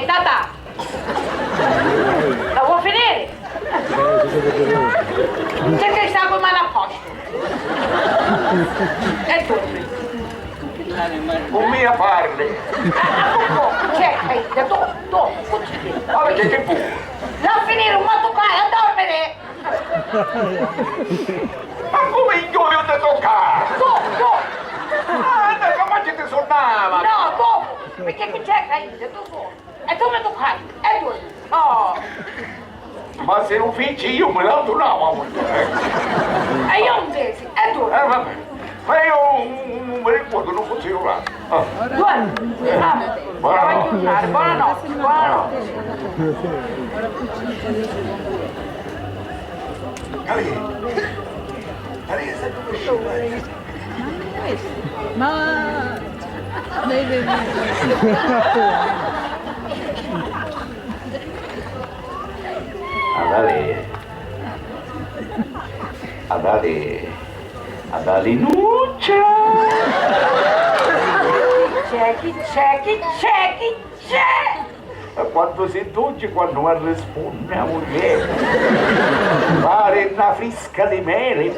Tata, la vuoi finire? C'è che sta con mano a posto. E tu? Con me parli. C'è, tu, Ma perché che fu? non finire un moto qua, a dormire! Ma come io ho da toccare? Tu! Ah, come ci ti suonava? No, tu! Perché qui c'è, tu fuori. E tu mi toccai, e tu? Oh! Ma se lo feci io me la tornavo. E io non tesi, e tu? Vabbè. Ma io non mi ricordo, non potevo là. Buonanotte, buonanotte. Andale Nuccia! Chi c'è? Quando si dolce, quando mi risponde la moglie, pare una frisca di mele,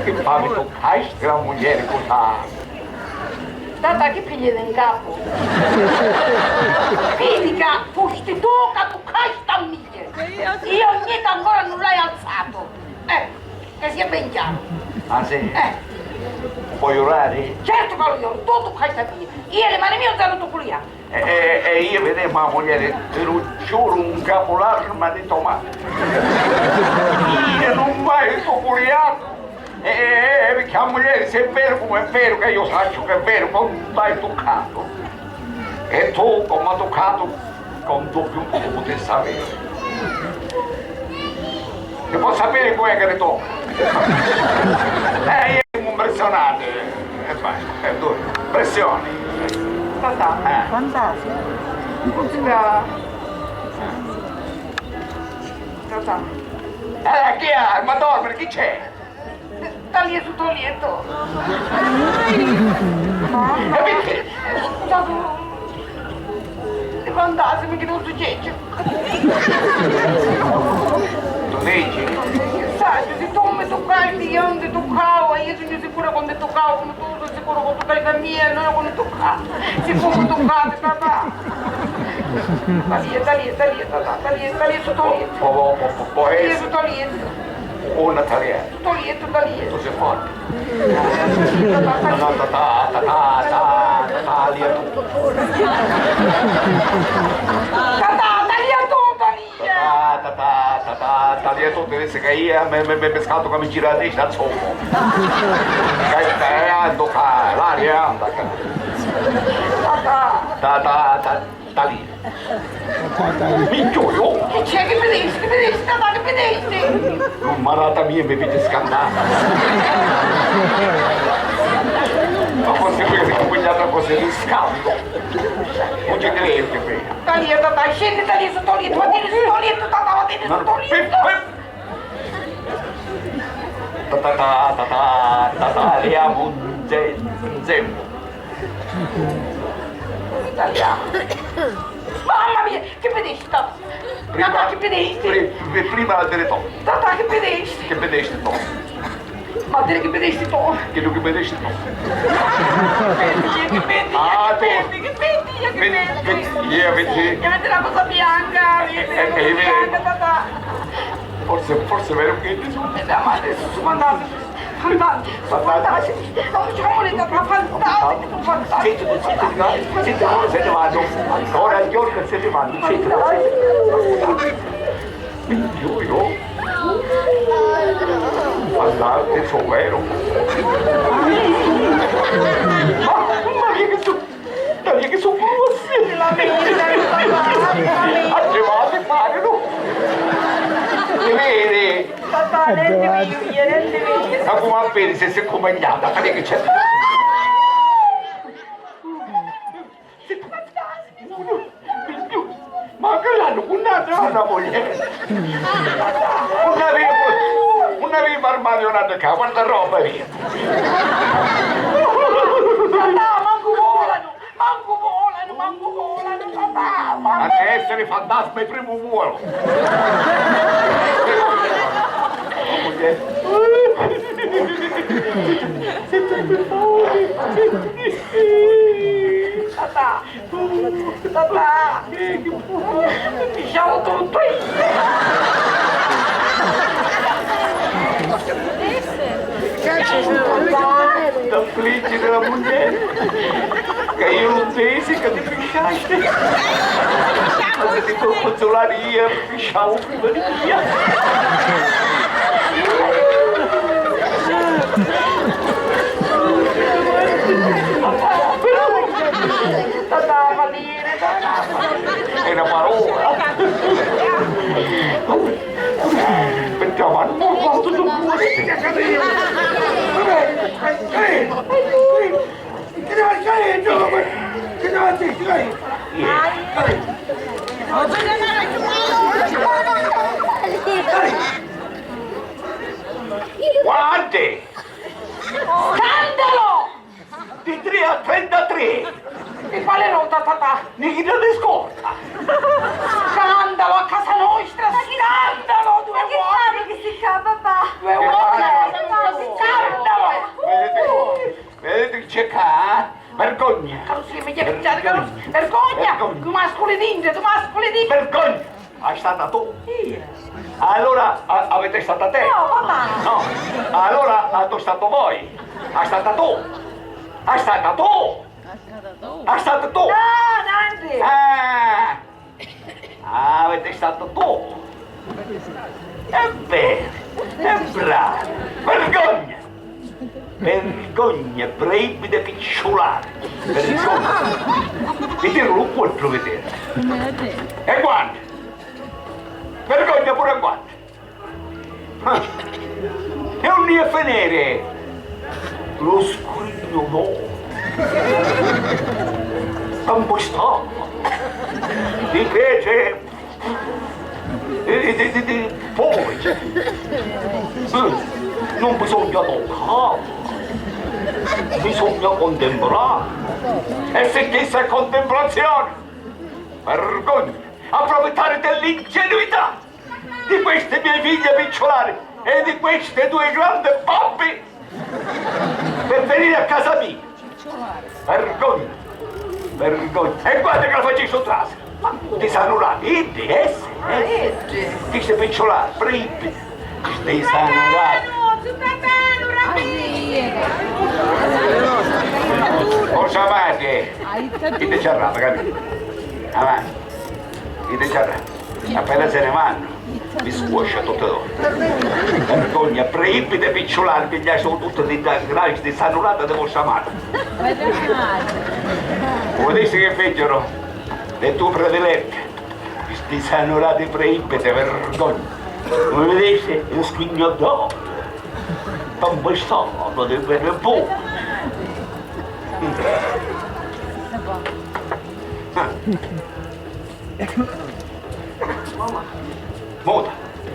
che fa mi toccare la moglie così. Tata che pigli in capo? Fidica, pusti tu che tu casta mia. Io niente ancora non l'hai alzato. Che sia ben chiaro. Ah sì? Puoi orare? Certo che lo io, tu casta mia. Io le mani mie ho dato tu lì. E io vedevo la moglie, te lo giuro, un capolarma di tomate. Io non mai toccoliato. Perché la moglie, se è vero come è vero, che io saccio che è vero, non l'hai toccato. E tu, come hai toccato, con doppio un po' potevi sapere. E puoi sapere come è che ne tocca. Io sono impressionato. E basta, è duro. Pressioni. Tata, fantastico. Tata. Chi è? Ma dorme, chi c'è? Sta lì sul toglietto. E perché? Scusate, devo andarsene che non succede. Tu dici? Sai, se tu mi toccai, io non ti toccavo, io sono sicura quando ti toccavo, come tu sei sicuro quando toccavi da mia, non quando toccavo. Se come toccate, tata. Sta lì, tata, sta lì sul toglietto. Può Io essere sul toglietto. o Natalia. Toglietto, da lì. Tu sei forte. Natalia tu. Natalia tu deve essere che io mi pescato come girate da sopra. Che ando qua, l'aria anda qua. Talia. Minchio, Che c'è che vedessi, tata, che vedessi? non marata mia mi vede scandata. Ma forse perché si è accompagnata a cose di scaldo. Non ci credi che bene. Talia, tata, scendi da lì sul toglietto, va bene sul toglietto, tata, va bene sul toglietto. Tagliamo un zemmo. Mamma mia, che vedessi, tata? Tata, che vedessi? Prima la teletona. Tata, che vedessi? Che vedesti tu? Ma dire che vedessi tu? Che tu che vedesti tu? Che vedi? Io vedi. Che vedi la cosa bianca? Bianca, tata. Forse è vero che ti sono. Ma adesso sono andati. Fantastici. Se ne vanno. Ora gli orchi se ne vanno. Io. Andate, sono vero. Ma che sono grossi. La Arrivate, parano. Ti vedi? Tata, niente. Ma come appena se si è accompagnata, che c'è? Ma che l'hanno una moglie? Non avevo armadio una da qua, quanta roba via! Manco volano, manco volano, papà. Ma che essere fantasma è primo vuolo. Papà, papà, diciamo tutto. Da affliggere della moglie che io non tesi che ti fisciaste. Ma se ti può consolare io, fisciavo prima di via. È una parola. Perché avanti quanto tu puoi cadere. Guardi! Scandalo! Di 3 a 33! Di quale nota, papà? Di grande scorta! Scandalo a casa nostra! Scandalo! Due uomini! Che si fa, papà? Due uomini! Scandalo! Vedete che c'è qua? Vergogna! Carossi, mi chiami già, Carossi! Vergogna! Tu mascoli d'India, tu mascoli d'India! Vergogna! È stata tu! Allora avete stata te? No, papà! No! Allora è stato voi! È stata tu! È stata tu! È stato tu! No, Nandi! Avete stato tu! È bene! È bravo! Vergogna! Vergogna! Proibite picciolare! Vergogna! Vedere non può vedere! E guarda! Vergogna pure a guarda! E un niente nere! Lo scrigno no! Un po' stanco! Invece... Poi... Non bisogna toccarlo! Bisogna contemplare! E se questa è contemplazione! Vergogna! Approfittare dell'ingenuità di queste mie figlie picciolari e di queste due grandi babbe per venire a casa mia. Vergogna, vergogna. E guarda che la faccio sottrarsi. Ma ti sanno là, e di essere, Ti sei picciolare, pripi. Ti sanno là. Cosa amate? Chi ti ci arrabba, capito? Avanti. Chi ti ci arrabba? Appena se ne vanno, mi scuoscia tutte donne. Vergogna, preipite picciolare, pigliare sono tutte di gravi, di sannulate devo chiamare. Volessi che fecero le tue predilette, questi sannulati preipite, vergogna. Come vedete, è un squigno d'oro. Un bastone di bene buono. Muta,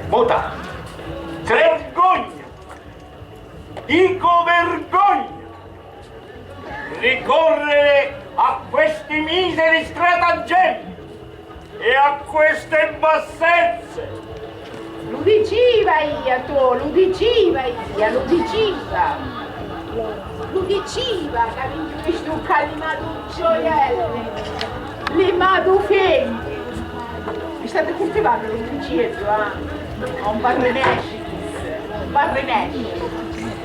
muta. Vergogna! Dico vergogna! Ricorrere a questi miseri stratagemmi e a queste bassezze! Lo diceva io, tu, lo diceva io, lo diceva! Lo diceva che avevi questo calimato gioiello, le madu femmine. Mi state coltivando lo dicendo, un barrenesci, un barrenesci.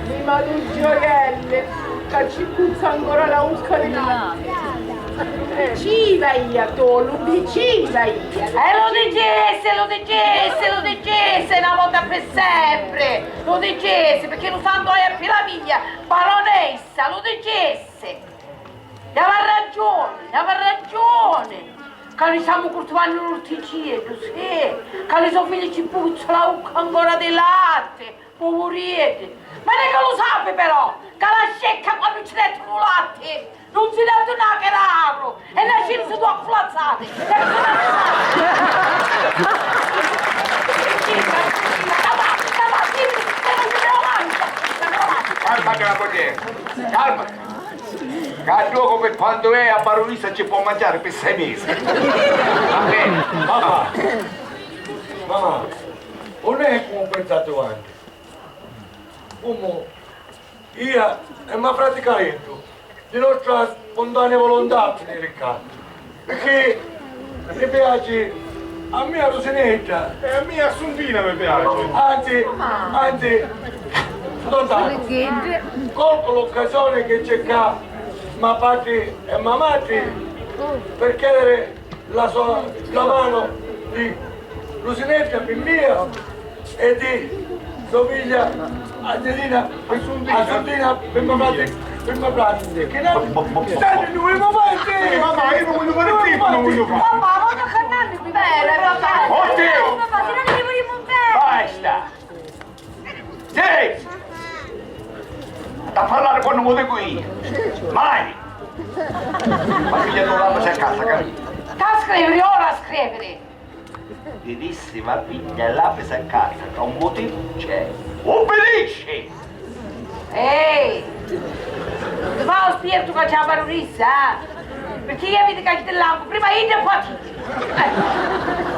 Le madu gioielle, che ci puzza ancora la usca di latte. Lo diceva io, tu, lo diceva io. Lo dicesse una volta per sempre! Lo dicesse, perché lo santo è per la mia baronessa, lo dicesse! E aveva ragione! Che noi stiamo coltivando l'orticello, sì! Che le sue figlie ci puzza la ucca ancora di latte, poverette! Ma non che lo sappi però, che la scecca quando ci mettono latte non si dà un acheraro e nasce su due flazzate! Calma che la moglie, calma. Che a gioco per quanto è a Baronessa ci può mangiare per 6 mesi. Va bene? Mamma, non è come ho pensato anche. Come io e mia praticamente di nostra spontanea volontà a finire il caso. Perché mi piace a mia Rosinetta E a mia Assuntina mi piace. anzi, colgo l'occasione che c'è qua, ma padre e mia madre, per chiedere la mano di Rosinetta per mia e di sua figlia Angelina Assuntina per mia madre. Per mia madre. Che state in due momenti! Mamma, io non voglio fare tempo, non voglio fare. Papà, voglio cantare qui. Bene, papà. Oddio! Papà, se non li vogliamo bene. Basta! Silenzio! Da parlare quando mi dico io! Mai! Ma figlia non la a casa, capito? Sta a scrivere, ora a scrivere. Ti dissi, ma figlia la a casa, che un motivo c'è. Obbedisci! Ehi! Ma lo spirito che c'è la Baronessa, perché io avete cacciato il lampo, prima io e poi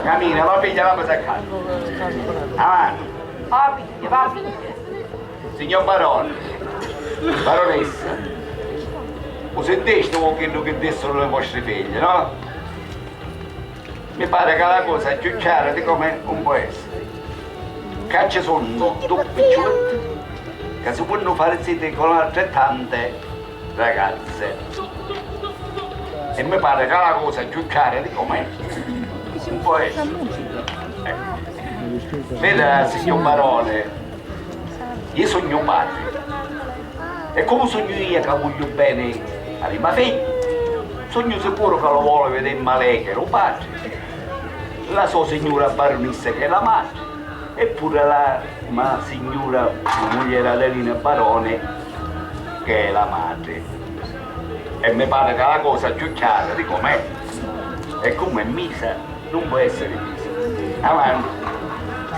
Cammina, va figlia la a casa. Avanti! Va figlia. Signor Barone, Baronessa, lo sentiste quello che dissero le vostre figlie, no? Mi pare che la cosa è più chiara di come non può essere. Che ci sono due picciotti che si possono fare zitti con altrettante ragazze. E mi pare che la cosa è più chiara di come non può essere. Veda, signor Barone, io sono mio padre. E come sogno io che voglio bene a mia figlia, sogno sicuro che lo vuole vedere male che è lo padre, la sua signora Baronessa che è la madre, eppure la signora moglie Adelina Barone che è la madre. E mi pare che la cosa più chiara di com'è. E come è misa, non può essere misa. Avanti,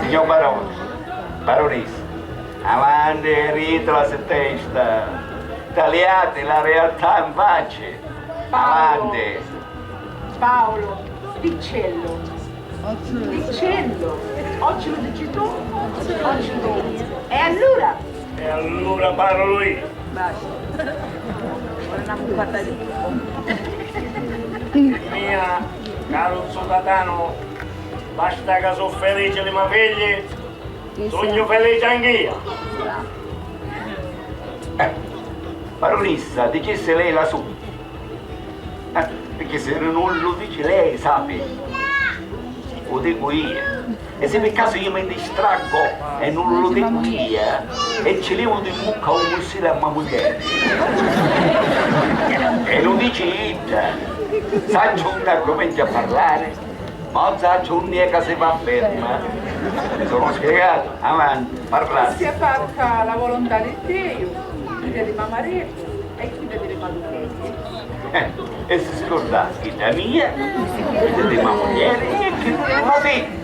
signor Barone, Baronessa. Avanti, ritla se testa, tagliate la realtà in pace. Avanti. Paolo, Piccello. Oggi lo dici tu, oggi tu. E allora? E allora parlo io. Basta. Ora non mi guarda di Mia, caro soldatano, basta che sono felice le mie figlie. Sogno felice anch'io. Baronessa, dicesse lei la sua. Perché se non lo dice lei, sappi. Lo dico io. E se per caso io mi distraggo e non lo dico io, e ci levo di mucca un consiglio a mia moglie. E lo dice io. Saccio un argomento a parlare, ma saccio un che si fa ferma. Mi sono spiegato? Avanti, parlate. Si attacca la volontà di Dio, quindi di mamma Maria e quindi delle maluchette. E si scorda che la mia, che di mia moglie e che di mia figlia.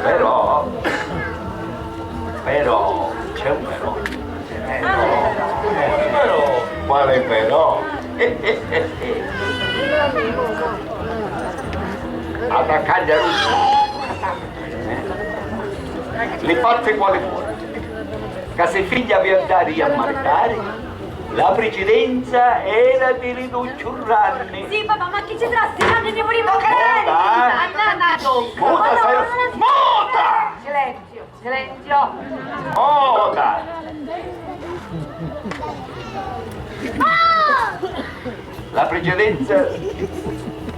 Però, c'è un però. Quale però? Attaccaglia russa. Le fatte quale fuori. Che se figlia vi andare a maritare, la precedenza era di riducciurranni. Sì, papà, ma che ci trastirano e ne volevo Mota! Silenzio, silenzio. Mota! La precedenza di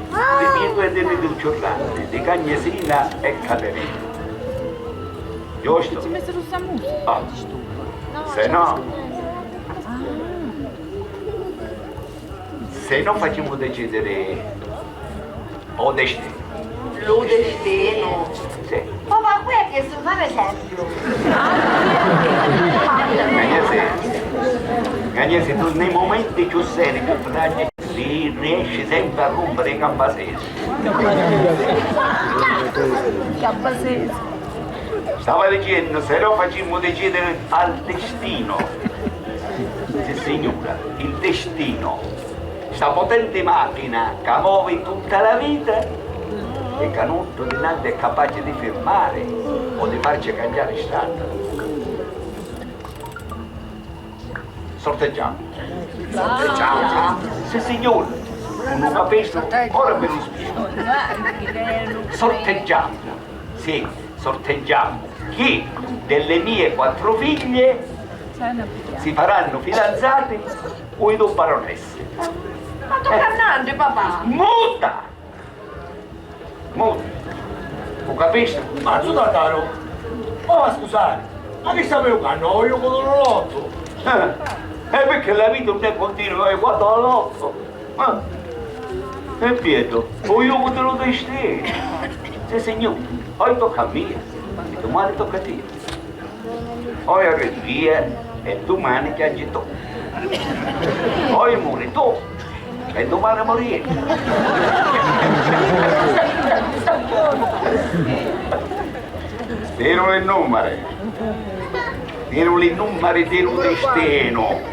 Pietro e di riducciurranni, di Cagnesina e Caterina. Giusto? Ci messo lo samuto. Se non facciamo decidere o destino. Lo destino. Sì. Papà, qui è che sono un esempio. Cagnese, tu nei momenti più seri, più fragili, riesci sempre a rompere i campasesi. Stava dicendo, se lo facciamo decidere al destino, Sì, signora, il destino, sta potente macchina che muove tutta la vita e che non di niente è capace di fermare o di farci cambiare strada. Sorteggiamo. Sorteggiamo? Sì, signore, non capisco, ora ve lo spiego. Sorteggiamo, sì, sorteggiamo chi delle mie 4 figlie si faranno fidanzati o i due baronesse. Ma tu cannante, papà? Muta! Muta! Lo capisci? Ma tu da caro, ma scusate, ma che sapevo che no, io con l'orologio? Perché la vita non è continua e guarda all'otto. E Pietro, o io con lo destino. Sì, signore, poi tocca a me, e domani tocca a te. Poi arrivi via e domani ti aggi tu. Poi muori tu e domani morire. Spero le numeri. Spero le numeri del destino.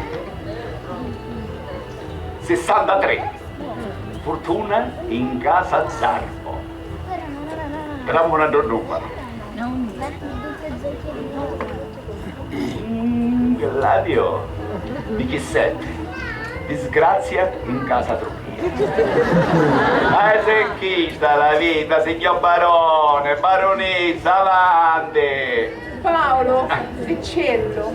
63. Fortuna in casa Zarbo. Bravo un altro numero. Gladio. 17. Disgrazia in casa Trupia. Ma se chi sta la vita, signor barone, baronessa, avanti. Paolo, Sticcello,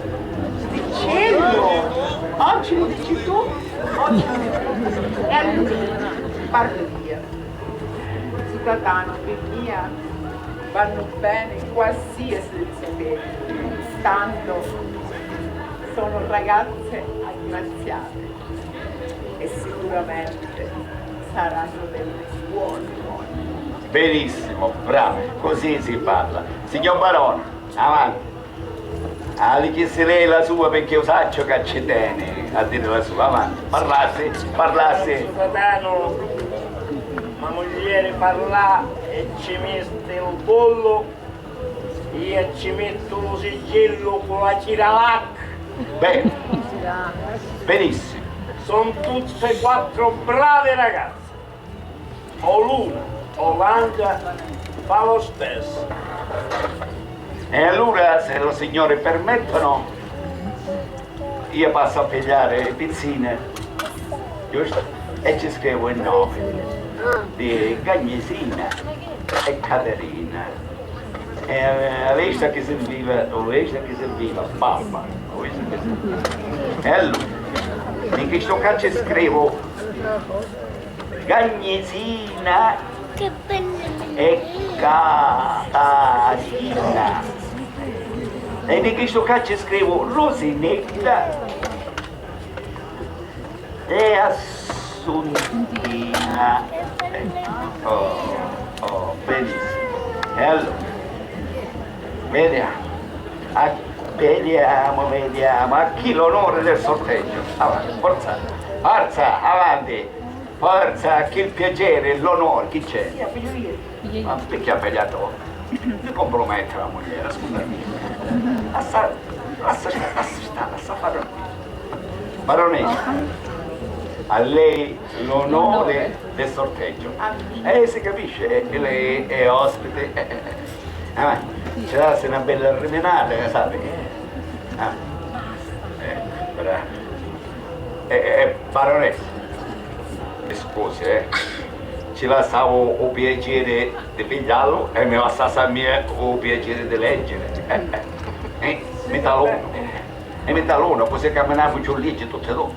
oggi lo dici tu, oggi lo dici tu. E allora parto via. Si tratano per mia, vanno bene qualsiasi sapere, tanto sono ragazze aggraziate e sicuramente saranno delle buone donne. Benissimo, bravo, così si parla. Signor barone, avanti. Ali chiese lei la sua perché io saccio che ci tiene a dire la sua, avanti, parlasse. Fratello, ma moglie parla e ci mette il bollo, io ci metto lo sigillo con la ciralac. Bene, benissimo. Sono tutte e 4 brave ragazze. O l'una o l'altra fa lo stesso. E allora, se lo signore permettono, io passo a pigliare le pizzine, giusto? E ci scrivo il nome di Gagnesina e Caterina. E avete che serviva, papà, avete che serviva. E allora, in questo caso scrivo Gagnesina e Caterina. E in questo caso scrivo Rosinetta e Assuntina. Benissimo. E allora, vediamo a chi l'onore del sorteggio. Avanti, forza, avanti, forza, a chi il piacere, l'onore, chi c'è? Ma perché ha pigliato? Mi compromette la moglie, scusami. Lascia fare. Baronessa, a lei l'onore del sorteggio. Si capisce che lei è ospite. Ci dà una bella rimenata, sai? Bravo. Baronessa, mi scusi, ci lasciavo il piacere di pigliarlo e mi lasciasse a me il piacere di leggere. Metalone, così camminavo giù lì tutte e due.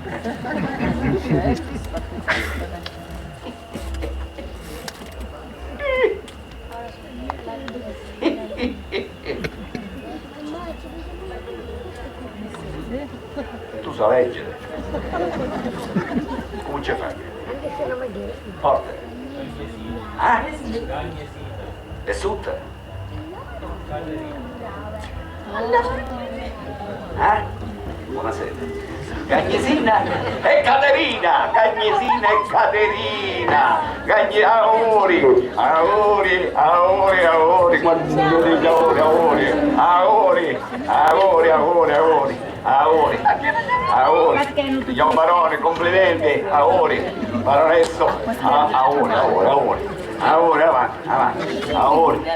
Tu sai leggere? Come ci fai? Porta. È sutta? Buonasera. Gagnesina e Caterina, auguri, quando dico auguri, auguri. Signor Barone, complimenti, auguri. Baronesso, auguri, avanti, auguri.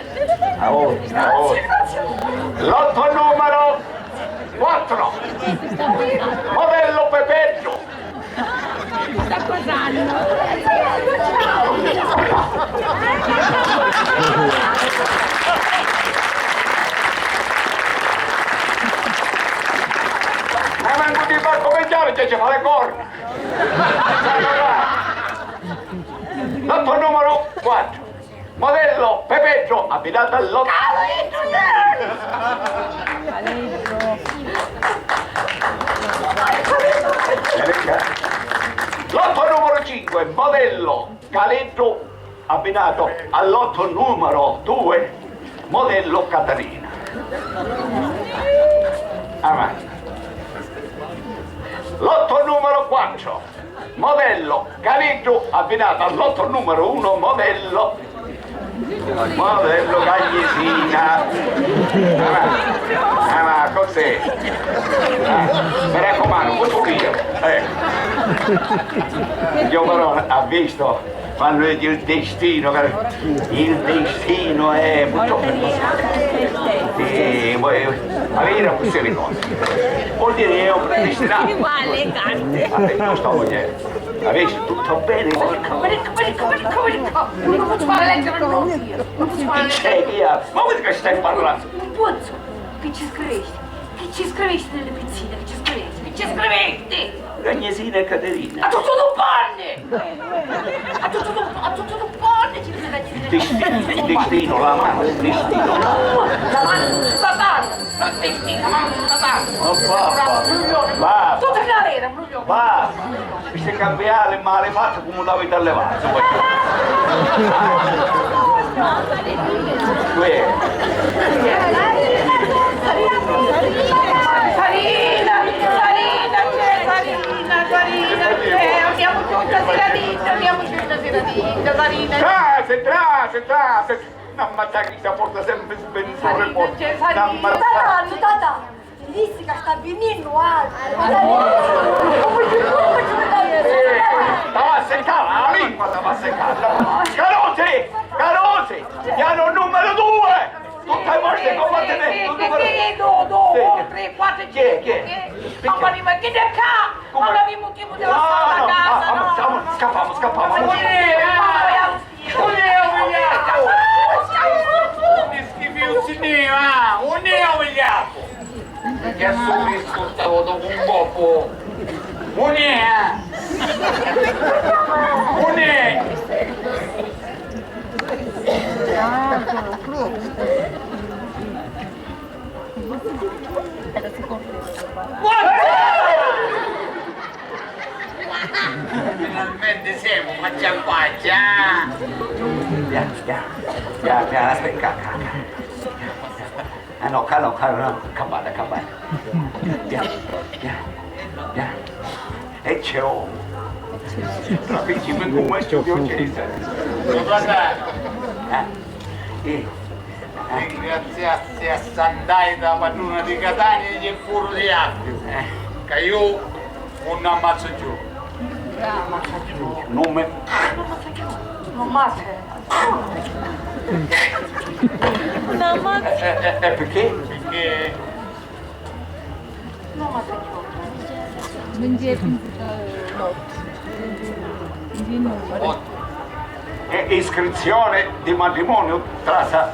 Lotto numero 4, modello Pepeggio. Ma manco di far cominciare che ci fa le corna. Lotto numero 4, modello Pepeggio, abitato al lotto. Lotto numero 5, modello Caleggio, abbinato al lotto numero 2, modello Catarina. Avanti. Lotto numero 4, modello Caleggio, abbinato al lotto numero 1, modello Gagnesina. Ma cos'è? Mi raccomando, questo via. Dio Barone ha visto quando il destino è molto avere queste cose vuol dire è un predestinato. Tu sto vogliendo avessi tutto bene. Non posso fare leggere il nome. C'è via, ma vuoi che stai parlando? Non posso. Che ci scrivesti? Che ci scrivesti nelle pizzine? Che ci scrivesti? Che ci scrivesti? Gagnesina e Caterina. A tutto un panne! A tutto un panne ci scrivesti. Destino, la mano del destino. La mano del satano. La destino, la mano del satano. Va. Tutto in galera, Bruglione. Va. Mi stai cambiare male fatto come l'avete allevato. Trase, non mazzare che porta sempre sbensore porta. Tata, dissi che sta venendo altro. Stava a seccare, la lingua stava a seccare. Carose, piano numero 2. Tutte le volte combattimento. 2, 3, 4, 5. Mamma mia, ma che da qua? Non avevo motivo della sua casa, no? Scappiamo. Un neo vegliato! Che assumisco stavo dopo un poco! Un finalmente siamo faccia a faccia! Piano, aspetta, no, calma, campana. Piano. E c'è un rapidamente come studio Ringraziarsi a Sandaita, padrona di Catania e il furo di Appio, che io non ammazzo giù. Non mi... Non ammazzo. Perché? Perché... Non ammazzo giù. Iscrizione di matrimonio tra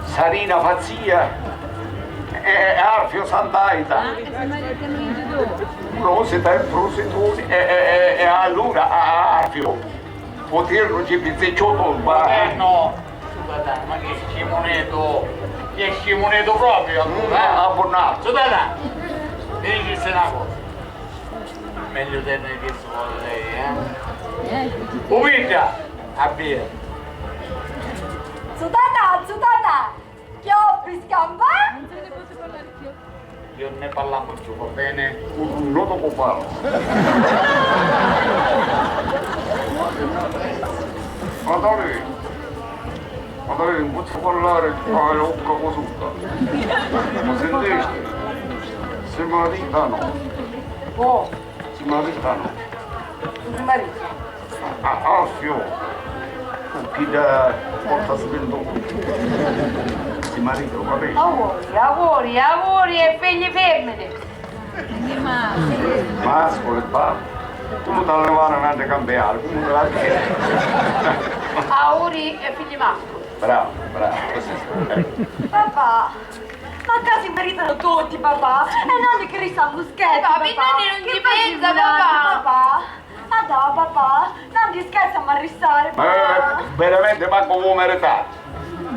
Sarina Fazia e Arfio Sandaita. Prosita e prostituti e allora Arfio poterlo ci pizzicciotto no, ma che scimoneto proprio allora, abbonato. Sudata, mi dici una cosa, meglio tenere che si vuole lei, Ubita, abbia. Zutata, che ho piscamba? Io ne parliamo più, va bene? Non lo può fare. Madre, non posso parlare, fare l'occa cosuta. Ma sentiste? Se me la dita no. Oh, Si maritano. il marito. Alfio, chi da porta svenduto. Si marito, va bene. Auguri e figli femmine. Mascolo e babbo. Come da levare un'altra cambiare, come da la chiesa. Auguri e figli maschi. Bravo, così. Papà, ma qua si meritano tutti, papà. E non che risanno scherzi, Papà, non ti pensa, papà. Ma no, papà, non ti scherzi a marrissare, papà. Veramente manco come meritato.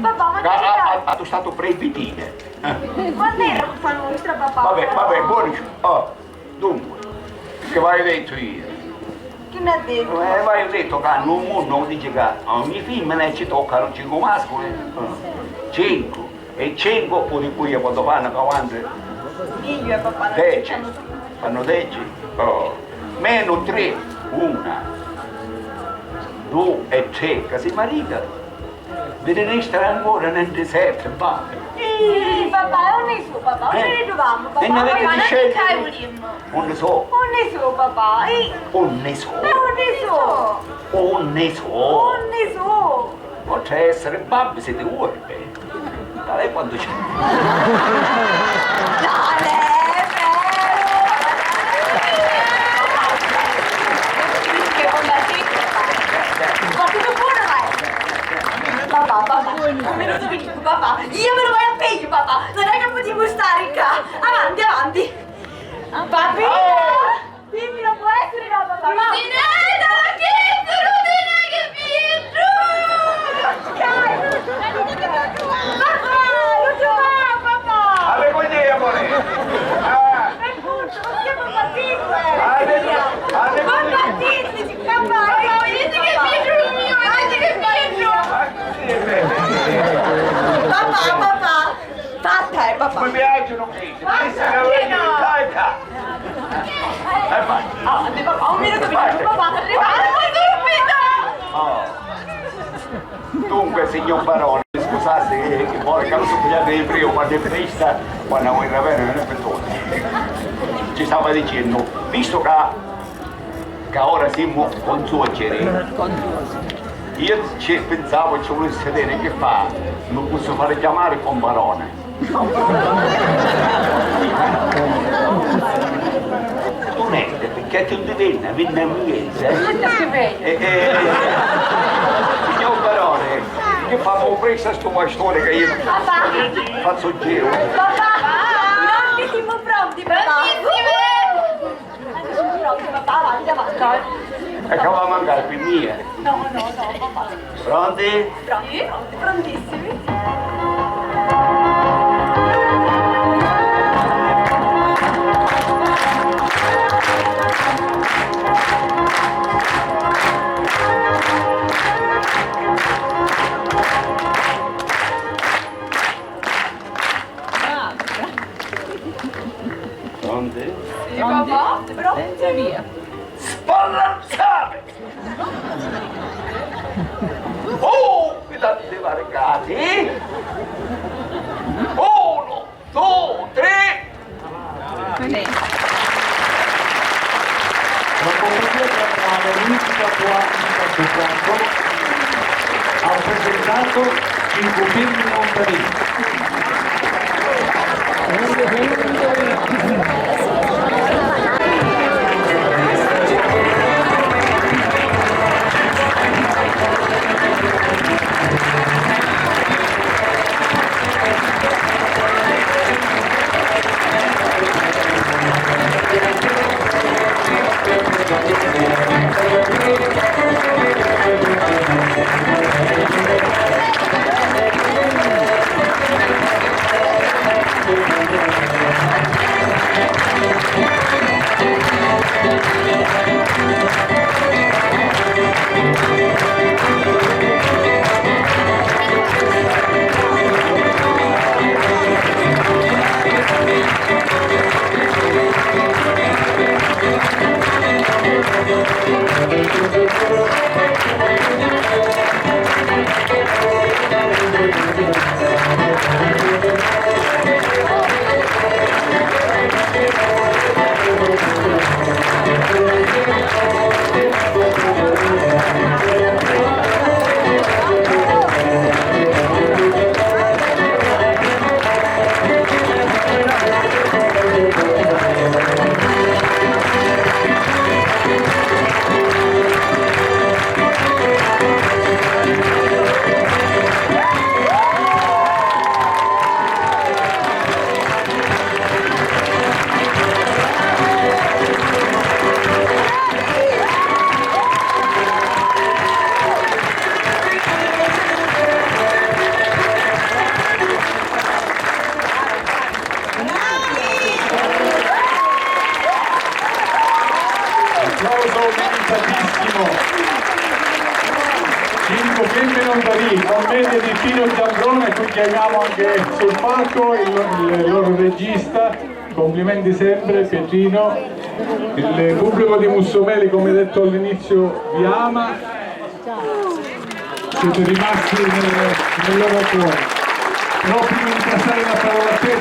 Papà, ma che c'è? Ha tu stato prepitine. Quando era che fanno nostra, papà? Vabbè, buono. Oh, dunque, che vai detto io? Chi mi ha detto? Vai detto che hanno un mondo, dice che a ogni femmina ci toccano 5 mascoli. 5. E 5 pure qui quando fanno avanti. Figlio e papà. 10. Fanno 10. Oh. Meno 3. 1. 2 e 3 che si maritano. Ve ne resta ancora nel deserto, va. Sì, papà, non ne so, papà, non ne troviamo, papà. E ne avete Papà, di non scegliere? ti volimmo. Non ne so. Non ne so, papà. Non ne so. Non ne so. Non ne so. Non ne so. Potrà essere babbo se ti vuoi. Da lei quando c'è. Papà, io me lo vai a peggio, papà. Non è che potevo stare qua. Avanti. Papi! Dimmi, non può essere no, papà. Rutinetta, ma che Papà, lo troviamo, papà. Alle coglie, amore. È punto, non siamo partiti. Alle Papà, dici, papà, vedete che Pietro mio, vedete che Pietro. Papà, fatta papà. Mi piacciono questi. Dai, papà, un minuto, papà, arrivate subito. Dunque, signor Barone, scusate che poi che lo suppliate di prima quando è festa, quando vuoi avere non è per tutti. Ci stava dicendo, visto che ora siamo con suoceri, io pensavo che ci volesse vedere che fa, non posso fare chiamare con Barone. Non è, perché ti divenne, viene a miese. Signor Barone, che fa un preso a sto storia che io faccio il giro. Papà, non che siamo pronti, papà. Papà, avanti. E che va a mancare per mia. No, papà. Pronti? Pronti, prontissimi. Pronti? Sì, papà, pronti? Via. Spalanzate! Oh, vedete varicati? 1, 2, 3! La compagnia teatrale Luigi Capuano ha presentato 5 film montanini. commedia di Tino Giambrone, qui chiamiamo anche sul palco il loro regista. Complimenti sempre Pietrino. Il pubblico di Mussomeli, come detto all'inizio, vi ama. Siete rimasti nel loro cuore. Però prima di passare la parola a te,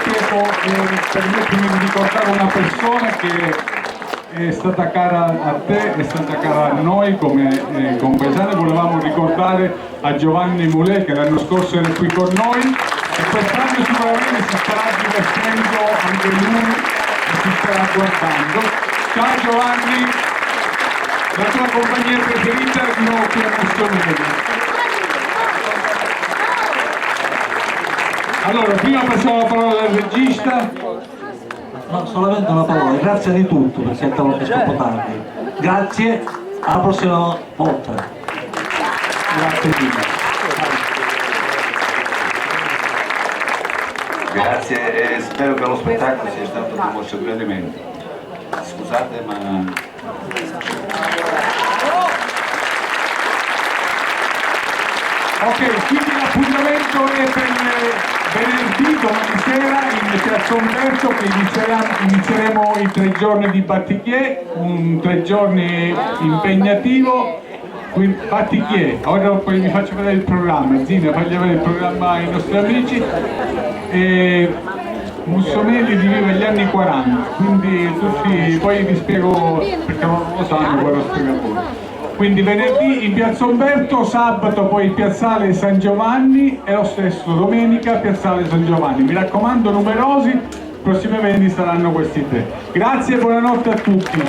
permettimi di ricordare una persona che è stata cara a te, è stata cara a noi come compaesani. Volevamo ricordare a Giovanni Mulè, che l'anno scorso era qui con noi e quest'anno sicuramente si starà divertendo anche lui e si starà guardando. Ciao Giovanni, la tua compagnia preferita è nuovo qui a Mussomeli. Allora, prima passiamo la parola al regista. No, solamente una parola, grazie di tutto perché è troppo tardi. Grazie, alla prossima volta. Grazie Dino. Grazie e spero che lo spettacolo sia stato di vostro gradimento. Scusate ma... Ok, quindi l'appuntamento è per venerdì, domani sera, in Piazza Umberto, che inizieremo i 3 giorni di Battichier, un 3 giorni impegnativo. Quindi, Battichier, ora poi vi faccio vedere il programma, Zina, fagli vedere il programma ai nostri amici. E Mussomeli vive gli anni 40, quindi tutti, poi vi spiego, perché non lo sanno, poi lo spiego a voi. Quindi venerdì in Piazza Umberto, sabato poi Piazzale San Giovanni e lo stesso domenica Piazzale San Giovanni. Mi raccomando, numerosi, i prossimi eventi saranno questi 3. Grazie e buonanotte a tutti.